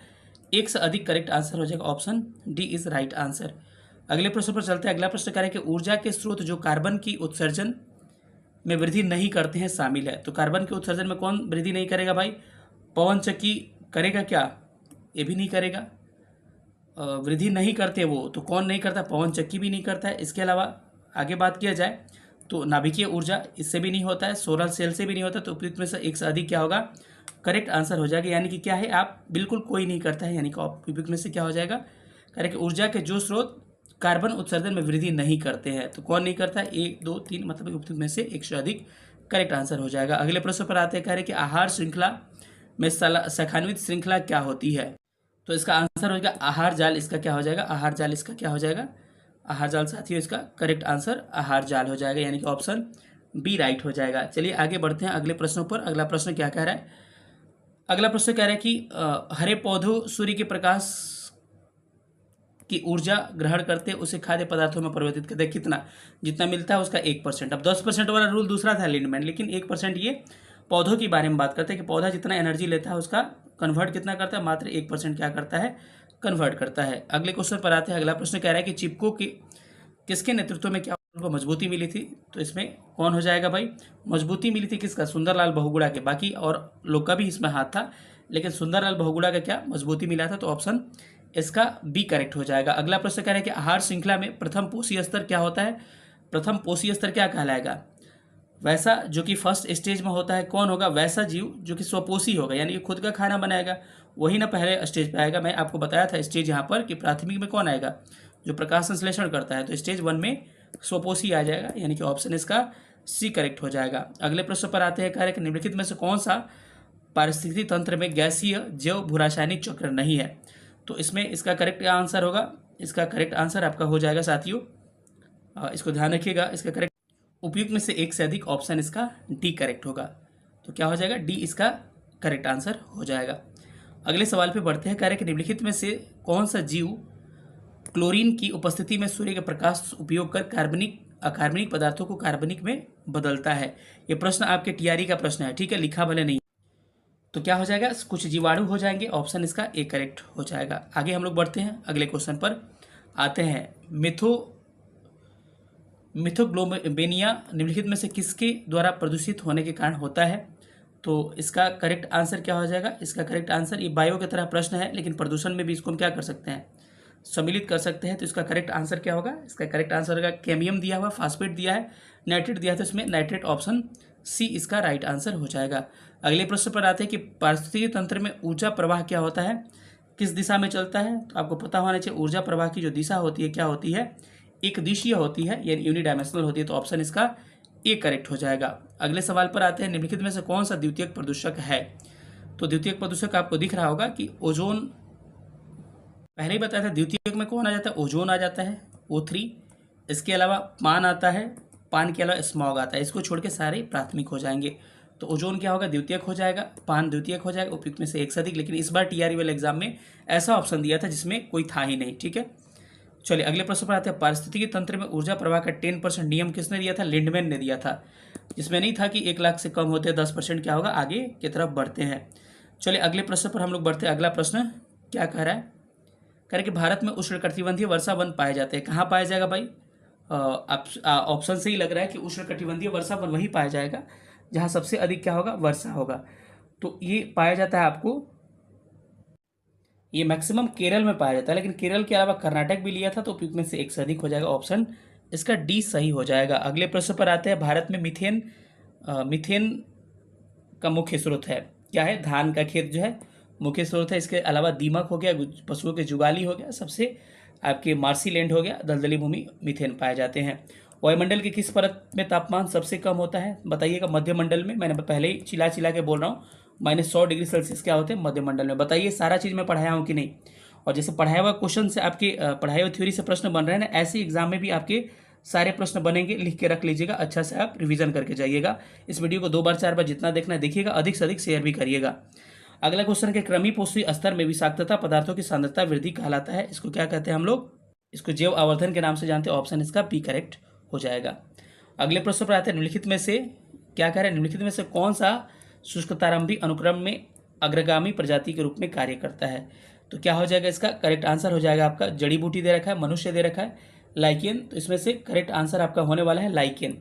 एक से अधिक करेक्ट आंसर हो जाएगा। Option D is right answer. अगले प्रश्न पर चलते हैं। अगला प्रश्न कह रहा है कि ऊर्जा के स्रोत जो कार्बन की उत्सर्जन में वृद्धि नहीं करते हैं शामिल है। तो कार्बन के उत्सर्जन में कौन वृद्धि नहीं करेगा भाई? पवन चक्की करेगा क्या? ये भी नहीं करेगा। वृद्धि नहीं करते वो, तो कौन नहीं करता? पवन चक्की भी नहीं करता है। इसके अलावा आगे बात किया जाए तो नाभिकीय ऊर्जा, इससे भी नहीं होता है, सोलर सेल से भी नहीं होता। तो उपयुक्त में से एक से अधिक क्या होगा? करेक्ट आंसर हो जाएगा। यानी कि क्या है? आप बिल्कुल कोई नहीं करता है, यानी कि उपयुक्त में से क्या हो जाएगा? करेक्ट। ऊर्जा के जो स्रोत कार्बन उत्सर्जन में वृद्धि नहीं करते हैं, तो कौन नहीं करता है? 1 2 3, मतलब उपयुक्त में से एक से अधिक करेक्ट आंसर हो जाएगा। अगले प्रश्न पर आते हैं। कह रहे कि आहार श्रृंखला में शाखान्वित श्रृंखला क्या होती है? तो इसका आंसर हो जाएगा आहार जाल। इसका क्या हो जाएगा? आहार जाल। इसका क्या हो जाएगा? आहार जाल साथियों, इसका करेक्ट आंसर आहार जाल हो जाएगा, यानी कि ऑप्शन बी राइट हो जाएगा। चलिए आगे बढ़ते हैं अगले प्रश्नों पर। अगला प्रश्न क्या कह रहा है? अगला प्रश्न कह रहा है कि हरे पौधों सूर्य के प्रकाश की ऊर्जा ग्रहण करते उसे खाद्य पदार्थों में परिवर्तित करते हैं। कितना? जितना मिलता है उसका 1%। अब 10% वाला रूल दूसरा था लिंडमैन, लेकिन 1% ये पौधों की बारे में बात करते हैं कि पौधा जितना एनर्जी लेता है उसका कन्वर्ट कितना करता है? मात्र 1% क्या करता है? कन्वर्ट करता है। अगले क्वेश्चन पर आते हैं। अगला प्रश्न कह रहा है कि चिपको की किसके नेतृत्व में क्या उनको मजबूती मिली थी? तो इसमें कौन हो जाएगा भाई? मजबूती मिली थी किसका? सुंदरलाल बहुगुणा के। बाकी और लोग का भी इसमें हाथ था, लेकिन सुंदरलाल बहुगुणा का क्या मजबूती मिला था? तो ऑप्शन इसका बी करेक्ट हो जाएगा। अगला प्रश्न कह रहा है कि आहार श्रृंखला में प्रथम पोषी स्तर क्या होता है? प्रथम पोषी स्तर क्या कहलाएगा? वैसा जो कि फर्स्ट स्टेज में होता है। कौन होगा? वैसा जीव जो कि स्वपोषी होगा, यानी कि खुद का खाना बनाएगा, वही ना पहले स्टेज पे आएगा। मैं आपको बताया था स्टेज यहाँ पर कि प्राथमिक में कौन आएगा? जो प्रकाश संश्लेषण करता है। तो स्टेज 1 में स्वपोषी आ जाएगा, यानी कि ऑप्शन इसका सी करेक्ट हो जाएगा। अगले प्रश्न पर आते हैं। कह रहे हैं कि निम्नलिखित में से कौन सा पारिस्थितिकी तंत्र में गैसीय जैव भूरासायनिक चक्र नहीं है? तो इसमें इसका करेक्ट आंसर होगा, इसका करेक्ट आंसर आपका हो जाएगा साथियों, इसको ध्यान रखिएगा। इसका करेक्ट उपयुक्त में से एक से अधिक, ऑप्शन इसका डी करेक्ट होगा। तो क्या हो जाएगा? डी इसका करेक्ट आंसर हो जाएगा। अगले सवाल पे बढ़ते हैं। कह रहे हैं कि निम्नलिखित में से कौन सा जीव क्लोरीन की उपस्थिति में सूर्य के प्रकाश उपयोग कर अकार्बनिक पदार्थों को कार्बनिक में बदलता है? ये प्रश्न आपके टीआरई का प्रश्न है, ठीक है, लिखा भले नहीं। तो क्या हो जाएगा? कुछ जीवाणु हो जाएंगे, ऑप्शन इसका ए करेक्ट हो जाएगा। आगे हम लोग बढ़ते हैं, अगले क्वेश्चन पर आते हैं। मिथोग्लोबिनिया निम्नलिखित में से किसके द्वारा प्रदूषित होने के कारण होता है? तो इसका करेक्ट आंसर क्या हो जाएगा? इसका करेक्ट आंसर, ये बायो की तरह प्रश्न है, लेकिन प्रदूषण में भी इसको हम क्या कर सकते हैं? सम्मिलित कर सकते हैं। तो इसका करेक्ट आंसर क्या होगा? इसका करेक्ट आंसर होगा कैमियम दिया हुआ, फास्फेट दिया है, नाइट्रेट दिया है, तो इसमें नाइट्रेट, ऑप्शन सी इसका राइट आंसर हो जाएगा। अगले प्रश्न पर आते हैं कि पारिस्थितिकी तंत्र में ऊर्जा प्रवाह क्या होता है? किस दिशा में चलता है? तो आपको पता होना चाहिए ऊर्जा प्रवाह की जो दिशा होती है क्या होती है? एक दिशीय होती है, यानी यूनिडायमेंशनल होती है। तो ऑप्शन इसका ए करेक्ट हो जाएगा। अगले सवाल पर आते हैं। निम्नलिखित में से कौन सा द्वितीयक प्रदूषक है? तो द्वितीयक प्रदूषक आपको दिख रहा होगा कि ओजोन, पहले ही बताया था। द्वितीयक में कौन आ जाता है? ओजोन आ जाता है, O3। इसके अलावा पान आता है, पान के अलावा स्मॉग आता है। इसको छोड़ के सारे प्राथमिक हो जाएंगे। तो ओजोन क्या होगा? द्वितीयक हो जाएगा, पान द्वितीयक हो जाएगा, उपयुक्त में से एक से अधिक। लेकिन इस बार टीआरई वाले एग्जाम में ऐसा ऑप्शन दिया था जिसमें कोई था ही नहीं, ठीक है। चलिए अगले प्रश्न पर आते हैं। पारिस्थितिकी तंत्र में ऊर्जा प्रवाह का 10% नियम किसने दिया था? लिंडमैन ने दिया था, जिसमें नहीं था कि 1 लाख से कम होते 10% क्या होगा, आगे की तरफ बढ़ते हैं। चलिए अगले प्रश्न पर हम लोग बढ़ते हैं। अगला प्रश्न क्या कह रहा है? कह रहे कि भारत में उष्णकटिबंधीय वर्षा वन पाए जाते हैं। कहाँ पाया जाएगा भाई? ऑप्शन से ही लग रहा है कि उष्णकटिबंधीय वर्षा वन वही पाया जाएगा जहाँ सबसे अधिक क्या होगा, वर्षा होगा। तो ये पाया जाता है आपको, ये मैक्सिमम केरल में पाया जाता है, लेकिन केरल के अलावा कर्नाटक भी लिया था, तो उपयुक्त में से एक से अधिक हो जाएगा। ऑप्शन इसका डी सही हो जाएगा। अगले प्रश्न पर आते हैं। भारत में मीथेन का मुख्य स्रोत है क्या है? धान का खेत जो है मुख्य स्रोत है। इसके अलावा दीमक हो गया, पशुओं के जुगाली हो गया, सबसे आपके मार्सी लैंड हो गया, दलदली भूमि मीथेन पाए जाते हैं। वायुमंडल की किस परत में तापमान सबसे कम होता है? बताइएगा। मध्यमंडल में, मैंने पहले ही चिल्ला चिल्ला के बोल रहा हूँ, -100 डिग्री सेल्सियस क्या होते हैं? मध्यमंडल में। बताइए सारा चीज़ मैं पढ़ाया हूँ कि नहीं? और जैसे पढ़ाया हुआ क्वेश्चन से आपके पढ़ाई हुई थ्योरी से प्रश्न बन रहे हैं ना, ऐसे एग्जाम में भी आपके सारे प्रश्न बनेंगे। लिख के रख लीजिएगा, अच्छा से आप रिवीजन करके जाइएगा। इस वीडियो को 2 बार 4 बार जितना देखना है देखिएगा, अधिक से अधिक शेयर भी करिएगा। अगला क्वेश्चन के क्रमी पोषी स्तर में विषाक्तता पदार्थों की सांद्रता वृद्धि कहलाता है। इसको क्या कहते हैं हम लोग? इसको जैव आवर्धन के नाम से जानते हैं। ऑप्शन इसका बी करेक्ट हो जाएगा। अगले प्रश्न पर आते हैं। निम्नलिखित में से क्या कह रहे हैं? निम्नलिखित में से कौन सा शुष्कतारंभी अनुक्रम में अग्रगामी प्रजाति के रूप में कार्य करता है? तो क्या हो जाएगा इसका? करेक्ट आंसर हो जाएगा आपका जड़ी बूटी दे रखा है, मनुष्य दे रखा है, लाइकेन। तो इसमें से करेक्ट आंसर आपका होने वाला है लाइकेन।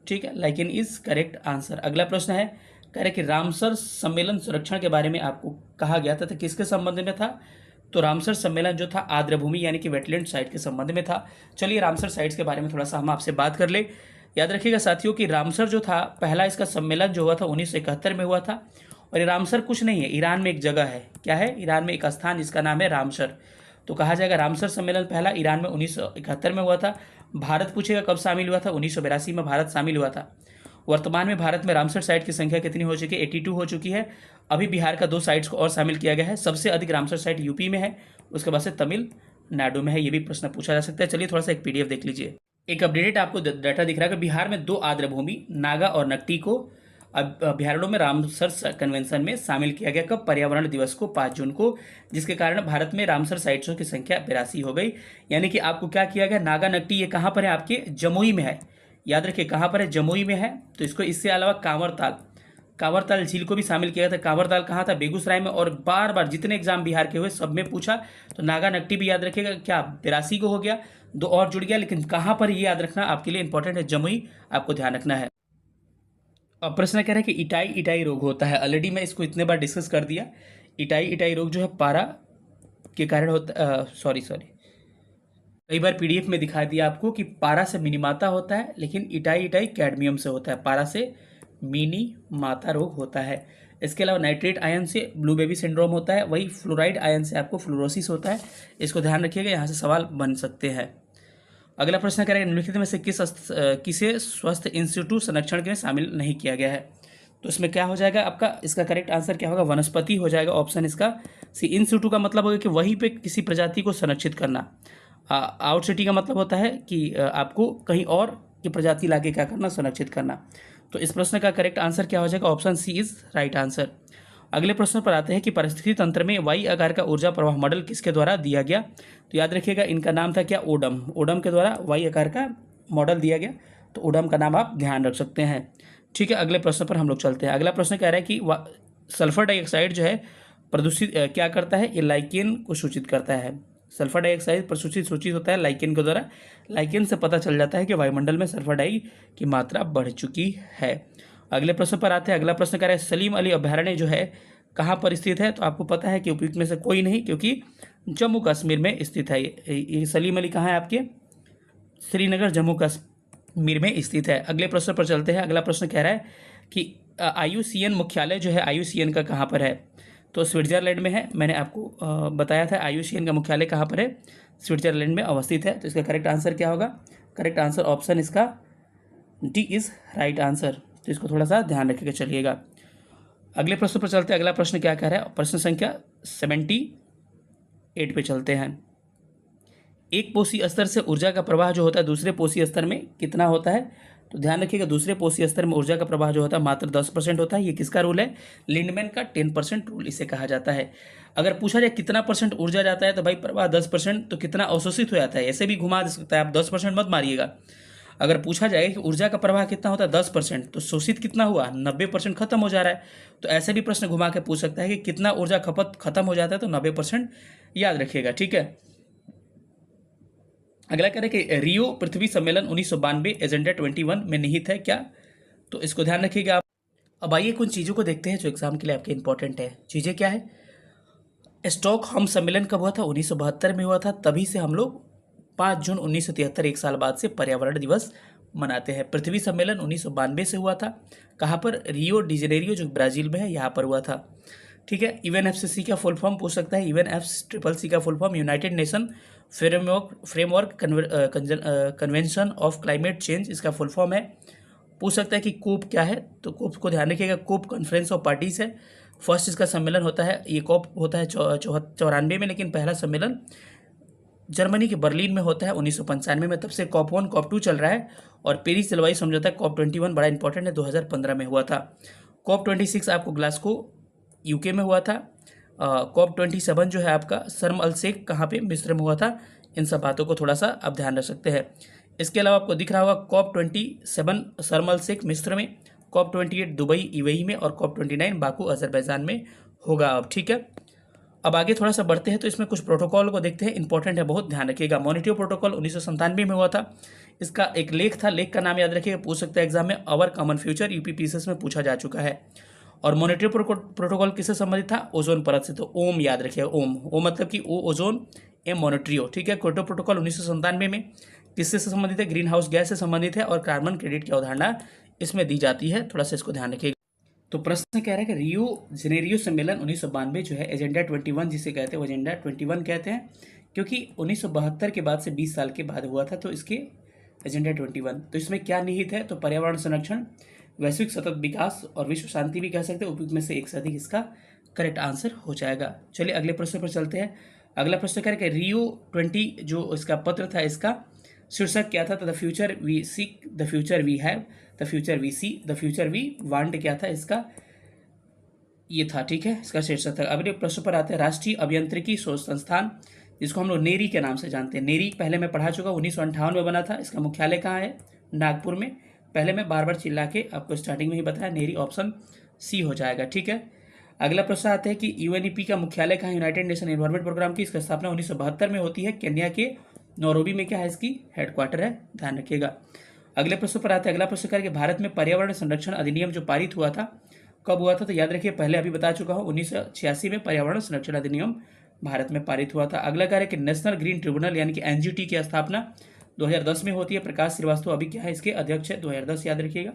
ठीक है, लाइकेन इज करेक्ट आंसर। अगला प्रश्न है, कह रहे कि रामसर सम्मेलन संरक्षण के बारे में आपको कहा गया था, तो किसके संबंध में था? तो रामसर सम्मेलन जो था आर्द्रभूमि यानी कि वेटलैंड साइट के संबंध में था। चलिए रामसर साइट्स के बारे में थोड़ा सा हम आपसे बात कर ले। याद रखिएगा साथियों कि रामसर जो था, पहला इसका सम्मेलन जो हुआ था 1971 में हुआ था। और ये रामसर कुछ नहीं है, ईरान में एक जगह है। क्या है? ईरान में एक स्थान जिसका नाम है रामसर। तो कहा जाएगा रामसर सम्मेलन पहला ईरान में 1971 में हुआ था। भारत पूछेगा कब शामिल हुआ था? 1982 में भारत शामिल हुआ था। वर्तमान में भारत में रामसर साइट की संख्या कितनी हो चुकी है? 82 हो चुकी है। अभी बिहार का 2 साइट्स को और शामिल किया गया है। सबसे अधिक रामसर साइट यूपी में है, उसके बाद से तमिलनाडु में है। ये भी प्रश्न पूछा जा सकता है। चलिए थोड़ा सा एक पीडीएफ देख लीजिए। एक अपडेटेड आपको डाटा दिख रहा है कि बिहार में 2 आर्द्रभूमि नागा और नकटी को अभ्यारण्यों में रामसर कन्वेंशन में शामिल किया गया। कब? पर्यावरण दिवस को 5 जून को, जिसके कारण भारत में रामसर साइट्सों की संख्या 82 हो गई। यानी कि आपको क्या किया गया? नागा नकटी ये कहाँ पर है? आपके जमुई में है। याद रखिए कहाँ पर है? जमुई में है। तो इसको इससे अलावा कांवरताल झील को भी शामिल किया गया था। कांवरताल कहाँ था? बेगूसराय में। और बार बार जितने एग्जाम बिहार के हुए सब में पूछा, तो नागा नकटी भी याद रखिएगा। क्या 82 को हो गया? 2 और जुड़ गया, लेकिन कहाँ पर ये याद रखना आपके लिए इंपॉर्टेंट है, जमुई आपको ध्यान रखना है। अब प्रश्न कह रहे हैं कि इटाई रोग होता है। ऑलरेडी मैं इसको इतने बार डिस्कस कर दिया। इटाई रोग जो है पारा के कारण होता, सॉरी कई बार पीडीएफ में दिखा दिया आपको कि पारा से मिनीमाता होता है, लेकिन इटाई कैडमियम से होता है। पारा से मिनीमाता रोग होता है। इसके अलावा नाइट्रेट आयन से ब्लू बेबी सिंड्रोम होता है। वही फ्लोराइड आयन से आपको फ्लोरोसिस होता है। इसको ध्यान रखिएगा, यहाँ से सवाल बन सकते हैं। अगला प्रश्न करेंगे, निम्नलिखित में से किसे स्वस्थ इंस्टीट्यूट संरक्षण में शामिल नहीं किया गया है? तो इसमें क्या हो जाएगा आपका? इसका करेक्ट आंसर क्या होगा? वनस्पति हो जाएगा। ऑप्शन इसका सी। इन सिटू का मतलब होगा कि वहीं पे किसी प्रजाति को संरक्षित करना। आउट सिटी का मतलब होता है कि आपको कहीं और की प्रजाति लाके क्या करना? संरक्षित करना। तो इस प्रश्न का करेक्ट आंसर क्या हो जाएगा? Option C is right answer. अगले प्रश्न पर आते हैं कि परिस्थिति तंत्र में वाई आकार का ऊर्जा प्रवाह मॉडल किसके द्वारा दिया गया? तो याद रखिएगा इनका नाम था क्या? ओडम के द्वारा वाई आकार का मॉडल दिया गया। तो ओडम का नाम आप ध्यान रख सकते हैं। ठीक है, अगले प्रश्न पर हम लोग चलते हैं। अगला प्रश्न कह रहा है कि सल्फर डाइऑक्साइड जो है प्रदूषित क्या करता है? ये लाइकेन को सूचित करता है। सल्फर डाइऑक्साइड प्रसूचित सूचित होता है लाइकेन के द्वारा। लाइकेन से पता चल जाता है कि वायुमंडल में सल्फर डाई की मात्रा बढ़ चुकी है। अगले प्रश्न पर आते हैं। अगला प्रश्न कह रहा है सलीम अली अभ्यारण्य जो है कहाँ पर स्थित है? तो आपको पता है कि उपयुक्त में से कोई नहीं, क्योंकि जम्मू कश्मीर में स्थित है। ये सलीम अली कहाँ है? आपके श्रीनगर जम्मू कश्मीर में स्थित है। अगले प्रश्न पर चलते हैं। अगला प्रश्न कह रहा है कि IUCN मुख्यालय जो है IUCN का कहाँ पर है? तो स्विट्जरलैंड में है। मैंने आपको बताया था IUCN का मुख्यालय कहाँ पर है? स्विट्जरलैंड में अवस्थित है। तो इसका करेक्ट आंसर क्या होगा? करेक्ट आंसर ऑप्शन इसका डी इज राइट आंसर। तो इसको थोड़ा सा ध्यान रखिएगा। चलिएगा अगले प्रश्न पर चलते हैं। अगला प्रश्न क्या कह रहा है? प्रश्न संख्या 78 पे चलते हैं। एक पोषी स्तर से ऊर्जा का प्रवाह जो होता है दूसरे पोषी स्तर में कितना होता है? तो ध्यान रखिएगा दूसरे पोषी स्तर में ऊर्जा का प्रवाह जो होता है मात्र 10% होता है। ये किसका रूल है? लिंडमैन का 10% रूल इसे कहा जाता है। अगर पूछा जाए कितना परसेंट ऊर्जा जाता है तो भाई प्रवाह 10%, तो कितना अवशोषित हो जाता है ऐसे भी घुमा दे सकता है, आप 10% मत मारिएगा। अगर पूछा जाए कि ऊर्जा का प्रवाह कितना होता है 10%, तो शोषित कितना हुआ? 90% खत्म हो जा रहा है। तो ऐसे भी प्रश्न घुमा के पूछ सकता है कि कितना ऊर्जा खपत खत्म हो जाता है, तो 90% याद रखिएगा, ठीक है। अगला कह रहे हैं कि रियो पृथ्वी सम्मेलन 1992 एजेंडा 21 में निहित है क्या? तो इसको ध्यान रखिएगा आप। अब आइए कुछ चीज़ों को देखते हैं जो एग्जाम के लिए आपके इंपॉर्टेंट है। चीज़ें क्या है? स्टॉकहोम सम्मेलन कब हुआ था? 1972 में हुआ था। तभी से हम लोग 5 जून 1973 एक साल बाद से पर्यावरण दिवस मनाते हैं। पृथ्वी सम्मेलन 1992 से हुआ था। कहाँ पर? रियो डी जेनेरियो जो ब्राजील में है, यहाँ पर हुआ था, ठीक है। यूएनएफसीसी का फुल फॉर्म पूछ सकता है। यूएनएफसीसी का full form United nation framework convention of climate change, इसका फुल फॉर्म है। पूछ सकता है कि कोप क्या है? तो कोप को ध्यान रखिएगा, कोप कॉन्फ्रेंस ऑफ पार्टीज है। फर्स्ट इसका सम्मेलन होता है, ये कॉप होता है 94 में, लेकिन पहला सम्मेलन जर्मनी के बर्लिन में होता है 1995 में। तब से कॉप 1 कॉप 2 चल रहा है। और पेरिस जलवायु समझौता कॉप 21 बड़ा इंपॉर्टेंट है, 2015 में हुआ था। कॉप 26 आपको ग्लासगो यूके में हुआ था। कॉप 27 जो है आपका शर्म अल शेख कहाँ पे? मिस्र में हुआ था। इन सब बातों को थोड़ा सा आप ध्यान रख सकते हैं। इसके अलावा आपको दिख रहा होगा कॉप 27 शर्म अल शेख मिस्र में, कॉप 28 दुबई यूएई में, और कॉप 29 बाकू अजरबैजान में होगा अब, ठीक है। अब आगे थोड़ा सा बढ़ते हैं तो इसमें कुछ प्रोटोकॉल को देखते हैं, इंपॉर्टेंट है, बहुत ध्यान रखिएगा। मॉनिट्रियो प्रोटोकॉल 1997 में हुआ था। इसका एक लेख था, लेख का नाम याद रखिएगा, पूछ सकता है एग्जाम में। अवर कॉमन फ्यूचर यूपीपीसीएस में पूछा जा चुका है। और मॉनिटरी प्रोटोकॉल किससे संबंधित था? ओजोन परत से। तो ओम याद रखिएगा, ओम, ओ मतलब कि ओ ओजोन, एम मॉनिट्रियो, ठीक है। क्योटो प्रोटोकॉल 1997 में किससे संबंधित है? ग्रीन हाउस गैस से संबंधित है। और कार्बन क्रेडिट की अवधारणा इसमें दी जाती है, थोड़ा सा इसको ध्यान रखिएगा। तो प्रश्न कह रहा है कि रियो जेनेरियो सम्मेलन 1992 जो है एजेंडा 21 जिसे कहते हैं, वो एजेंडा 21 कहते हैं, क्योंकि 1972 के बाद से 20 साल के बाद हुआ था, तो इसके एजेंडा 21। तो इसमें क्या निहित है? तो पर्यावरण संरक्षण, वैश्विक सतत विकास और विश्व शांति भी कह सकते हैं। उपयुक्त में से एक से अधिक इसका करेक्ट आंसर हो जाएगा। चलिए अगले प्रश्न पर चलते हैं। अगला प्रश्न कह रहा है कि रियो 20 जो इसका पत्र था, इसका शीर्षक क्या था? तो the future we seek, the future we have, the future we see, the future we want, क्या था इसका? ये था, ठीक है, इसका शीर्षक था। अगले प्रश्न पर आते हैं। राष्ट्रीय अभियांत्रिकी शोध संस्थान, जिसको हम लोग नेरी के नाम से जानते हैं। नेरी पहले मैं पढ़ा चुका, 1958 में बना था। इसका मुख्यालय कहाँ है? नागपुर में। पहले मैं बार बार चिल्ला के आपको स्टार्टिंग में ही बताया, नेरी ऑप्शन सी हो जाएगा, ठीक है। अगला प्रश्न आता है कि यूएनईपी का मुख्यालय कहाँ? यूनाइटेड नेशन एनवायरमेंट प्रोग्राम की इसकी स्थापना 1972 में होती है। केन्या के नैरोबी में क्या है इसकी हेडक्वार्टर है, ध्यान रखिएगा। अगले प्रश्न पर आते हैं। अगला प्रश्न करके भारत में पर्यावरण संरक्षण अधिनियम जो पारित हुआ था, कब हुआ था? तो याद रखिए, पहले अभी बता चुका हूँ, 1986 में पर्यावरण संरक्षण अधिनियम भारत में पारित हुआ था। अगला कार्य कि नेशनल ग्रीन ट्रिब्यूनल यानी कि एनजीटी की स्थापना 2010 में होती है। प्रकाश श्रीवास्तव अभी क्या है? इसके अध्यक्ष है, 2010 याद रखिएगा,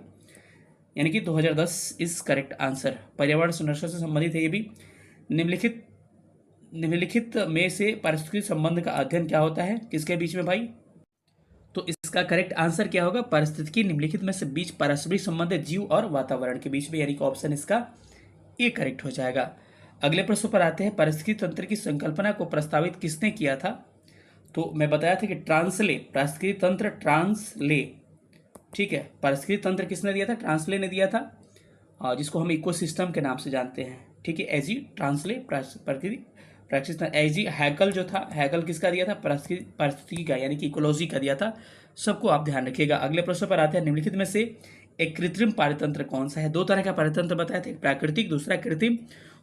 यानी कि 2010 इज करेक्ट आंसर। पर्यावरण संरक्षण से संबंधित है ये भी। निम्नलिखित में से पारिस्थितिक संबंध का अध्ययन क्या होता है? किसके बीच में भाई? तो इसका करेक्ट आंसर क्या होगा? पारिस्थितिकी निम्नलिखित में से बीच पारस्परिक संबंध है जीव और वातावरण के बीच में, यानी कि ऑप्शन इसका ए करेक्ट हो जाएगा। अगले प्रश्न पर आते हैं। पारिस्थितिकी तंत्र की संकल्पना को प्रस्तावित किसने किया था? तो मैं बताया था कि ट्रांसले, पारिस्थितिकी तंत्र ट्रांसले, ठीक है। पारिस्थितिकी तंत्र किसने दिया था? ट्रांसले ने दिया था, जिसको हम इकोसिस्टम के नाम से जानते हैं, ठीक है। एजी ट्रांसले प्रैक्टिस एजी हैकल जो था, हैकल किसका दिया था? पारिस्थितिकी का, यानी कि इकोलॉजी का दिया था। सबको आप ध्यान रखिएगा। अगले प्रश्न पर आते हैं। निम्नलिखित में से एक कृत्रिम पारितंत्र कौन सा है? दो तरह का पारितंत्र बताया था, एक प्राकृतिक, दूसरा कृत्रिम।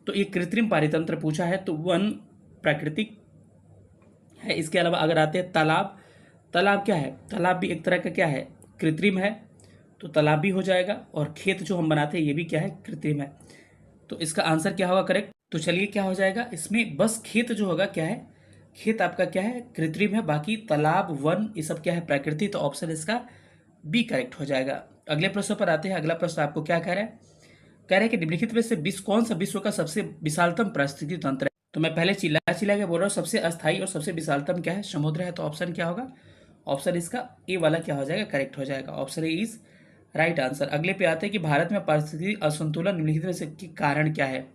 तो एक कृत्रिम पारितंत्र पूछा है, तो वन प्राकृतिक है। इसके अलावा अगर आते हैं तालाब, तालाब क्या है? तालाब भी एक तरह का क्या है? कृत्रिम है, तो तालाब भी हो जाएगा। और खेत जो हम बनाते हैं ये भी क्या है? कृत्रिम है। तो इसका आंसर क्या होगा करेक्ट? तो चलिए क्या हो जाएगा इसमें? बस खेत जो होगा क्या है? खेत आपका क्या है? कृत्रिम है। बाकी तालाब, वन, ये सब क्या है? प्राकृतिक। तो ऑप्शन इसका बी करेक्ट हो जाएगा। अगले प्रश्न पर आते हैं। अगला प्रश्न आपको क्या कह रहा है? कह रहे हैं कि निम्नलिखित में से कौन सा विश्व का सबसे विशालतम पारिस्थितिकी तंत्र है? तो मैं पहले चिल्ला के बोल रहा हूँ, सबसे अस्थायी और सबसे विशालतम क्या है? समुद्र है। तो ऑप्शन क्या होगा? ऑप्शन इसका ए वाला क्या हो जाएगा? करेक्ट हो जाएगा। Option A is right answer. अगले पे आते हैं कि भारत में पारिस्थितिक असंतुलन निम्नलिखित में से के कारण क्या है?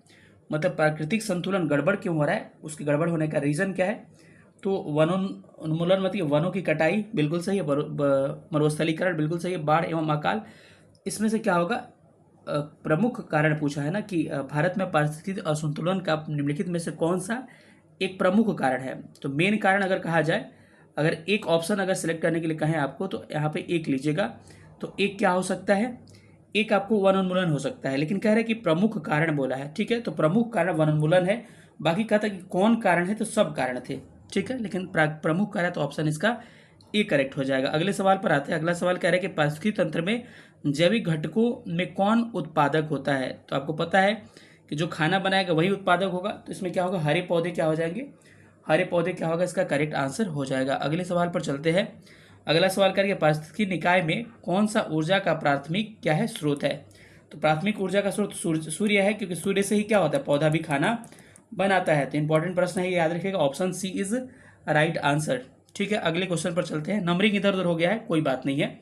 मतलब प्राकृतिक संतुलन गड़बड़ क्यों हो रहा है, उसके गड़बड़ होने का रीजन क्या है? तो वनोन्मूलन मतलब वनों की कटाई बिल्कुल सही है, मरुस्थलीकरण बिल्कुल सही है, बाढ़ एवं अकाल। इसमें से क्या होगा, प्रमुख कारण पूछा है ना कि भारत में पारिस्थितिक असंतुलन का निम्नलिखित में से कौन सा एक प्रमुख कारण है। तो मेन कारण अगर कहा जाए, अगर एक ऑप्शन अगर सिलेक्ट करने के लिए कहें आपको, तो यहाँ पे एक लीजिएगा। तो एक क्या हो सकता है, एक आपको वनोन्मूलन हो सकता है, लेकिन कह रहे हैं कि प्रमुख कारण बोला है, ठीक है। तो प्रमुख कारण वनोन्मूलन है, बाकी कहता है कि कौन कारण है, तो सब कारण थे, ठीक है, लेकिन प्रमुख कारण, तो ऑप्शन इसका ए करेक्ट हो जाएगा। अगले सवाल पर आते हैं। अगला सवाल कह रहा है कि पारिस्थितिक तंत्र में जैविक घटकों में कौन उत्पादक होता है। तो आपको पता है कि जो खाना बनाएगा वही उत्पादक होगा, तो इसमें क्या होगा, हरे पौधे क्या हो जाएंगे, हरे पौधे क्या होगा, इसका करेक्ट आंसर हो जाएगा। अगले सवाल पर चलते हैं। अगला सवाल करेंगे, पारिस्थितिकी निकाय में कौन सा ऊर्जा का प्राथमिक क्या है, स्रोत है। तो प्राथमिक ऊर्जा का स्रोत सूर्य है, क्योंकि सूर्य से ही क्या होता है, पौधा भी खाना बनाता है। तो इंपॉर्टेंट प्रश्न है, ये याद रखिएगा, option C is right answer, ठीक है। अगले क्वेश्चन पर चलते हैं। नंबरिंग इधर उधर हो गया है, कोई बात नहीं है,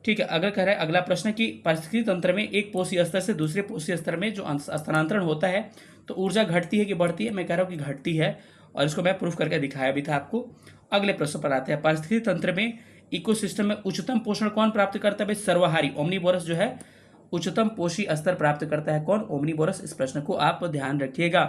ठीक है। अगर कह रहा है अगला प्रश्न कि पारिस्थितिकी तंत्र में एक पोषी स्तर से दूसरे पोषी स्तर में जो स्थानांतरण होता है, तो ऊर्जा घटती है कि बढ़ती है। मैं कह रहा हूँ कि घटती है, और इसको मैं प्रूफ करके दिखाया भी था आपको। अगले प्रश्न पर आते हैं। पारिस्थितिकी तंत्र में इकोसिस्टम में उच्चतम पोषण कौन प्राप्त करता है, भाई सर्वहारी ओमनीवोरस जो है उच्चतम पोषी स्तर प्राप्त करता है, कौन, ओमनीवोरस। इस प्रश्न को आप ध्यान रखिएगा,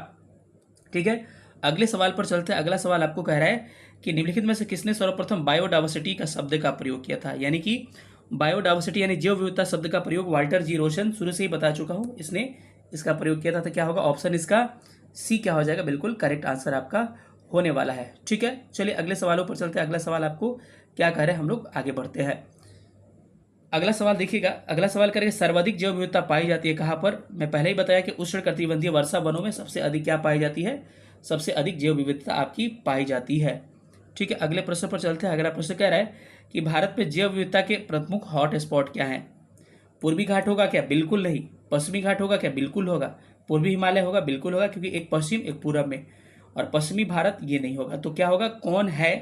ठीक है। अगले सवाल पर चलते हैं। अगला सवाल आपको कह रहा है कि निम्नलिखित में से किसने सर्वप्रथम बायोडाइवर्सिटी का शब्द का प्रयोग किया था। यानी कि बायोडाइवर्सिटी यानी जैव विविधता शब्द का प्रयोग वाल्टर जी रोशन, शुरू से ही बता चुका हूं, इसने इसका प्रयोग किया था। तो क्या होगा, ऑप्शन इसका सी क्या हो जाएगा, बिल्कुल करेक्ट आंसर आपका होने वाला है, ठीक है। चलिए अगले सवालों पर चलते हैं। अगला सवाल आपको क्या कह रहे हैं, हम लोग आगे बढ़ते हैं। अगला सवाल देखिएगा। अगला सवाल करेंगे, सर्वाधिक जैव विविधता पाई जाती है कहाँ पर। मैं पहले ही बताया कि उष्णकटिबंधीय वर्षा वनों में सबसे अधिक क्या पाई जाती है, सबसे अधिक जैव विविधता आपकी पाई जाती है, ठीक है। अगले प्रश्न पर चलते हैं। अगला प्रश्न कह रहा है कि भारत में जैव विविधता के प्रमुख हॉट स्पॉट क्या हैं। पूर्वी घाट होगा क्या, बिल्कुल नहीं। पश्चिमी घाट होगा क्या, बिल्कुल होगा। पूर्वी हिमालय होगा, बिल्कुल होगा, क्योंकि एक पश्चिम एक पूरब में, और पश्चिमी भारत ये नहीं होगा। तो क्या होगा, कौन है,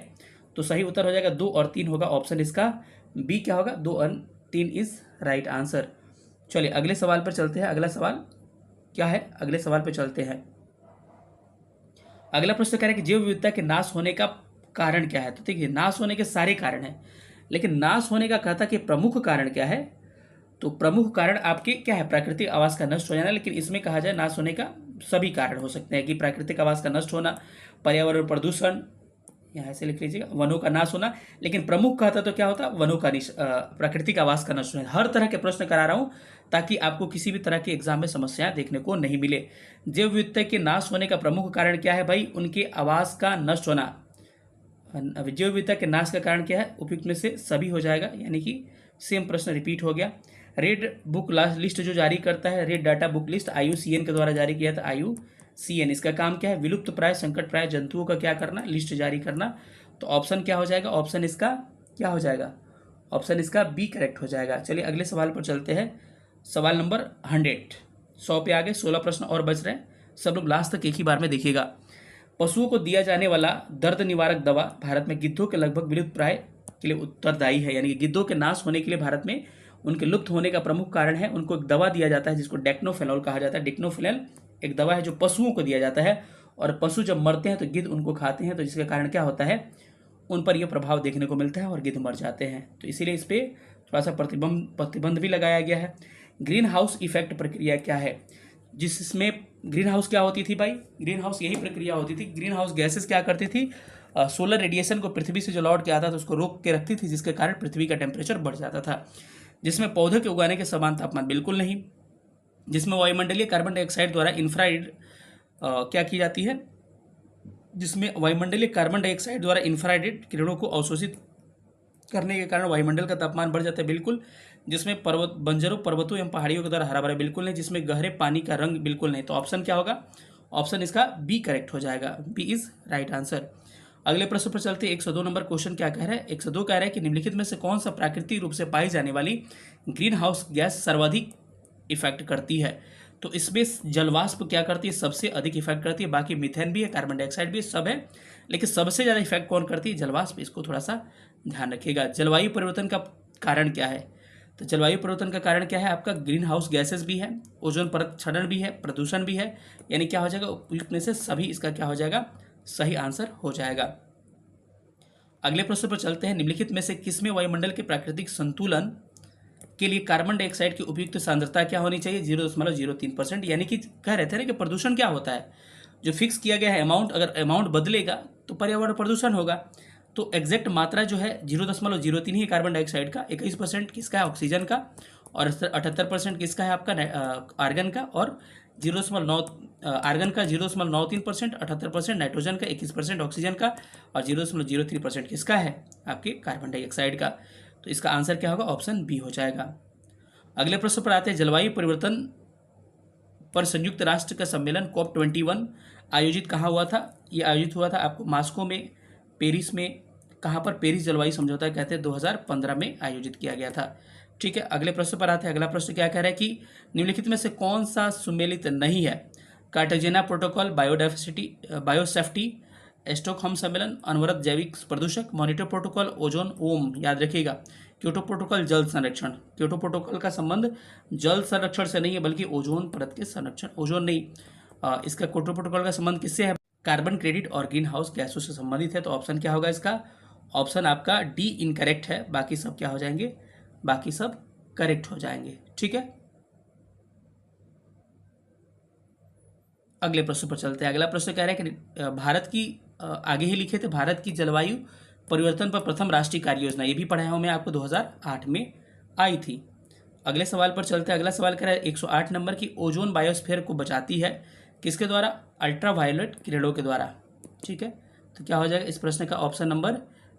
तो सही उत्तर हो जाएगा 2 और 3 होगा, ऑप्शन इसका बी क्या होगा, 2 और 3 इज राइट आंसर। चलिए अगले सवाल पर चलते हैं। अगला सवाल क्या है, अगले सवाल पर चलते हैं। अगला प्रश्न कह रहा है कि जैव विविधता के नाश होने का कारण क्या है। तो देखिए, नाश होने के सारे कारण हैं, लेकिन नाश होने का कहता कि प्रमुख कारण क्या है। तो प्रमुख कारण आपके क्या है, प्राकृतिक आवास का नष्ट हो जाना, लेकिन इसमें कहा जाए नाश होने का सभी कारण हो सकते हैं कि प्राकृतिक आवास का नष्ट होना, पर्यावरण प्रदूषण, यहाँ से लिख लीजिएगा, वनों का नाश होना। लेकिन प्रमुख कहता तो क्या होता, वनों का प्राकृतिक आवास का नष्ट होना। हर तरह के प्रश्न करा रहा हूँ ताकि आपको किसी भी तरह के एग्जाम में समस्याएं देखने को नहीं मिले। जैव विविधता के नाश होने का प्रमुख कारण क्या है भाई, उनके आवास का नष्ट होना। जैव विविधता के नाश का कारण क्या है, उपयुक्त में से सभी हो जाएगा, यानी कि सेम प्रश्न रिपीट हो गया। रेड बुक लिस्ट जो जारी करता है, red data book list IUCN के द्वारा जारी किया था, IUCN, इसका काम क्या है, विलुप्त प्राय संकट प्राय जंतुओं का क्या करना, लिस्ट जारी करना। तो ऑप्शन क्या हो जाएगा, ऑप्शन इसका क्या हो जाएगा, ऑप्शन इसका बी करेक्ट हो जाएगा। चलिए अगले सवाल पर चलते हैं। सवाल नंबर 100 पे आगे 16 प्रश्न और बच रहे हैं, सब लोग लास्ट तक एक ही बार में देखिएगा। पशुओं को दिया जाने वाला दर्द निवारक दवा भारत में गिद्धों के लगभग विलुप्त प्राय के लिए उत्तरदायी है, यानी कि गिद्धों के नाश होने के लिए भारत में उनके लुप्त होने का प्रमुख कारण है। उनको एक दवा दिया जाता है जिसको डेक्नोफेनॉल कहा जाता है। डेक्नोफेनॉल एक दवा है जो पशुओं को दिया जाता है, और पशु जब मरते हैं तो गिद्ध उनको खाते हैं, तो जिसके कारण क्या होता है, उन पर यह प्रभाव देखने को मिलता है और गिद्ध मर जाते हैं। तो इसीलिए इस पर थोड़ा सा प्रतिबंध भी लगाया गया है। ग्रीन हाउस इफेक्ट प्रक्रिया क्या है, जिसमें ग्रीन हाउस क्या होती थी भाई, ग्रीन हाउस यही प्रक्रिया होती थी। ग्रीन हाउस गैसेस क्या करती थी, सोलर रेडिएशन को पृथ्वी से जो लौट के आता था उसको रोक के रखती थी, जिसके कारण पृथ्वी का टेम्परेचर बढ़ जाता था। जिसमें पौधे के उगाने के समान तापमान बिल्कुल नहीं। जिसमें वायुमंडलीय कार्बन डाइऑक्साइड द्वारा इंफ्रारेड क्या की जाती है, जिसमें वायुमंडलीय कार्बन डाइऑक्साइड द्वारा इंफ्रारेड किरणों को अवशोषित करने के कारण वायुमंडल का तापमान बढ़ जाता है, बिल्कुल। जिसमें बंजरों पर्वतों एवं पहाड़ियों के द्वारा हरा भरा, बिल्कुल नहीं। जिसमें गहरे पानी का रंग, बिल्कुल नहीं। तो ऑप्शन क्या होगा, ऑप्शन इसका बी करेक्ट हो जाएगा, बी इज राइट आंसर। अगले प्रश्न पर चलते हैं। 102 नंबर क्वेश्चन क्या कह रहा है, 102 कह रहा है कि निम्नलिखित में से कौन सा प्राकृतिक रूप से पाई जाने वाली ग्रीन हाउस गैस सर्वाधिक इफेक्ट करती है। तो इसमें जलवाष्प क्या करती है, सबसे अधिक इफेक्ट करती है। बाकी मीथेन भी है, कार्बन डाइऑक्साइड भी, सब है, लेकिन सबसे ज़्यादा इफेक्ट कौन करती है, जलवाष्प। इसको थोड़ा सा ध्यान रखिएगा। जलवायु परिवर्तन का कारण क्या है, तो जलवायु परिवर्तन का कारण क्या है आपका, ग्रीन हाउस गैसेस भी है, ओजोन परत क्षरण भी है, प्रदूषण भी है, यानी क्या हो जाएगा, उपयुक्त में से सभी इसका क्या हो जाएगा, सही आंसर हो जाएगा। अगले प्रश्न पर चलते हैं। निम्नलिखित में से किसमें वायुमंडल के प्राकृतिक संतुलन के लिए कार्बन डाइऑक्साइड की उपयुक्त सांद्रता क्या होनी चाहिए? 0.03%। यानी कि कह रहे थे ना कि प्रदूषण क्या होता है, जो फिक्स किया गया है अमाउंट, अगर अमाउंट बदलेगा तो पर्यावरण प्रदूषण होगा। तो एग्जैक्ट मात्रा जो है 0.03 ही कार्बन डाइऑक्साइड का, 21% किसका है? ऑक्सीजन का, और 78% किसका है? आपका आर्गन का, और 0.9 आर्गन का 0.93%, 78% नाइट्रोजन का, 21% ऑक्सीजन का, और 0.03% किसका है? आपके कार्बन डाइऑक्साइड का। तो इसका आंसर क्या होगा? ऑप्शन बी हो जाएगा। अगले प्रश्न पर आते हैं। जलवायु परिवर्तन पर संयुक्त राष्ट्र का सम्मेलन COP21 आयोजित कहाँ हुआ था? ये आयोजित हुआ था आपको मास्को में, पेरिस में। कहाँ पर? पेरिस जलवायु समझौता कहते हैं 2015 में आयोजित किया गया था। ठीक है, अगले प्रश्न पर आते हैं। अगला प्रश्न क्या कह रहा है कि निम्नलिखित में से कौन सा सुमेलित नहीं है? Cartagena protocol, biodiversity, biosafety, Stockholm सम्मेलन, अनवरत जैविक प्रदूषक, मॉनिटर प्रोटोकॉल, ओजोन, ओम। याद रखिएगा, क्योटो प्रोटोकॉल जल संरक्षण। क्योटो प्रोटोकॉल का संबंध जल संरक्षण से नहीं है बल्कि ओजोन परत के संरक्षण, ओजोन नहीं, इसका क्योटो प्रोटोकॉल का संबंध किससे है? कार्बन क्रेडिट और ग्रीन हाउस गैसों से संबंधित है। तो ऑप्शन क्या होगा इसका? ऑप्शन आपका डी इनकरेक्ट है। बाकी सब क्या हो जाएंगे? बाकी सब करेक्ट हो जाएंगे। ठीक है, अगले प्रश्न पर चलते हैं। अगला प्रश्न कह रहा है कि भारत की आगे ही लिखे थे, भारत की जलवायु परिवर्तन पर प्रथम राष्ट्रीय कार्य योजना, ये भी पढ़ाया हूँ मैं आपको, 2008 में आई थी। अगले सवाल पर चलते हैं। अगला सवाल कह रहा है 108 नंबर की, ओजोन बायोस्फीयर को बचाती है किसके द्वारा? अल्ट्रावायलेट किरणों के द्वारा। ठीक है, तो क्या हो जाएगा इस प्रश्न का? ऑप्शन नंबर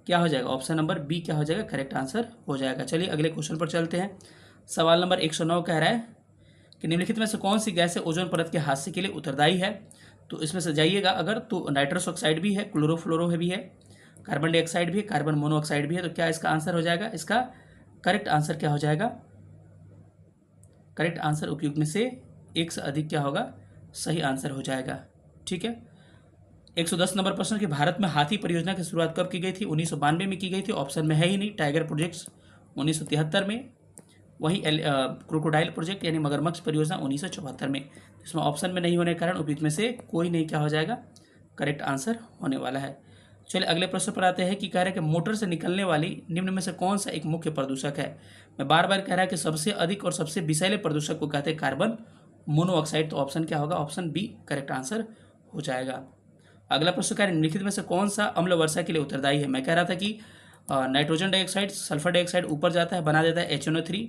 क्या हो जाएगा? ऑप्शन नंबर बी क्या हो जाएगा? करेक्ट आंसर हो जाएगा। चलिए अगले क्वेश्चन पर चलते हैं। सवाल नंबर 109 कह रहा है कि निम्नलिखित में से कौन सी गैस है ओजोन परत के हादसे के लिए उत्तरदायी है? तो इसमें से जाइएगा अगर, तो नाइट्रस ऑक्साइड भी है, क्लोरोफ्लोरो भी है, कार्बन डाइऑक्साइड भी है, कार्बन मोनोऑक्साइड भी है। तो क्या इसका आंसर हो जाएगा? इसका करेक्ट आंसर क्या हो जाएगा? करेक्ट आंसर उपयुक्त में से एक से अधिक क्या होगा? सही आंसर हो जाएगा। ठीक है, 110 नंबर प्रश्न कि भारत में हाथी परियोजना की शुरुआत कब की गई थी? 1992 में की गई थी। ऑप्शन में है ही नहीं। टाइगर प्रोजेक्ट्स 1973 में, वही क्रोकोडाइल प्रोजेक्ट यानी मगरमच्छ परियोजना 1974 में। इसमें ऑप्शन में नहीं होने के कारण उपयुक्त में से कोई नहीं क्या हो जाएगा? करेक्ट आंसर होने वाला है। चलिए अगले प्रश्न पर आते हैं कि कह रहा है कि मोटर से निकलने वाली निम्न में से कौन सा एक मुख्य प्रदूषक है? मैं बार बार कह रहा है कि सबसे अधिक और सबसे विषैले प्रदूषक को कहते हैं कार्बन मोनोऑक्साइड। तो ऑप्शन क्या होगा? ऑप्शन बी करेक्ट आंसर हो जाएगा। अगला प्रश्न कह रहा है निम्नलिखित में से कौन सा अम्ल वर्षा के लिए उत्तरदायी है? मैं कह रहा था कि नाइट्रोजन डाइऑक्साइड, सल्फर डाइऑक्साइड ऊपर जाता है, बना देता है HNO3,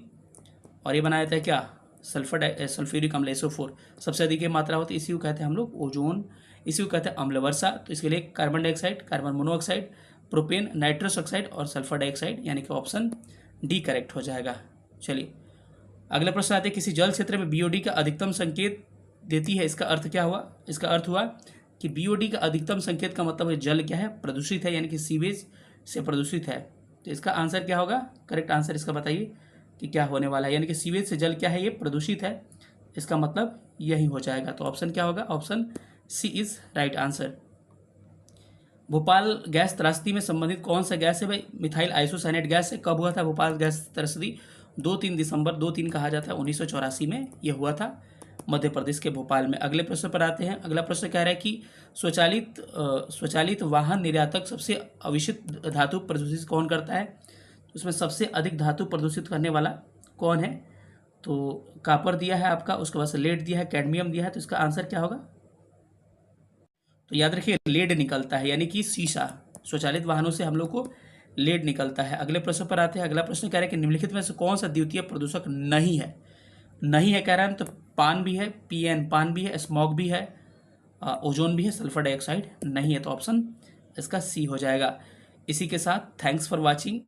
और ये बना देता है क्या? सल्फ्यूरिक अम्ल SO4। सबसे अधिक ये मात्रा होती है, इसी को कहते हैं हम लोग ओजोन, इसी को कहते हैं अम्ल वर्षा। तो इसके लिए carbon dioxide, carbon monoxide, propane, nitrous oxide और सल्फर डाइऑक्साइड, यानी कि ऑप्शन डी करेक्ट हो जाएगा। चलिए अगले प्रश्न आते हैं। किसी जल क्षेत्र में BOD का अधिकतम संकेत देती है, इसका अर्थ क्या हुआ? इसका अर्थ हुआ कि BOD का अधिकतम संकेत का मतलब है जल क्या है? प्रदूषित है, यानी कि सीवेज से प्रदूषित है। तो इसका आंसर क्या होगा? करेक्ट आंसर इसका बताइए कि क्या होने वाला है? यानी कि सीवेज से जल क्या है? ये प्रदूषित है, इसका मतलब यही हो जाएगा। तो ऑप्शन क्या होगा? Option C is right answer. Bhopal gas त्रासदी में संबंधित कौन सा गैस है भाई? मिथाइल आइसोसाइनेट गैस है। कब हुआ था भोपाल गैस त्रासदी? 2-3 दिसंबर, 2-3 कहा जाता है, 1984 में यह हुआ था मध्य प्रदेश के भोपाल में। अगले प्रश्न पर आते हैं। अगला प्रश्न कह रहा है कि स्वचालित वाहन निर्यातक सबसे अविशित धातु प्रदूषित कौन करता है? तो उसमें सबसे अधिक धातु प्रदूषित करने वाला कौन है? तो कापर दिया है आपका, उसके बाद से लेड दिया है, कैडमियम दिया है। तो इसका आंसर क्या होगा? तो याद रखिए लेड निकलता है, यानी कि शीशा। स्वचालित वाहनों से हम लोग को लेड निकलता है। अगले प्रश्न पर आते हैं। अगला प्रश्न कह रहा है कि निम्नलिखित में से कौन सा द्वितीय प्रदूषक नहीं है? नहीं है कह रहा है, तो पान भी है, PN पान भी है, स्मॉग भी है, ओजोन भी है, सल्फर डाइऑक्साइड नहीं है। तो ऑप्शन इसका सी हो जाएगा। इसी के साथ थैंक्स फॉर वॉचिंग।